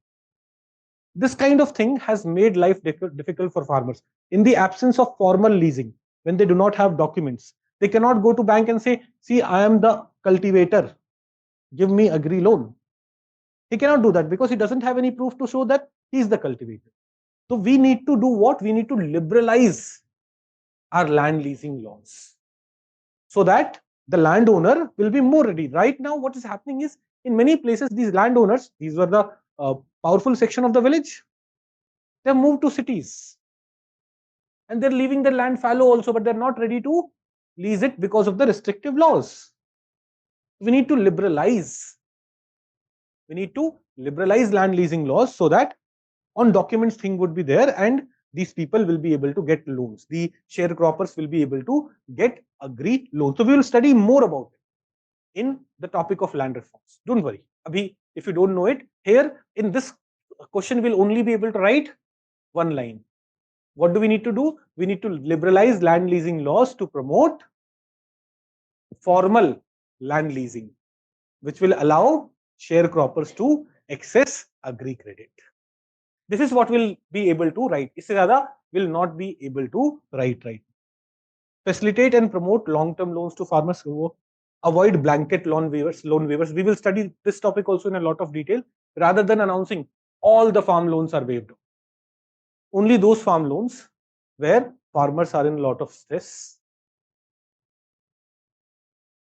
This kind of thing has made life difficult for farmers. In the absence of formal leasing, when they do not have documents, they cannot go to bank and say, "See, I am the cultivator. Give me agri loan." He cannot do that because he doesn't have any proof to show that he is the cultivator. So we need to do what? We need to liberalize our land leasing laws so that the landowner will be more ready. Right now, what is happening is, in many places, these landowners, these were the powerful section of the village, they have moved to cities. And they're leaving their land fallow also, but they're not ready to lease it because of the restrictive laws. We need to liberalize. We need to liberalize land leasing laws so that on documents thing would be there and these people will be able to get loans. The sharecroppers will be able to get agri loans. So we will study more about it in the topic of land reforms. Don't worry. Abhi, if you don't know it, here in this question we'll only be able to write one line. What do we need to do? We need to liberalize land leasing laws to promote formal land leasing, which will allow sharecroppers to access Agri-Credit. This is what we'll be able to write. इससे ज़्यादा will not be able to write right. Facilitate and promote long-term loans to farmers. Avoid blanket loan waivers. We will study this topic also in a lot of detail. Rather than announcing all the farm loans are waived, only those farm loans where farmers are in a lot of stress.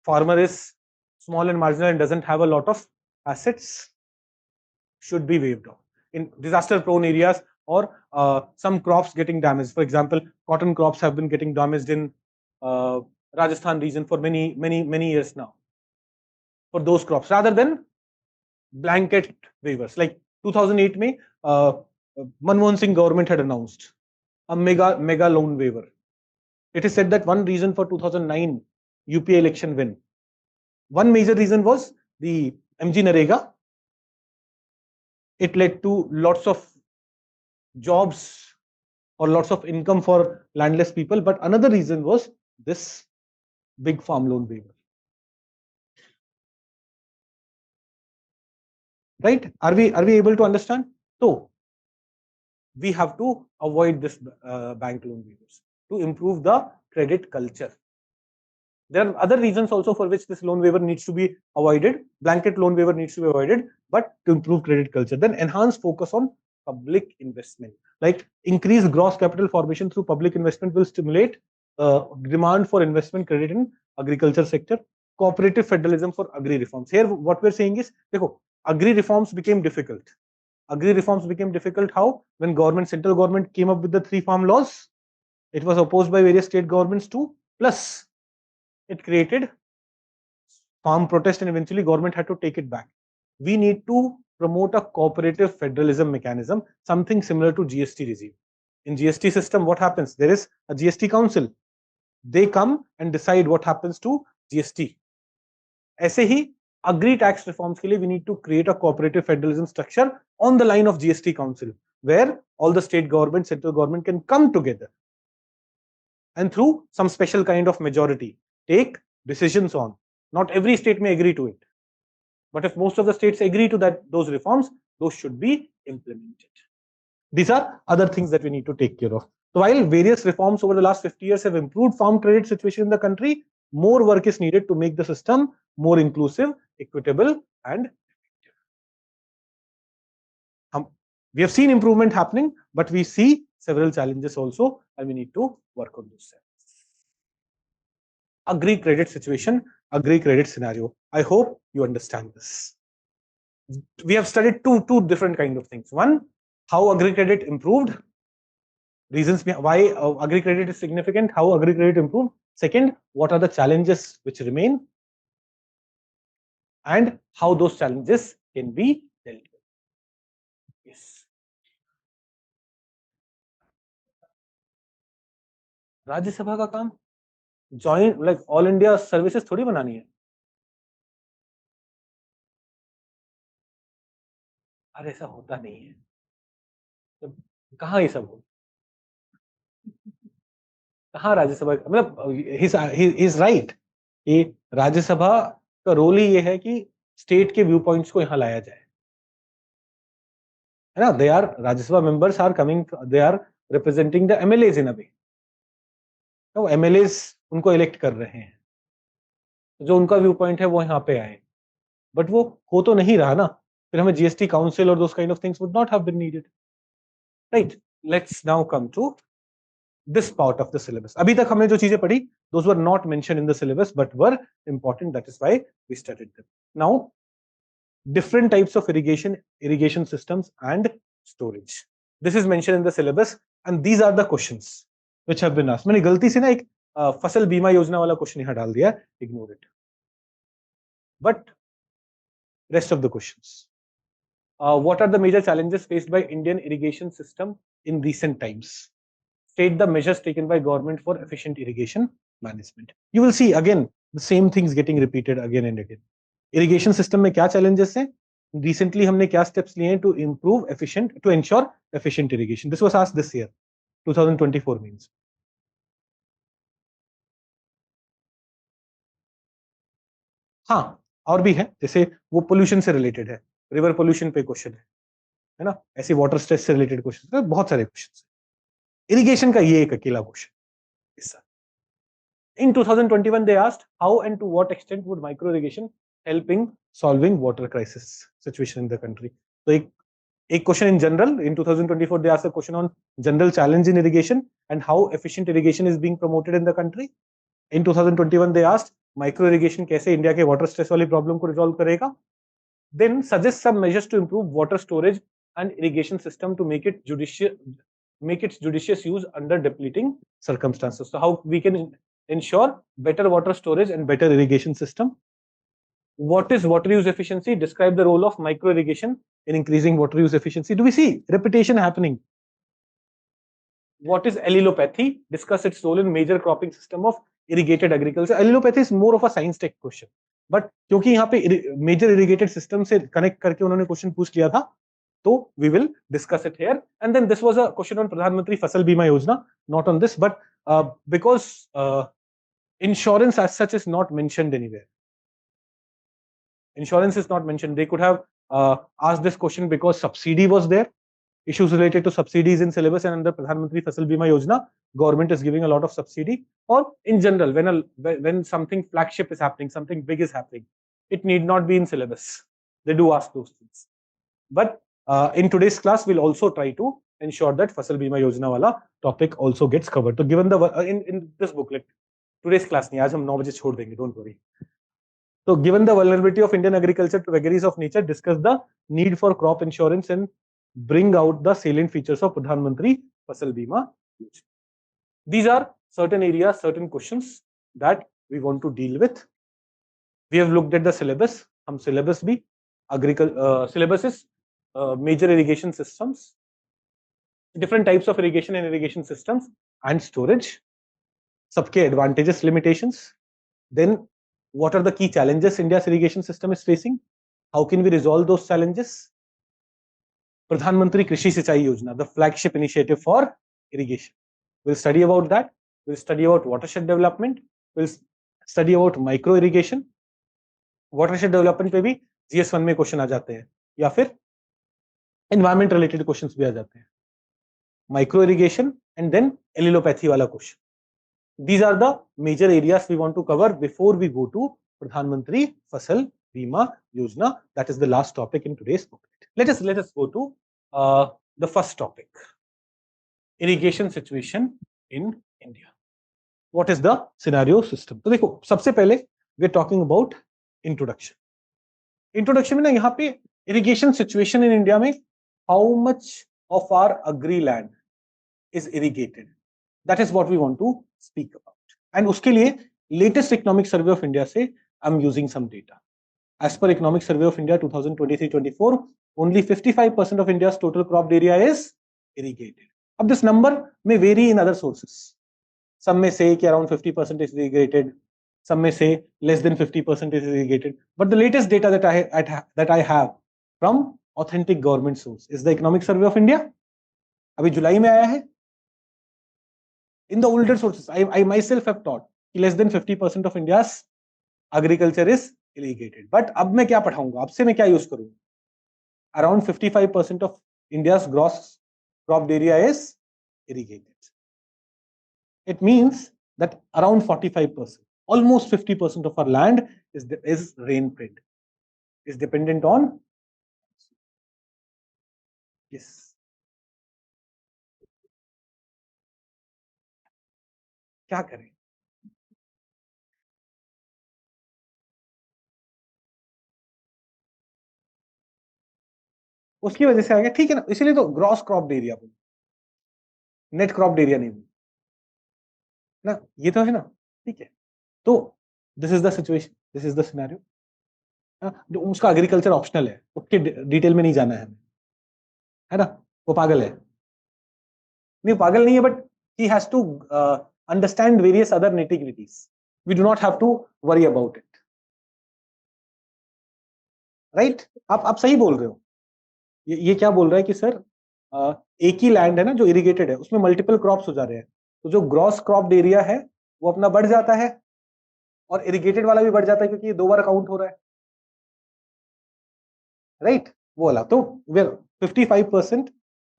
Farmer is small and marginal and doesn't have a lot of assets, should be waived off. In disaster-prone areas or some crops getting damaged. For example, cotton crops have been getting damaged in Rajasthan region for many years now. For those crops, rather than blanket waivers, like 2008 May, Manmohan Singh government had announced a mega loan waiver. It is said that one reason for 2009 UP election win, one major reason was the MG Narega. It led to lots of jobs or lots of income for landless people. But another reason was this big farm loan waiver. Right? Are we able to understand? So we have to avoid this bank loan waivers to improve the credit culture. There are other reasons also for which this loan waiver needs to be avoided. Blanket loan waiver needs to be avoided, but to improve credit culture. Then enhance focus on public investment. Like increase gross capital formation through public investment will stimulate demand for investment credit in agriculture sector. Cooperative federalism for agri reforms. Here what we're saying is, agri reforms became difficult. Agri reforms became difficult how? When central government came up with the 3 farm laws, it was opposed by various state governments too. Plus, it created farm protest and eventually government had to take it back. We need to promote a cooperative federalism mechanism, something similar to GST regime. In GST system, what happens? There is a GST council. They come and decide what happens to GST. ऐसे ही agri tax reforms के लिए we need to create a cooperative federalism structure on the line of GST council, where all the state government, central government can come together and through some special kind of majority take decisions on. Not every state may agree to it, but if most of the states agree to those reforms, those should be implemented. These are other things that we need to take care of. So while various reforms over the last 50 years have improved farm credit situation in the country, more work is needed to make the system more inclusive, equitable, and effective. We have seen improvement happening, but we see several challenges also, and we need to work on those. Agri-Credit situation, Agri-Credit scenario. I hope you understand this. We have studied two different kind of things. One, how Agri-Credit improved, reasons why Agri-Credit is significant, how Agri-Credit improved. Second, what are the challenges which remain and how those challenges can be dealt with. Yes. राज्य सभा का काम joint like all India services थोड़ी बनानी है. अरे ऐसा होता नहीं है. तो कहाँ ये सब हो, कहाँ राज्यसभा, मतलब ही इज राइट कि राज्यसभा का रोल ही ये है कि स्टेट के व्यू पॉइंट्स को यहाँ लाया जाए, है ना. They are Rajya Sabha members are coming, they are representing the MLAs in a way. तो एमएलएज उनको इलेक्ट कर रहे हैं, जो उनका व्यू पॉइंट है वो यहाँ पे आए, बट वो हो तो नहीं रहा ना. फिर हमें जीएसटी काउंसिल और those kind of things would not have been needed. Right, let's now come to this part of the syllabus. अभी तक हमने जो चीजें पढ़ी, those were not mentioned in the syllabus but were important. That is why we studied them. Now, different types of irrigation systems and storage. This is mentioned in the syllabus and these are the questions which have been asked. मैंने गलती से ना एक फसल बीमा योजना वाला question यहाँ डाल दिया, ignore it. But rest of the questions. What are the major challenges faced by Indian irrigation system in recent times? State the measures taken by government for efficient irrigation management. You will see again the same things getting repeated again and again. Irrigation system में क्या challenges हैं? Recently हमने क्या steps लिए हैं to ensure efficient irrigation? This was asked this year, 2024 means. हाँ, और भी है, जैसे वो पोल्यूशन से रिलेटेड है, रिवर पोल्यूशन पे क्वेश्चन है ना, ऐसे वाटर स्ट्रेस से रिलेटेड क्वेश्चन है, बहुत सारे क्वेश्चन है। इरिगेशन का ये एक अकेला क्वेश्चन इस साल। In 2021, they asked how and to what extent would micro irrigation help in solving water crisis situation in the country. So एक question in general. In 2024, they asked a question on general challenge in irrigation and how efficient irrigation is being promoted in the country. In 2021, they asked micro irrigation कैसे India के water stress वाली problem को resolve करेगा. Then suggest some measures to improve water storage and irrigation system to make its judicious use under depleting circumstances. So how we can ensure better water storage and better irrigation system. What is water use efficiency? Describe the role of micro irrigation in increasing water use efficiency. Do we see repetition happening? What is allelopathy? Discuss its role in major cropping system of irrigated agriculture. Allelopathy is more of a science tech question, but क्योंकि यहाँ पे major irrigated system से connect करके उन्होंने question पूछ लिया था, तो we will discuss it here. And then this was a question on Pradhan Mantri Fasal Bima Yojna, not on this, but because insurance as such is not mentioned anywhere. Insurance is not mentioned. They could have asked this question because subsidy was there. Issues related to subsidies in syllabus and under Pradhan Mantri Fasal Bima Yojna, government is giving a lot of subsidy. Or in general, when something flagship is happening, something big is happening, it need not be in syllabus. They do ask those things. But in today's class, we'll also try to ensure that Fasal Bima Yojna wala topic also gets covered. So given the in this booklet, today's class नहीं, आज हम 9 बजे छोड़ देंगे, don't worry. So given the vulnerability of Indian agriculture to vagaries of nature, discuss the need for crop insurance and bring out the salient features of Pradhan Mantri Fasal Bima Yojna. These are certain areas, certain questions that we want to deal with. We have looked at the syllabus. हम syllabus भी syllabus is major irrigation systems, different types of irrigation and irrigation systems and storage, सबके advantages, limitations. Then what are the key challenges India's irrigation system is facing? How can we resolve those challenges? Pradhan Mantri Krishi Sichai Yojna, the flagship initiative for irrigation. We'll study about that. We'll study about watershed development. We'll study about micro irrigation. Watershed development पे भी GS1 में question आ जाते हैं, या फिर environment related questions भी आ जाते हैं. Micro irrigation and then allelopathy वाला question. These are the major areas we want to cover before we go to Pradhan Mantri Fasal Bima Yojna. That is the last topic in today's booklet. Let us go to the first topic: irrigation situation in India. What is the scenario system? तो देखो, सबसे पहले we are talking about introduction. Introduction में ना यहाँ पे irrigation situation in India में how much of our agri land is irrigated. That is what we want to speak about. And उसके लिए latest economic survey of India से I'm using some data. As per economic survey of India 2023-24, only 55% of India's total cropped area is irrigated. अब this number may vary in other sources. Some may say कि around 50% is irrigated. Some may say less than 50% is irrigated. But the latest data that I have from authentic government source is the economic survey of India. अभी जुलाई में आया है. In the older sources, I myself have taught less than 50% of India's agriculture is irrigated. But अब मैं क्या पढ़ाऊंगा? अब से मैं क्या यूज करूंगा? Around 55% of India's gross cropped area is irrigated. It means that around 45%, almost 50% of our land is rain-fed, is dependent on. Yes. क्या करें? उसकी वजह से आ गया, ठीक है ना, इसीलिए तो ग्रॉस क्रॉप्ड एरिया बोल, नेट क्रॉप्ड एरिया नहीं बोल ना, ये तो है ना, ठीक है. तो this is the situation, this is the scenario. उसका एग्रीकल्चर ऑप्शनल है, उसके डिटेल में नहीं जाना है ना, वो पागल है नहीं, पागल नहीं है, but he has to understand various other nativities. We do not have to worry about it, right? आप सही बोल रहे हो. ये क्या बोल रहा है कि सर एक ही लैंड है ना जो इरिगेटेड है, उसमें मल्टीपल क्रॉप्स हो जा रहे हैं, तो जो ग्रॉस क्रॉप्ड एरिया है वो अपना बढ़ जाता है और इरिगेटेड वाला भी बढ़ जाता है, क्योंकि ये 2 बार काउंट हो रहा है. राइट, वो वाला। तो 55%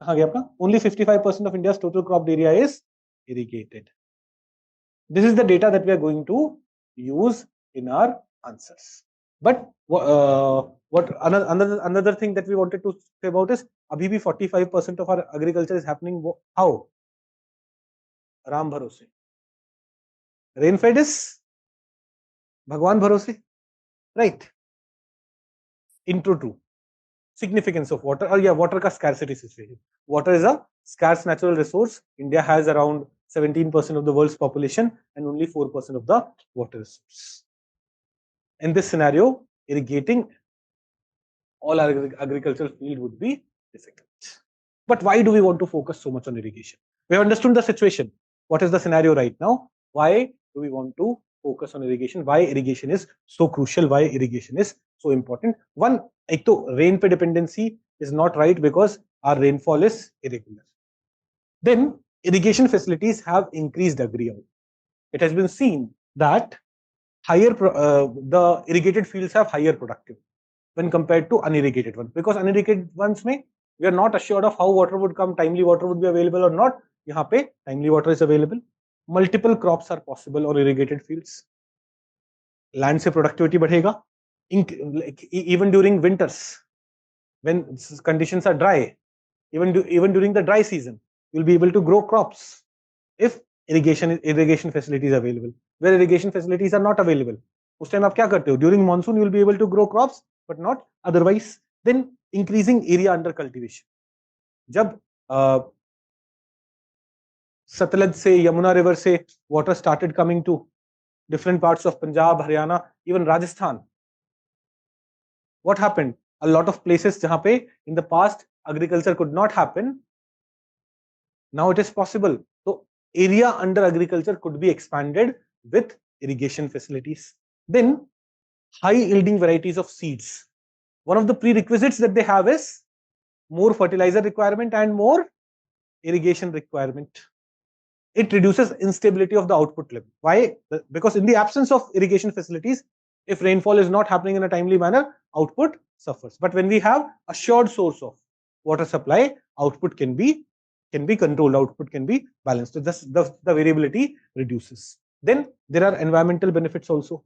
कहाँ गया अपना, only 55% of India total crop area is irrigated. This is the data that we are going to use in our answers. But what another thing that we wanted to say about is abhi bhi 45% of our agriculture is happening how? Ram bharose. Rain-fed is Bhagwan bharose, right? Intro to significance of water, or yeah, water ka scarcity situation. Water is a scarce natural resource. India has around 17% of the world's population and only 4% of the water resource. In this scenario, irrigating all our agricultural field would be difficult. But why do we want to focus so much on irrigation? We have understood the situation. What is the scenario right now? Why do we want to focus on irrigation? Why irrigation is so crucial? Why irrigation is so important? One, ek to rain pe dependency is not right because our rainfall is irregular. Then irrigation facilities have increased agri-out. It has been seen that the irrigated fields have higher productivity when compared to unirrigated ones, because unirrigated ones में we are not assured of how water would come, timely water would be available or not. यहाँ पे timely water is available. Multiple crops are possible on irrigated fields. Land से productivity बढ़ेगा. Even during winters, when conditions are dry, even during the dry season, you'll be able to grow crops if irrigation facilities available. Where irrigation facilities are not available, उस time आप क्या करते हो? During monsoon you will be able to grow crops but not otherwise. Then increasing area under cultivation. जब सतलज से, Yamuna river से water started coming to different parts of Punjab, Haryana, even Rajasthan, what happened? A lot of places जहाँ पे in the past agriculture could not happen, now it is possible. So area under agriculture could be expanded with irrigation facilities. Then high yielding varieties of seeds. One of the prerequisites that they have is more fertilizer requirement and more irrigation requirement. It reduces instability of the output level. Why? Because in the absence of irrigation facilities, if rainfall is not happening in a timely manner, output suffers. But when we have assured source of water supply, output can be controlled, output can be balanced. So the variability reduces. Then there are environmental benefits also.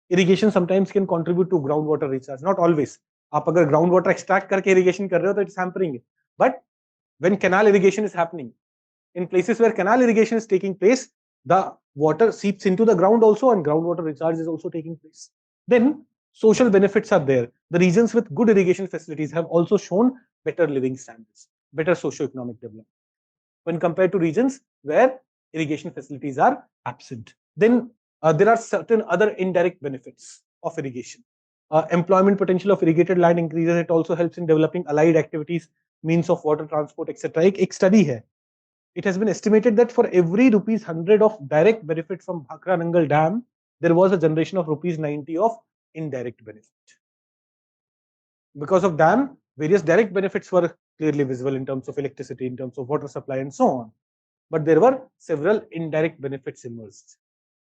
Irrigation sometimes can contribute to groundwater recharge, not always. आप अगर ground water extract करके irrigation कर रहे हो तो it's hampering it. But when canal irrigation is happening, in places where canal irrigation is taking place, the water seeps into the ground also and groundwater recharge is also taking place. Then social benefits are there. The regions with good irrigation facilities have also shown better living standards, better socio-economic development when compared to regions where irrigation facilities are absent. Then there are certain other indirect benefits of irrigation. Employment potential of irrigated land increases. It also helps in developing allied activities, means of water transport, etc. एक study है. It has been estimated that for every rupees 100 of direct benefit from Bhakra Nangal Dam, there was a generation of rupees 90 of indirect benefit. Because of dam, various direct benefits were clearly visible in terms of electricity, in terms of water supply, and so on. But there were several indirect benefits emerged.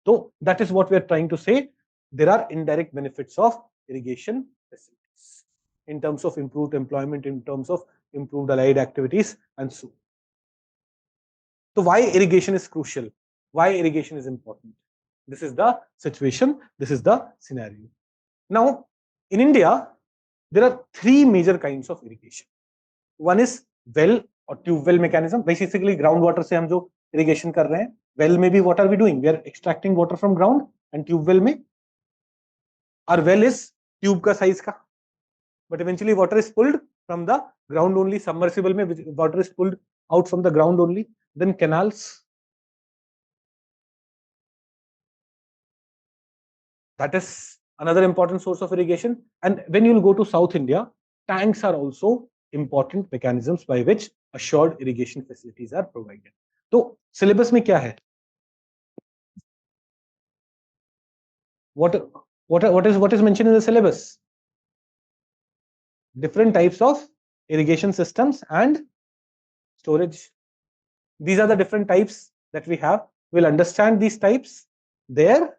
So that is what we are trying to say. There are indirect benefits of irrigation facilities in terms of improved employment, in terms of improved allied activities, and so on. So why irrigation is crucial? Why irrigation is important? This is the situation. This is the scenario. Now, in India, there are three major kinds of irrigation. One is well or tube well mechanism. Basically, groundwater से हम जो irrigation कर रहे हैं. Well में भी what are we doing? We are extracting water from ground, and tube well में our well is tube का size का. But eventually water is pulled from the ground only. Submersible में water is pulled out from the ground only. Then canals. That is another important source of irrigation. And when you will go to South India, tanks are also important mechanisms by which assured irrigation facilities are provided. So syllabus में क्या है? What is mentioned in the syllabus? Different types of irrigation systems and storage. These are the different types that we have. We'll understand these types, their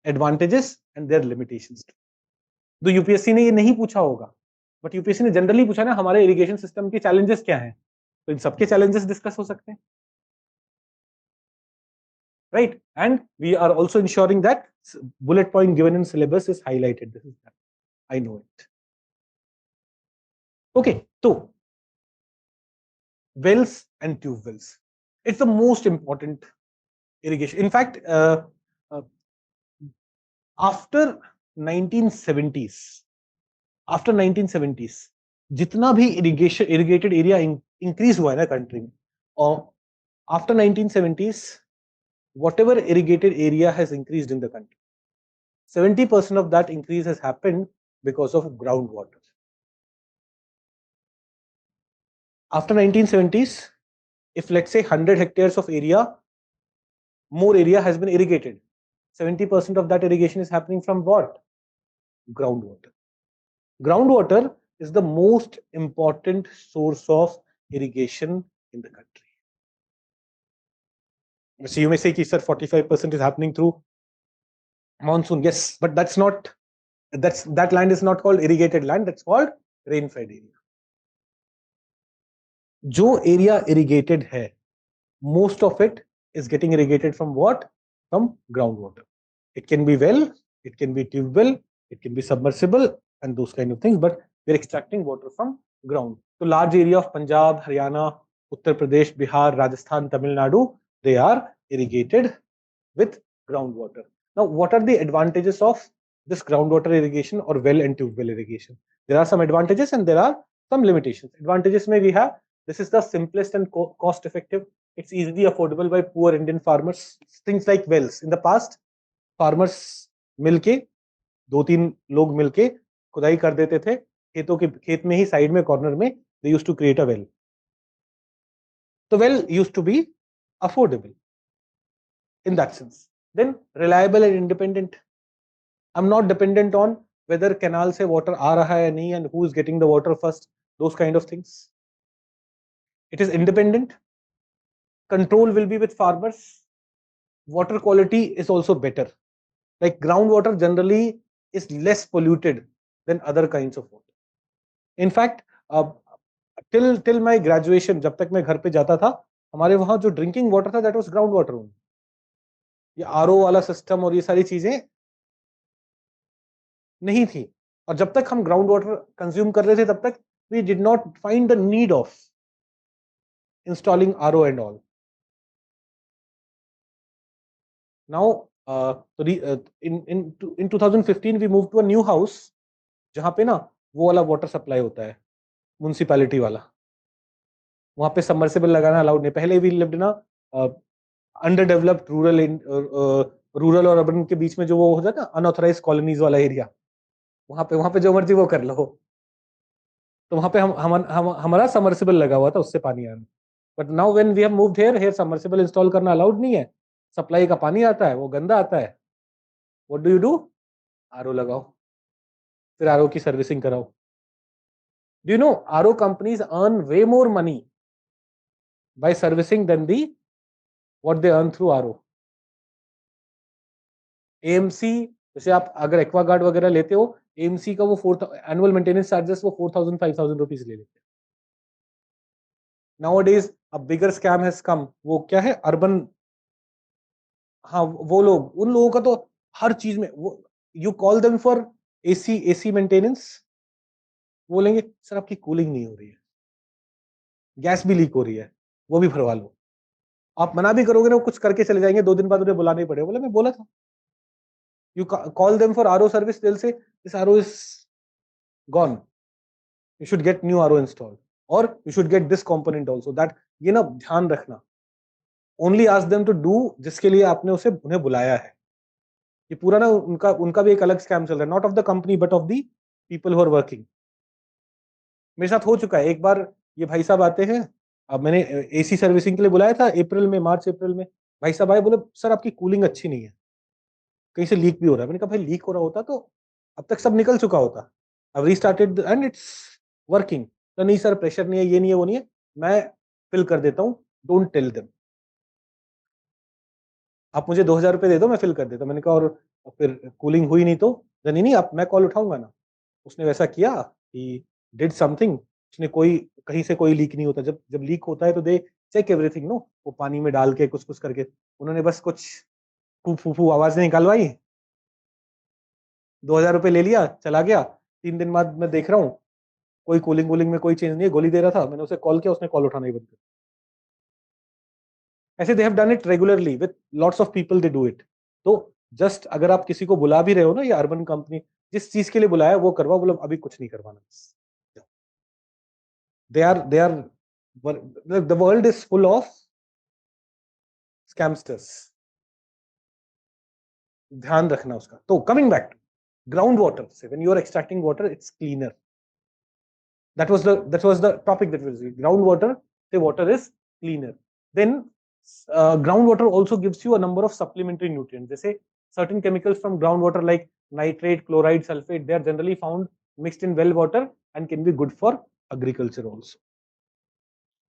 advantages and their limitations. तो UPSC ने ये नहीं पूछा होगा but UPSC ने generally पूछा ना हमारे इरिगेशन सिस्टम के चैलेंजेस क्या हैं, तो इन सबके चैलेंजेस डिस्कस हो सकते हैं, right? And we are also ensuring that bullet point given in syllabus is highlighted. This is that. I know it. Okay, so wells and tube wells. It's the most important irrigation. In fact, uh, after 1970s, जितना भी irrigated area increase हुआ है ना country में, और after 1970s, whatever irrigated area has increased in the country, 70% of that increase has happened because of groundwater. After 1970s, if let's say 100 hectares of area, more area has been irrigated. 70% of that irrigation is happening from what? Groundwater. Groundwater is the most important source of irrigation in the country. So you may say, sir, 45% is happening through monsoon. Yes, but that land is not called irrigated land, that's called rain-fed area. जो area irrigated है, most of it is getting irrigated from what? From groundwater. It can be well, it can be tube well, it can be submersible and those kind of things, but we're extracting water from ground. So large area of Punjab, Haryana, Uttar Pradesh, Bihar, Rajasthan, Tamil Nadu, they are irrigated with groundwater. Now, what are the advantages of this groundwater irrigation or well and tube well irrigation? There are some advantages and there are some limitations. Advantages may we have, this is the simplest and cost effective. It's easily affordable by poor Indian farmers. Things like wells. In the past, farmers मिलके 2-3 लोग मिलके खुदाई कर देते थे खेतों के खेत में ही साइड में कॉर्नर में they used to create a well. The well used to be affordable in that sense. Then reliable and independent. I'm not dependent on whether canal se water aa raha hai nahi and who is getting the water first, those kind of things. It is independent. Control will be with farmers. Water quality is also better. Like groundwater generally is less polluted than other kinds of water. In fact, till my graduation, जब तक मैं घर पे जाता था, हमारे वहां जो ड्रिंकिंग वाटर था, that was ground water only. ये आरओ वाला सिस्टम और ये सारी चीजें नहीं थी, और जब तक हम ग्राउंड वाटर कंज्यूम कर रहे थे तब तक we did not find the need of installing RO and all. Now, in 2015 we moved to a new house जहां पे ना वो वाला वाटर सप्लाई होता है म्युनिसिपैलिटी वाला, वहां पे सबमर्सिबल लगाना अलाउड नहीं. पहले भी लिव्ड ना अंडर डेवलप्ड रूरल और अर्बन के बीच में जो वो हो जाता है अनऑथराइज्ड कॉलोनीज वाला एरिया, वहां पे जो मर्जी वो कर लो, तो वहां पे हमारा सबमर्सिबल लगा हुआ था, उससे पानी आना. But now when we have moved here submersible install करना अलाउड नहीं है. सप्लाई का पानी आता है वो गंदा आता है. What do you do? RO लगाओ, फिर आरओ की सर्विसिंग कराओ. Do you know RO companies earn way more money by servicing than the what they earn through RO. AMC जैसे आप अगर एक्वागार्ड वगैरह लेते हो, एएमसी का वो एनुअल मेंटेनेंस चार्जेस वो 4,000-5,000 रुपीज ले लेते हैं. Nowadays a bigger scam has come. वो क्या है? अर्बन, हाँ वो लोग, उन लोगों का तो हर चीज में वो you call them for AC maintenance, बोलेंगे सर आपकी कूलिंग नहीं हो रही है, गैस भी लीक हो रही है, वो भी भरवा लो. आप मना भी करोगे ना, वो कुछ करके चले जाएंगे, 2 दिन बाद उन्हें बुलाना ही पड़ेगा. बोले मैं बोला था. You call them for RO service, दिल से this RO is gone, you should get new RO installed और you should get this component also. That ये ना ध्यान रखना. Only ask them to do जिसके लिए आपने उन्हें बुलाया है. ये पूरा ना उनका भी एक अलग स्कैम चल रहा है, not of the company but of the people who are working. मेरे साथ हो चुका है एक बार. ये भाई साहब आते हैं, अब मैंने एसी सर्विसिंग के लिए बुलाया था मार्च अप्रैल में. भाई साहब आए, बोले सर आपकी कूलिंग अच्छी नहीं है, कहीं से लीक भी हो रहा है. मैंने कहा भाई लीक हो रहा होता तो अब तक सब निकल चुका होता. अब रीस्टार्टेड एंड इट्स वर्किंग. तो नहीं सर प्रेशर नहीं है, ये नहीं है, वो नहीं है, मैं फिल कर देता हूँ, डोंट टेल देम. आप मुझे 2,000 रुपये दे दो, मैं फिल कर देता. मैंने कहा और फिर कूलिंग हुई नहीं तो? नहीं आप, मैं कॉल उठाऊंगा ना. उसने वैसा किया कि did something, उसने कोई कहीं से कोई लीक नहीं होता, जब जब लीक होता है तो दे चेक एवरीथिंग, नो, वो पानी में डाल के कुछ कुछ करके, उन्होंने बस कुछ फू आवाज निकालवाई, 2,000 रुपए ले लिया, चला गया। 3 दिन बाद मैं देख रहा हूँ कोई कूलिंग वूलिंग में कोई चेंज नहीं है, गोली दे रहा था, मैंने उसे कॉल किया, उसने कॉल उठाना ही बंद कर। ऐसे they have done it regularly with lots of people, they do it. तो जस्ट अगर आप किसी को बुला भी रहे हो ना, ये अर्बन कंपनी जिस चीज के लिए बुलाया वो करवाओ, बोलो अभी कुछ नहीं करवाना। they are the world is full of scamsters, ध्यान रखना उसका। तो coming back to ground water से, when you are extracting water it's cleaner, that was the topic that was groundwater, the water is cleaner. Then groundwater also gives you a number of supplementary nutrients. They say certain chemicals from groundwater like nitrate, chloride, sulfate, they are generally found mixed in well water and can be good for agriculture also.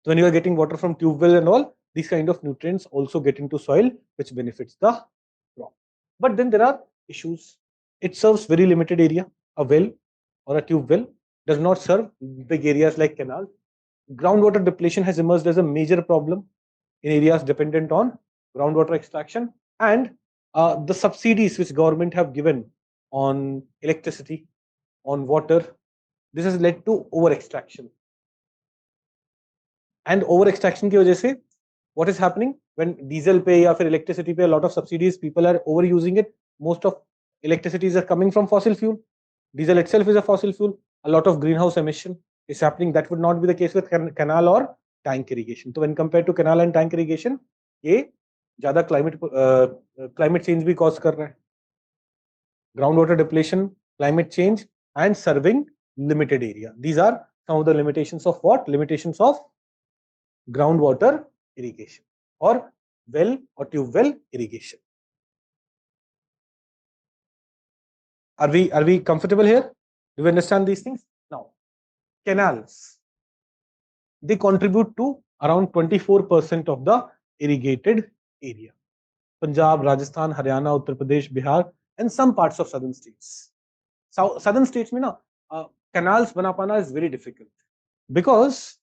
So when you are getting water from tube well and all, these kind of nutrients also get into soil, which benefits the crop. But then there are issues. It serves very limited area. A well or a tube well does not serve big areas like canals. Groundwater depletion has emerged as a major problem in areas dependent on groundwater extraction, and the subsidies which government have given on electricity, on water, this has led to over extraction. And over extraction की वजह से what is happening when diesel पे या फिर electricity पे a lot of subsidies, people are overusing it. Most of electricities are coming from fossil fuel. Diesel itself is a fossil fuel. A lot of greenhouse emission is happening. That would not be the case with canal or tank irrigation. So when compared to canal and tank irrigation, ये ज़्यादा climate change भी cause कर रहा है. Groundwater depletion, climate change, and serving limited area. These are some of the limitations of what? Limitations of groundwater irrigation or well or tube well irrigation. Are we comfortable here? Do we understand these things? Now, canals, they contribute to around 24% of the irrigated area. Punjab, Rajasthan, Haryana, Uttar Pradesh, Bihar, and some parts of southern states. So southern states में ना canals बना पाना is very difficult because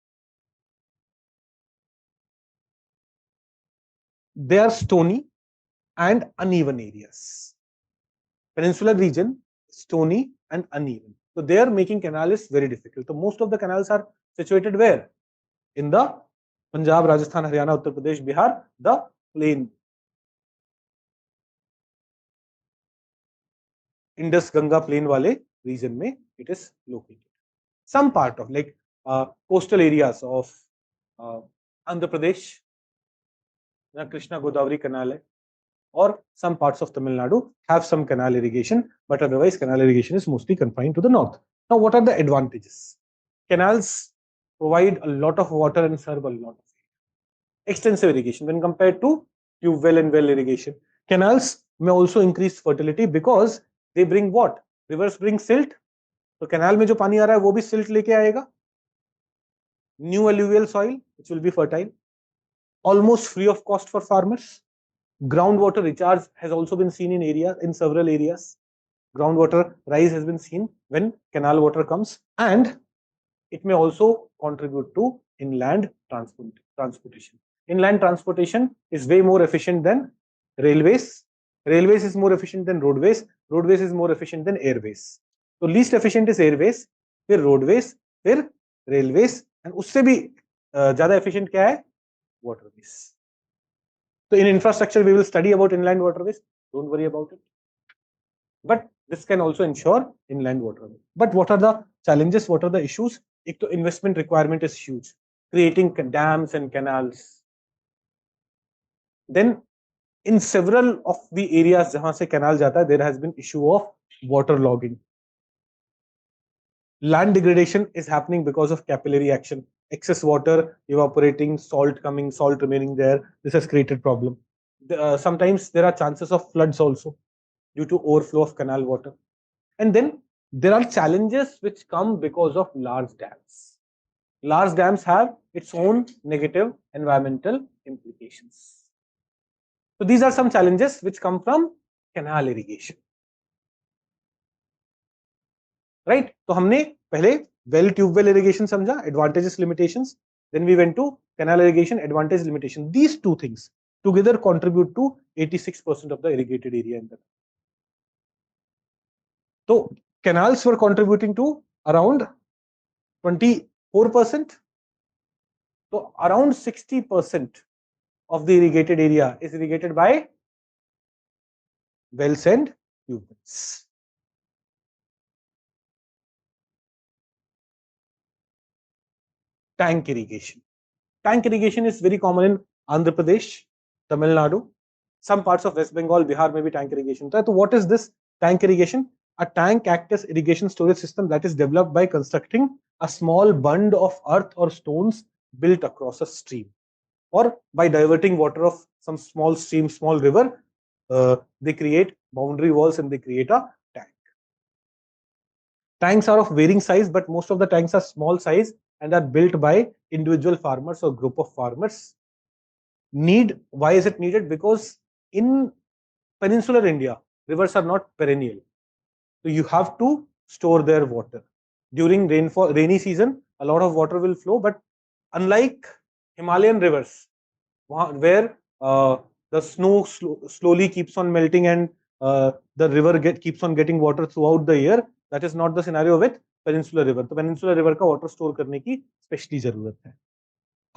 they are stony and uneven areas. Peninsular region, stony and uneven. So there making canal is very difficult. So most of the canals are situated where? In the Punjab, Rajasthan, Haryana, Uttar Pradesh, Bihar, the plain. Indus Ganga plain wale region mein it is located. Some part of like coastal areas of Andhra Pradesh, Krishna Godavari canal hai, or some parts of Tamil Nadu have some canal irrigation, but otherwise canal irrigation is mostly confined to the north. Now, what are the advantages? Canals provide a lot of water and serve a lot of extensive irrigation when compared to tube well and well irrigation. Canals may also increase fertility because they bring what? Rivers bring silt. तो canal में जो पानी आ रहा है वो भी silt लेके आएगा. New alluvial soil which will be fertile. Almost free of cost for farmers. Groundwater recharge has also been seen in several areas. Groundwater rise has been seen when canal water comes, and it may also contribute to inland transportation. Inland transportation is way more efficient than railways. Railways is more efficient than roadways. Roadways is more efficient than airways. So least efficient is airways, फिर roadways, फिर railways, and उससे भी ज़्यादा efficient क्या है? Waterways. So in infrastructure, we will study about inland waterways. Don't worry about it. But this can also ensure inland waterways. But what are the challenges? What are the issues? एक तो investment requirement is huge. Creating dams and canals. Then in several of the areas जहाँ से canal जाता है, there has been issue of water logging. Land degradation is happening because of capillary action. Excess water evaporating, salt coming, salt remaining there. This has created problem. Sometimes there are chances of floods also due to overflow of canal water. And then there are challenges which come because of large dams. Large dams have its own negative environmental implications. So these are some challenges which come from canal irrigation. Right तो हमने पहले well tube well irrigation समझा, advantages limitations, then we went to canal irrigation, advantage limitation. These two things together contribute to 86% of the irrigated area in the. So canals were contributing to around 24%. So around 60% of the irrigated area is irrigated by wells and tube wells. Tank irrigation. Tank irrigation is very common in Andhra Pradesh, Tamil Nadu, some parts of West Bengal, Bihar may be tank irrigation. So what is this tank irrigation? A tank acts as irrigation storage system that is developed by constructing a small bund of earth or stones built across a stream, or by diverting water of some small stream, small river. They create boundary walls and they create a tank. Tanks are of varying size, but most of the tanks are small size and are built by individual farmers or group of farmers. Why is it needed? Because in peninsular India, rivers are not perennial. So you have to store their water. During rainy season, a lot of water will flow, but unlike Himalayan rivers, where the snow slowly keeps on melting and the river keeps on getting water throughout the year, that is not the scenario with peninsular river. तो peninsular river का water store करने की specially जरूरत है.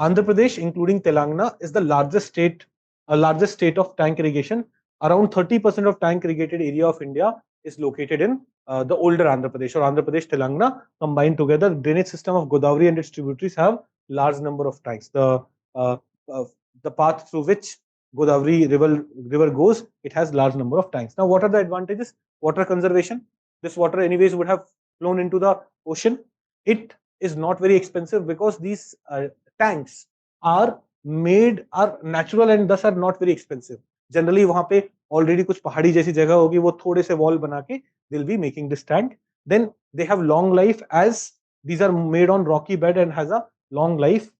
Andhra Pradesh, including Telangana, is the largest state of tank irrigation. Around 30% of tank irrigated area of India is located in the older Andhra Pradesh, or Andhra Pradesh, Telangana combined together. Drainage system of Godavari and its tributaries have large number of tanks. The path through which Godavari river goes, it has large number of tanks. Now, what are the advantages? Water conservation. This water anyways would have flown into the ocean. It is not very expensive because these tanks are natural and thus are not very expensive. Generally, वहां पे already कुछ पहाड़ी जैसी जगह होगी, वो थोड़े से wall बना के they'll be making this tank. Then they have long life as these are made on rocky bed and has a long life.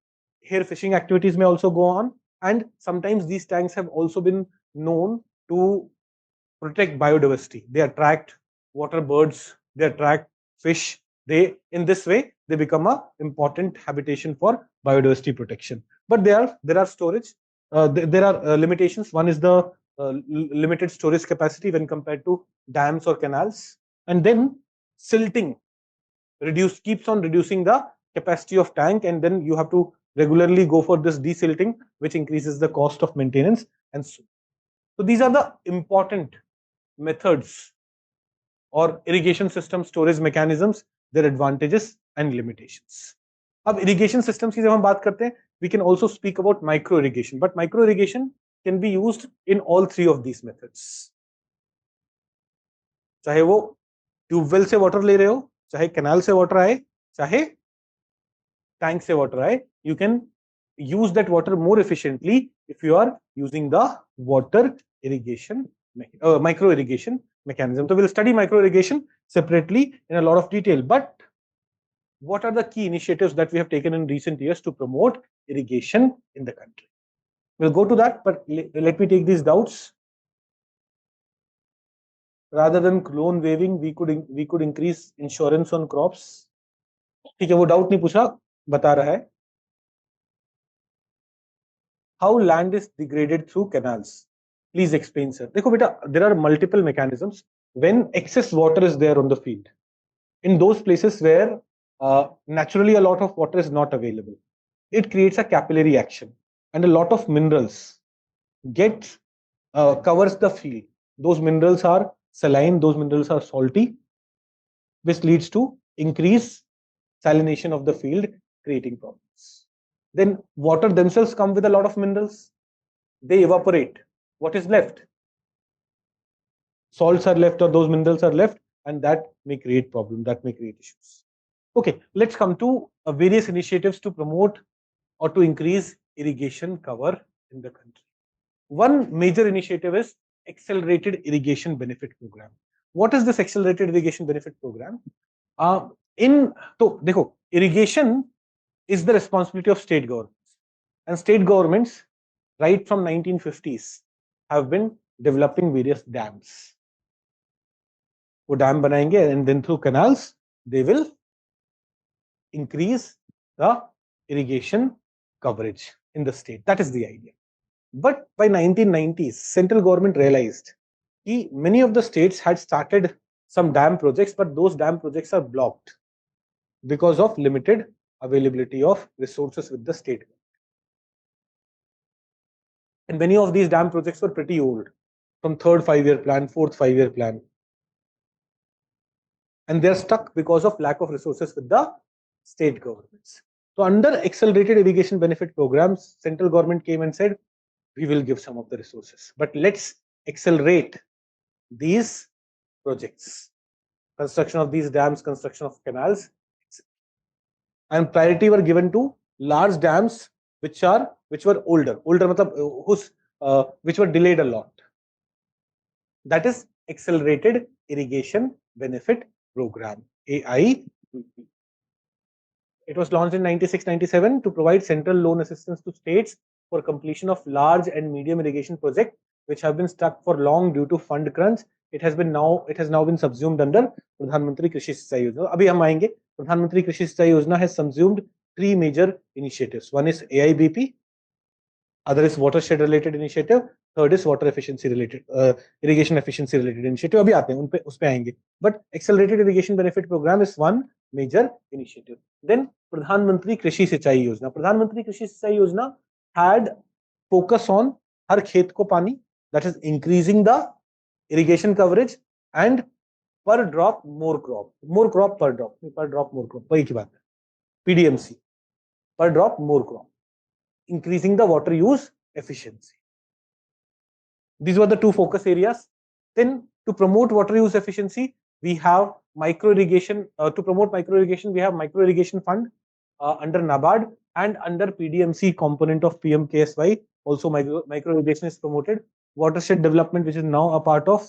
Here fishing activities may also go on, and sometimes these tanks have also been known to protect biodiversity. They attract water birds, they attract fish. In this way, they become a important habitation for biodiversity protection. But there are storage. There are limitations. One is the limited storage capacity when compared to dams or canals, and then silting keeps on reducing the capacity of tank, and then you have to regularly go for this desilting, which increases the cost of maintenance. And so these are the important methods or irrigation system storage mechanisms, their advantages and limitations. अब irrigation systems की जब हम बात करते हैं, we can also speak about micro irrigation, but micro irrigation can be used in all three of these methods. चाहे वो tubewell से वाटर ले रहे हो, चाहे कैनाल से वाटर आए, चाहे टैंक से वाटर आए, you can use that water more efficiently if you are using the water irrigation micro irrigation mechanism. So we'll study micro irrigation separately in a lot of detail, but what are the key initiatives that we have taken in recent years to promote irrigation in the country? We'll go to that, but let me take these doubts. Rather than loan waiving, we could increase insurance on crops. ठीक है, वो doubt नहीं पूछा, बता रहा है. How land is degraded through canals? Please explain, sir. देखो बेटा, there are multiple mechanisms when excess water is there on the field. In those places where naturally a lot of water is not available, it creates a capillary action, and a lot of minerals covers the field. Those minerals are saline, those minerals are salty, which leads to increased salination of the field, creating problems. Then water themselves come with a lot of minerals. They evaporate. What is left? Salts are left, or those minerals are left, and that may create problems, that may create issues. Okay, let's come to various initiatives to promote or to increase irrigation cover in the country. One major initiative is Accelerated Irrigation Benefit Program. What is this Accelerated Irrigation Benefit Program? देखो, irrigation is the responsibility of state governments, and state governments right from 1950s have been developing various dams. वो dam बनाएंगे, and then through canals they will increase the irrigation coverage in the state. That is the idea. But by 1990s, central government realized that many of the states had started some dam projects, but those dam projects are blocked because of limited availability of resources with the state. And many of these dam projects were pretty old, from third 5-year plan, fourth 5-year plan. And they're stuck because of lack of resources with the state governments. So under accelerated irrigation benefit programs, central government came and said, we will give some of the resources, but let's accelerate these projects, construction of these dams, construction of canals, and priority were given to large dams which were older matlab, which were delayed a lot. That is accelerated irrigation benefit program, AIBP. It was launched in 96-97 to provide central loan assistance to states for completion of large and medium irrigation projects which have been stuck for long due to fund crunch. It has now been subsumed under Pradhan Mantri Krishi Sichai Yojna. Abhi hum aayenge. Pradhan Mantri Krishi Sichai Yojna has subsumed 3 major initiatives. One is AIBP, other is watershed related initiative, third is water efficiency related, irrigation efficiency related initiative. Abhi aate hain, us pe aayenge. But accelerated irrigation benefit program is one major initiative. Then Pradhan Mantri Krishi Sichai Yojna. Pradhan Mantri Krishi Sichai Yojna had focus on har khet ko pani, that is increasing the irrigation coverage and per drop more crop per drop more crop, वही की बात है, PDMC, per drop more crop, increasing the water use efficiency. These were the 2 focus areas. Then to promote water use efficiency, we have micro-irrigation. To promote micro-irrigation, we have micro-irrigation fund under NABARD, and under PDMC component of PMKSY, also micro-irrigation is promoted. Watershed development, which is now a part of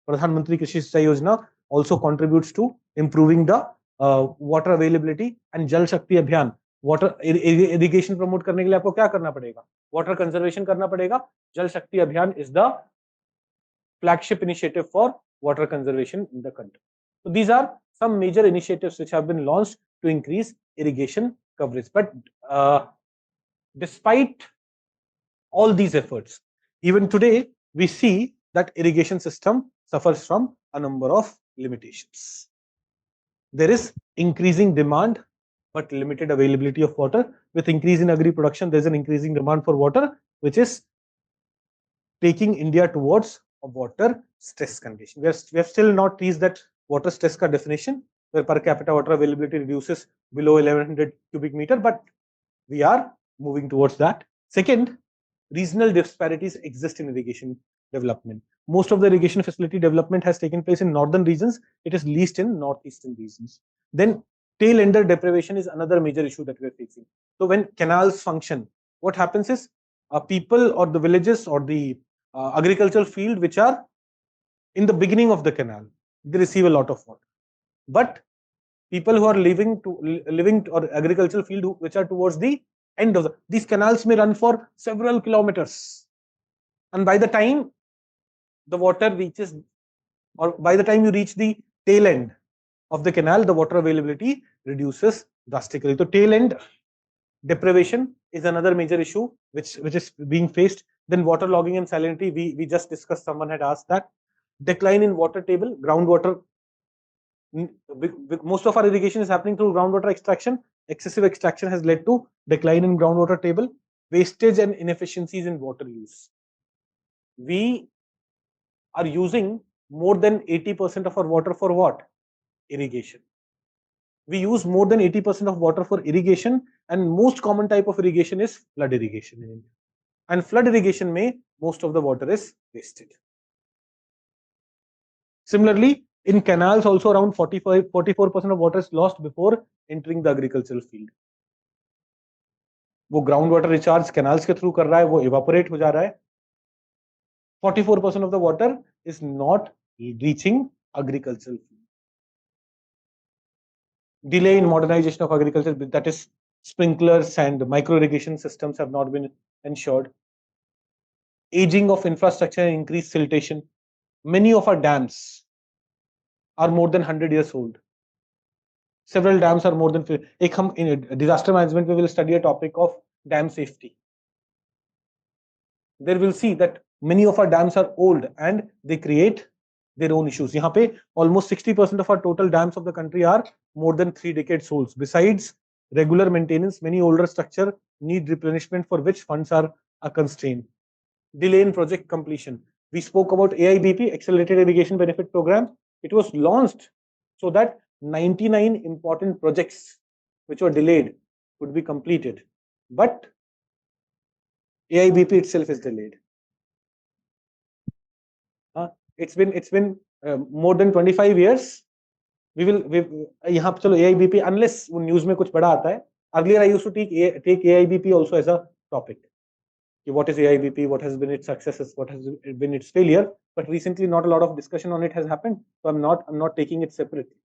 Pradhan Mantri Krishi Sichai Yojna, also contributes to improving the water availability. And Jal Shakti Abhiyan, water irrigation promote करने के लिए आपको क्या करना पड़ेगा? Water conservation करना पड़ेगा. Jal Shakti Abhiyan is the flagship initiative for water conservation in the country. So these are some major initiatives which have been launched to increase irrigation coverage. But despite all these efforts, even today we see that irrigation system suffers from a number of limitations. There is increasing demand but limited availability of water. With increase in agri production, there is an increasing demand for water, which is taking India towards a water stress condition. We have still not reached that water stress ka definition, where per capita water availability reduces below 1100 cubic meter, but we are moving towards that. Second, regional disparities exist in irrigation development. Most of the irrigation facility development has taken place in northern regions. It is least in northeastern regions. Then tail ender deprivation is another major issue that we are facing. So when canals function, what happens is people or the villages or the agricultural field which are in the beginning of the canal, they receive a lot of water. But people who are living or agricultural field which are towards the end of these canals may run for several kilometers, and by the time the water reaches, or by the time you reach the tail end of the canal, the water availability reduces drastically. So tail end deprivation is another major issue which is being faced. Then water logging and salinity, we just discussed, someone had asked that. Decline in water table, groundwater. Most of our irrigation is happening through groundwater extraction. Excessive extraction has led to decline in groundwater table, wastage and inefficiencies in water use. We are using more than 80% of our water for what? Irrigation. We use more than 80% of water for irrigation, and most common type of irrigation is flood irrigation in India. And flood irrigation may most of the water is wasted. Similarly, in canals also around 44% of water is lost before entering the agricultural field. वो ground water recharge canals के through कर रहा है, वो evaporate हो जा रहा है. 44% of the water is not reaching agricultural field. Delay in modernization of agriculture, that is sprinklers and micro irrigation systems have not been ensured. Aging of infrastructure and increased siltation. Many of our dams are more than 100 years old. Several dams are more than एक हम in disaster management we will study a topic of dam safety. There we'll see that many of our dams are old and they create their own issues. यहाँ पे almost 60% of our total dams of the country are more than 3 decades old. Besides regular maintenance, many older structure need replenishment for which funds are a constraint. Delay in project completion. We spoke about AIBP, Accelerated Irrigation Benefit Program. It was launched so that 99 important projects which were delayed could be completed. But AIBP itself is delayed. It's been more than 25 years. We यहाँ पे चलो AIBP unless वो news में कुछ बड़ा आता है. Earlier I used to take AIBP also as a topic. What is AIBP? What has been its successes? What has been its failure? But recently, not a lot of discussion on it has happened. So I'm not taking it separately.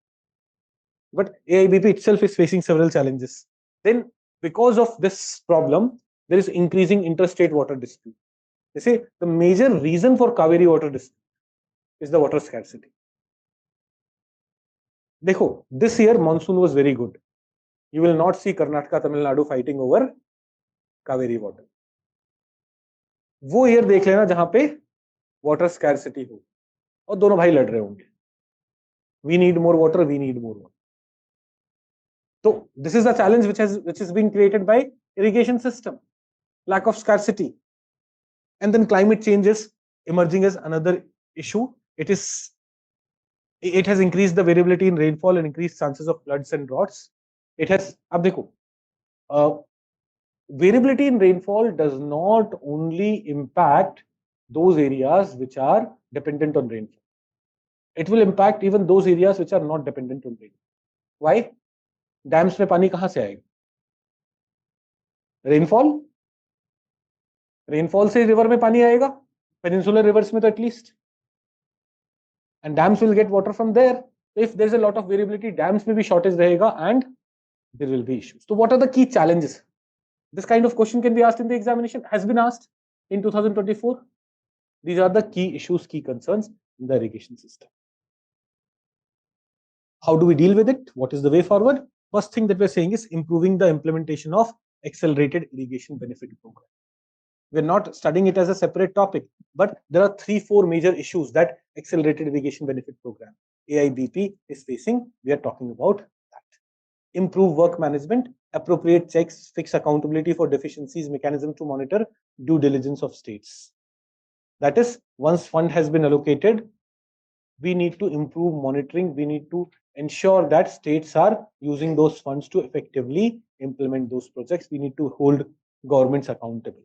But AIBP itself is facing several challenges. Then, because of this problem, there is increasing interstate water dispute. They say the major reason for Kaveri water dispute is the water scarcity. Dekho, this year monsoon was very good. You will not see Karnataka, Tamil Nadu fighting over Kaveri water. वो year देख लेना जहां पे water scarcity हो और दोनों भाई लड़ रहे होंगे. We need more water, we need more water. So this is the challenge which is being created by irrigation system, lack of scarcity. And then climate change is emerging as another issue. It has increased the variability in rainfall and increased chances of floods and droughts. It has, ab dekho, variability in rainfall does not only impact those areas which are dependent on rainfall. It will impact even those areas which are not dependent on rainfall. Why? Dams में पानी कहां से आएगा? Rainfall से river में पानी आएगा, peninsular reverse में तो at least, and dams will get water from there. If there is a lot of variability, dams में भी shortage रहेगा and there will be issues. So what are the key challenges? This kind of question can be asked in the examination, has been asked in 2024. These are the key issues, key concerns in the irrigation system. How do we deal with it? What is the way forward? First thing that we're saying is improving the implementation of Accelerated Irrigation Benefit Program. We're not studying it as a separate topic, but there are 3-4 major issues that Accelerated Irrigation Benefit Program, AIBP, is facing. We are talking about that. Improve work management, appropriate checks, fix accountability for deficiencies, mechanism to monitor due diligence of states. That is, once fund has been allocated, we need to improve monitoring. We need to ensure that states are using those funds to effectively implement those projects. We need to hold governments accountable.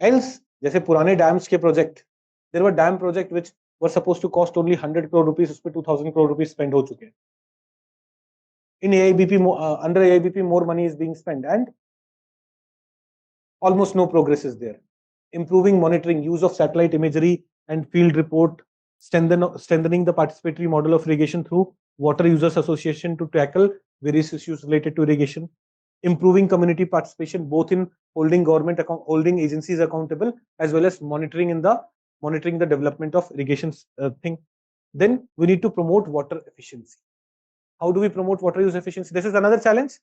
Else, जैसे पुराने dams के project, there were dam projects which were supposed to cost only 100 crore rupees, उस पे 2000 crore rupees spent हो चुके हैं. In AIBP, under AIBP, more money is being spent and almost no progress is there. Improving monitoring, use of satellite imagery and field report, strengthening the participatory model of irrigation through Water Users Association to tackle various issues related to irrigation. Improving community participation, both in holding agencies accountable, as well as monitoring the development of irrigation thing. Then we need to promote water efficiency. How do we promote water use efficiency? This is another challenge.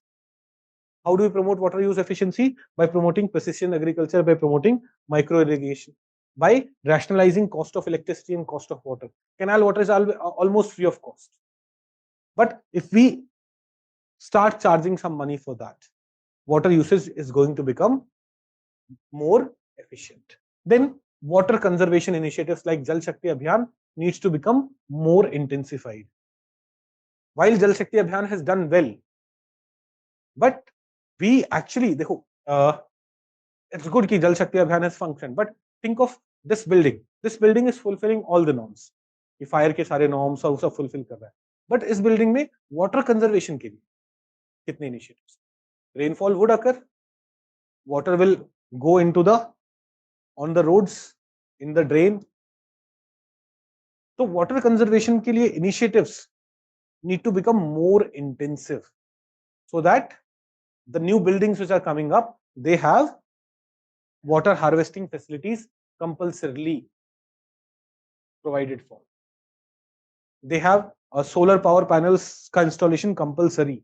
How do we promote water use efficiency? By promoting precision agriculture, by promoting micro-irrigation, by rationalizing cost of electricity and cost of water. Canal water is almost free of cost. But if we start charging some money for that, water usage is going to become more efficient. Then water conservation initiatives like Jal Shakti Abhiyan needs to become more intensified. While Jal Shakti Abhiyan has done well, but we actually, it's good that Jal Shakti Abhiyan has functioned, but think of this building. This building is fulfilling all the norms. ये fire के सारे norms सब fulfill कर रहा है. But इस building में water conservation के लिए कितने initiatives? Rainfall would occur. Water will go into on the roads, in the drain. So water conservation के लिए initiatives need to become more intensive, so that the new buildings which are coming up, they have water harvesting facilities compulsorily provided for. They have solar power panels का installation compulsory.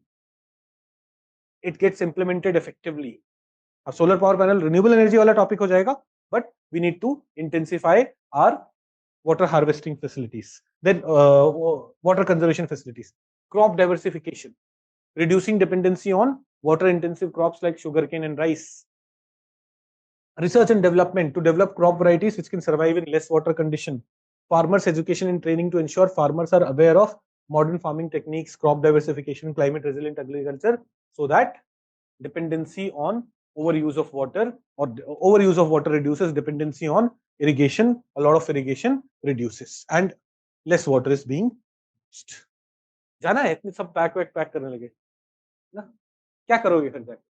It gets implemented effectively. अब solar power panel renewable energy वाला topic हो जाएगा, but we need to intensify our water harvesting facilities. Then water conservation facilities, crop diversification, reducing dependency on water intensive crops like sugarcane and rice. Research and development to develop crop varieties which can survive in less water condition. Farmers education and training to ensure farmers are aware of modern farming techniques, crop diversification, climate resilient agriculture, so that dependency on overuse of water or overuse of water reduces dependency on irrigation. A lot of irrigation reduces and less water is being used. जाना है इतने सब pack करने लगे ना, क्या करोगे फिर जाके?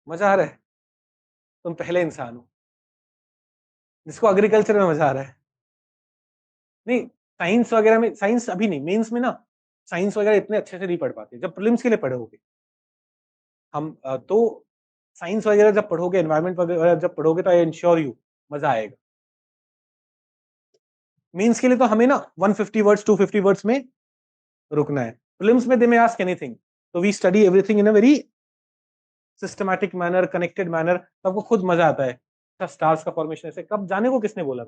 मजा आ रहा है? तुम पहले इंसान हो जिसको एग्रीकल्चर में मजा आ रहा है। नहीं, साइंस वगैरह में, साइंस अभी नहीं, मेंस में ना साइंस वगैरह इतने अच्छे से नहीं पढ़ पाते, जब प्रीलिम्स के लिए पढ़ोगे हम तो साइंस वगैरह जब पढ़ोगे, एनवायरमेंट वगैरह जब पढ़ोगे तो आई इंश्योर यू मजा आएगा। मींस के लिए तो हमें ना 150 वर्ड्स 250 वर्ड्स में रुकना है। प्रीलिम्स में दे मे आस्क एनीथिंग, तो we study everything in a very systematic manner, connected manner, तो आपको खुद मजा आता है। स्टार्स का फॉर्मेशन ऐसे कब जाने को किसने बोला?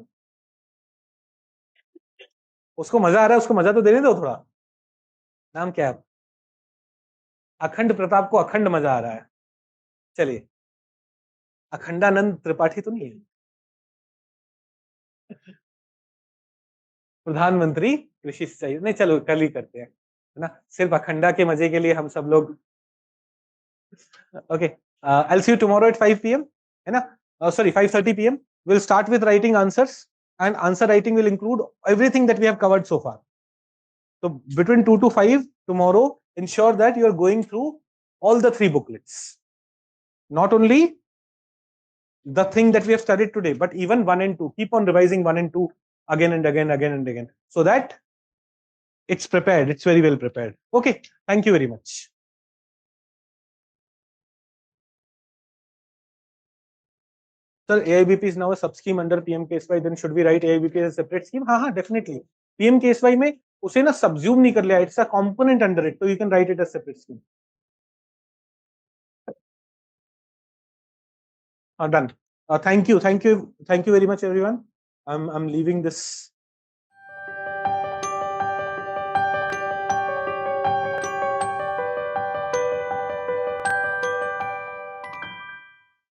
उसको मजा आ रहा है, उसको मजा तो देने दो थोड़ा। नाम क्या है? अखंड प्रताप को अखंड मजा आ रहा है। चलिए, अखंडानंद त्रिपाठी तो नहीं है? प्रधानमंत्री कृषि सिंचाई, नहीं चलो कल ही करते हैं, है ना, सिर्फ अखंडा के मजे के लिए हम सब लोग। Okay, I will see you tomorrow at 5 PM, है ना, sorry 5:30 PM. We'll start with writing answers, and answer writing will include everything that we have covered so far. So between 2 to 5 tomorrow, ensure that you are going through all the 3 booklets, not only the thing that we have studied today, but even 1 and 2. Keep on revising 1 and 2 again and again, so that it's prepared, it's very well prepared. Okay, thank you very much. Sir, AIBP is now a sub-scheme under PMKSY, then should we write AIBP as a separate scheme? हाँ, definitely. PMKSY में उसे ना subsume नहीं कर लिया, it's a component under it, so you can write it as separate scheme. Done. Thank you very much, everyone. I'm leaving this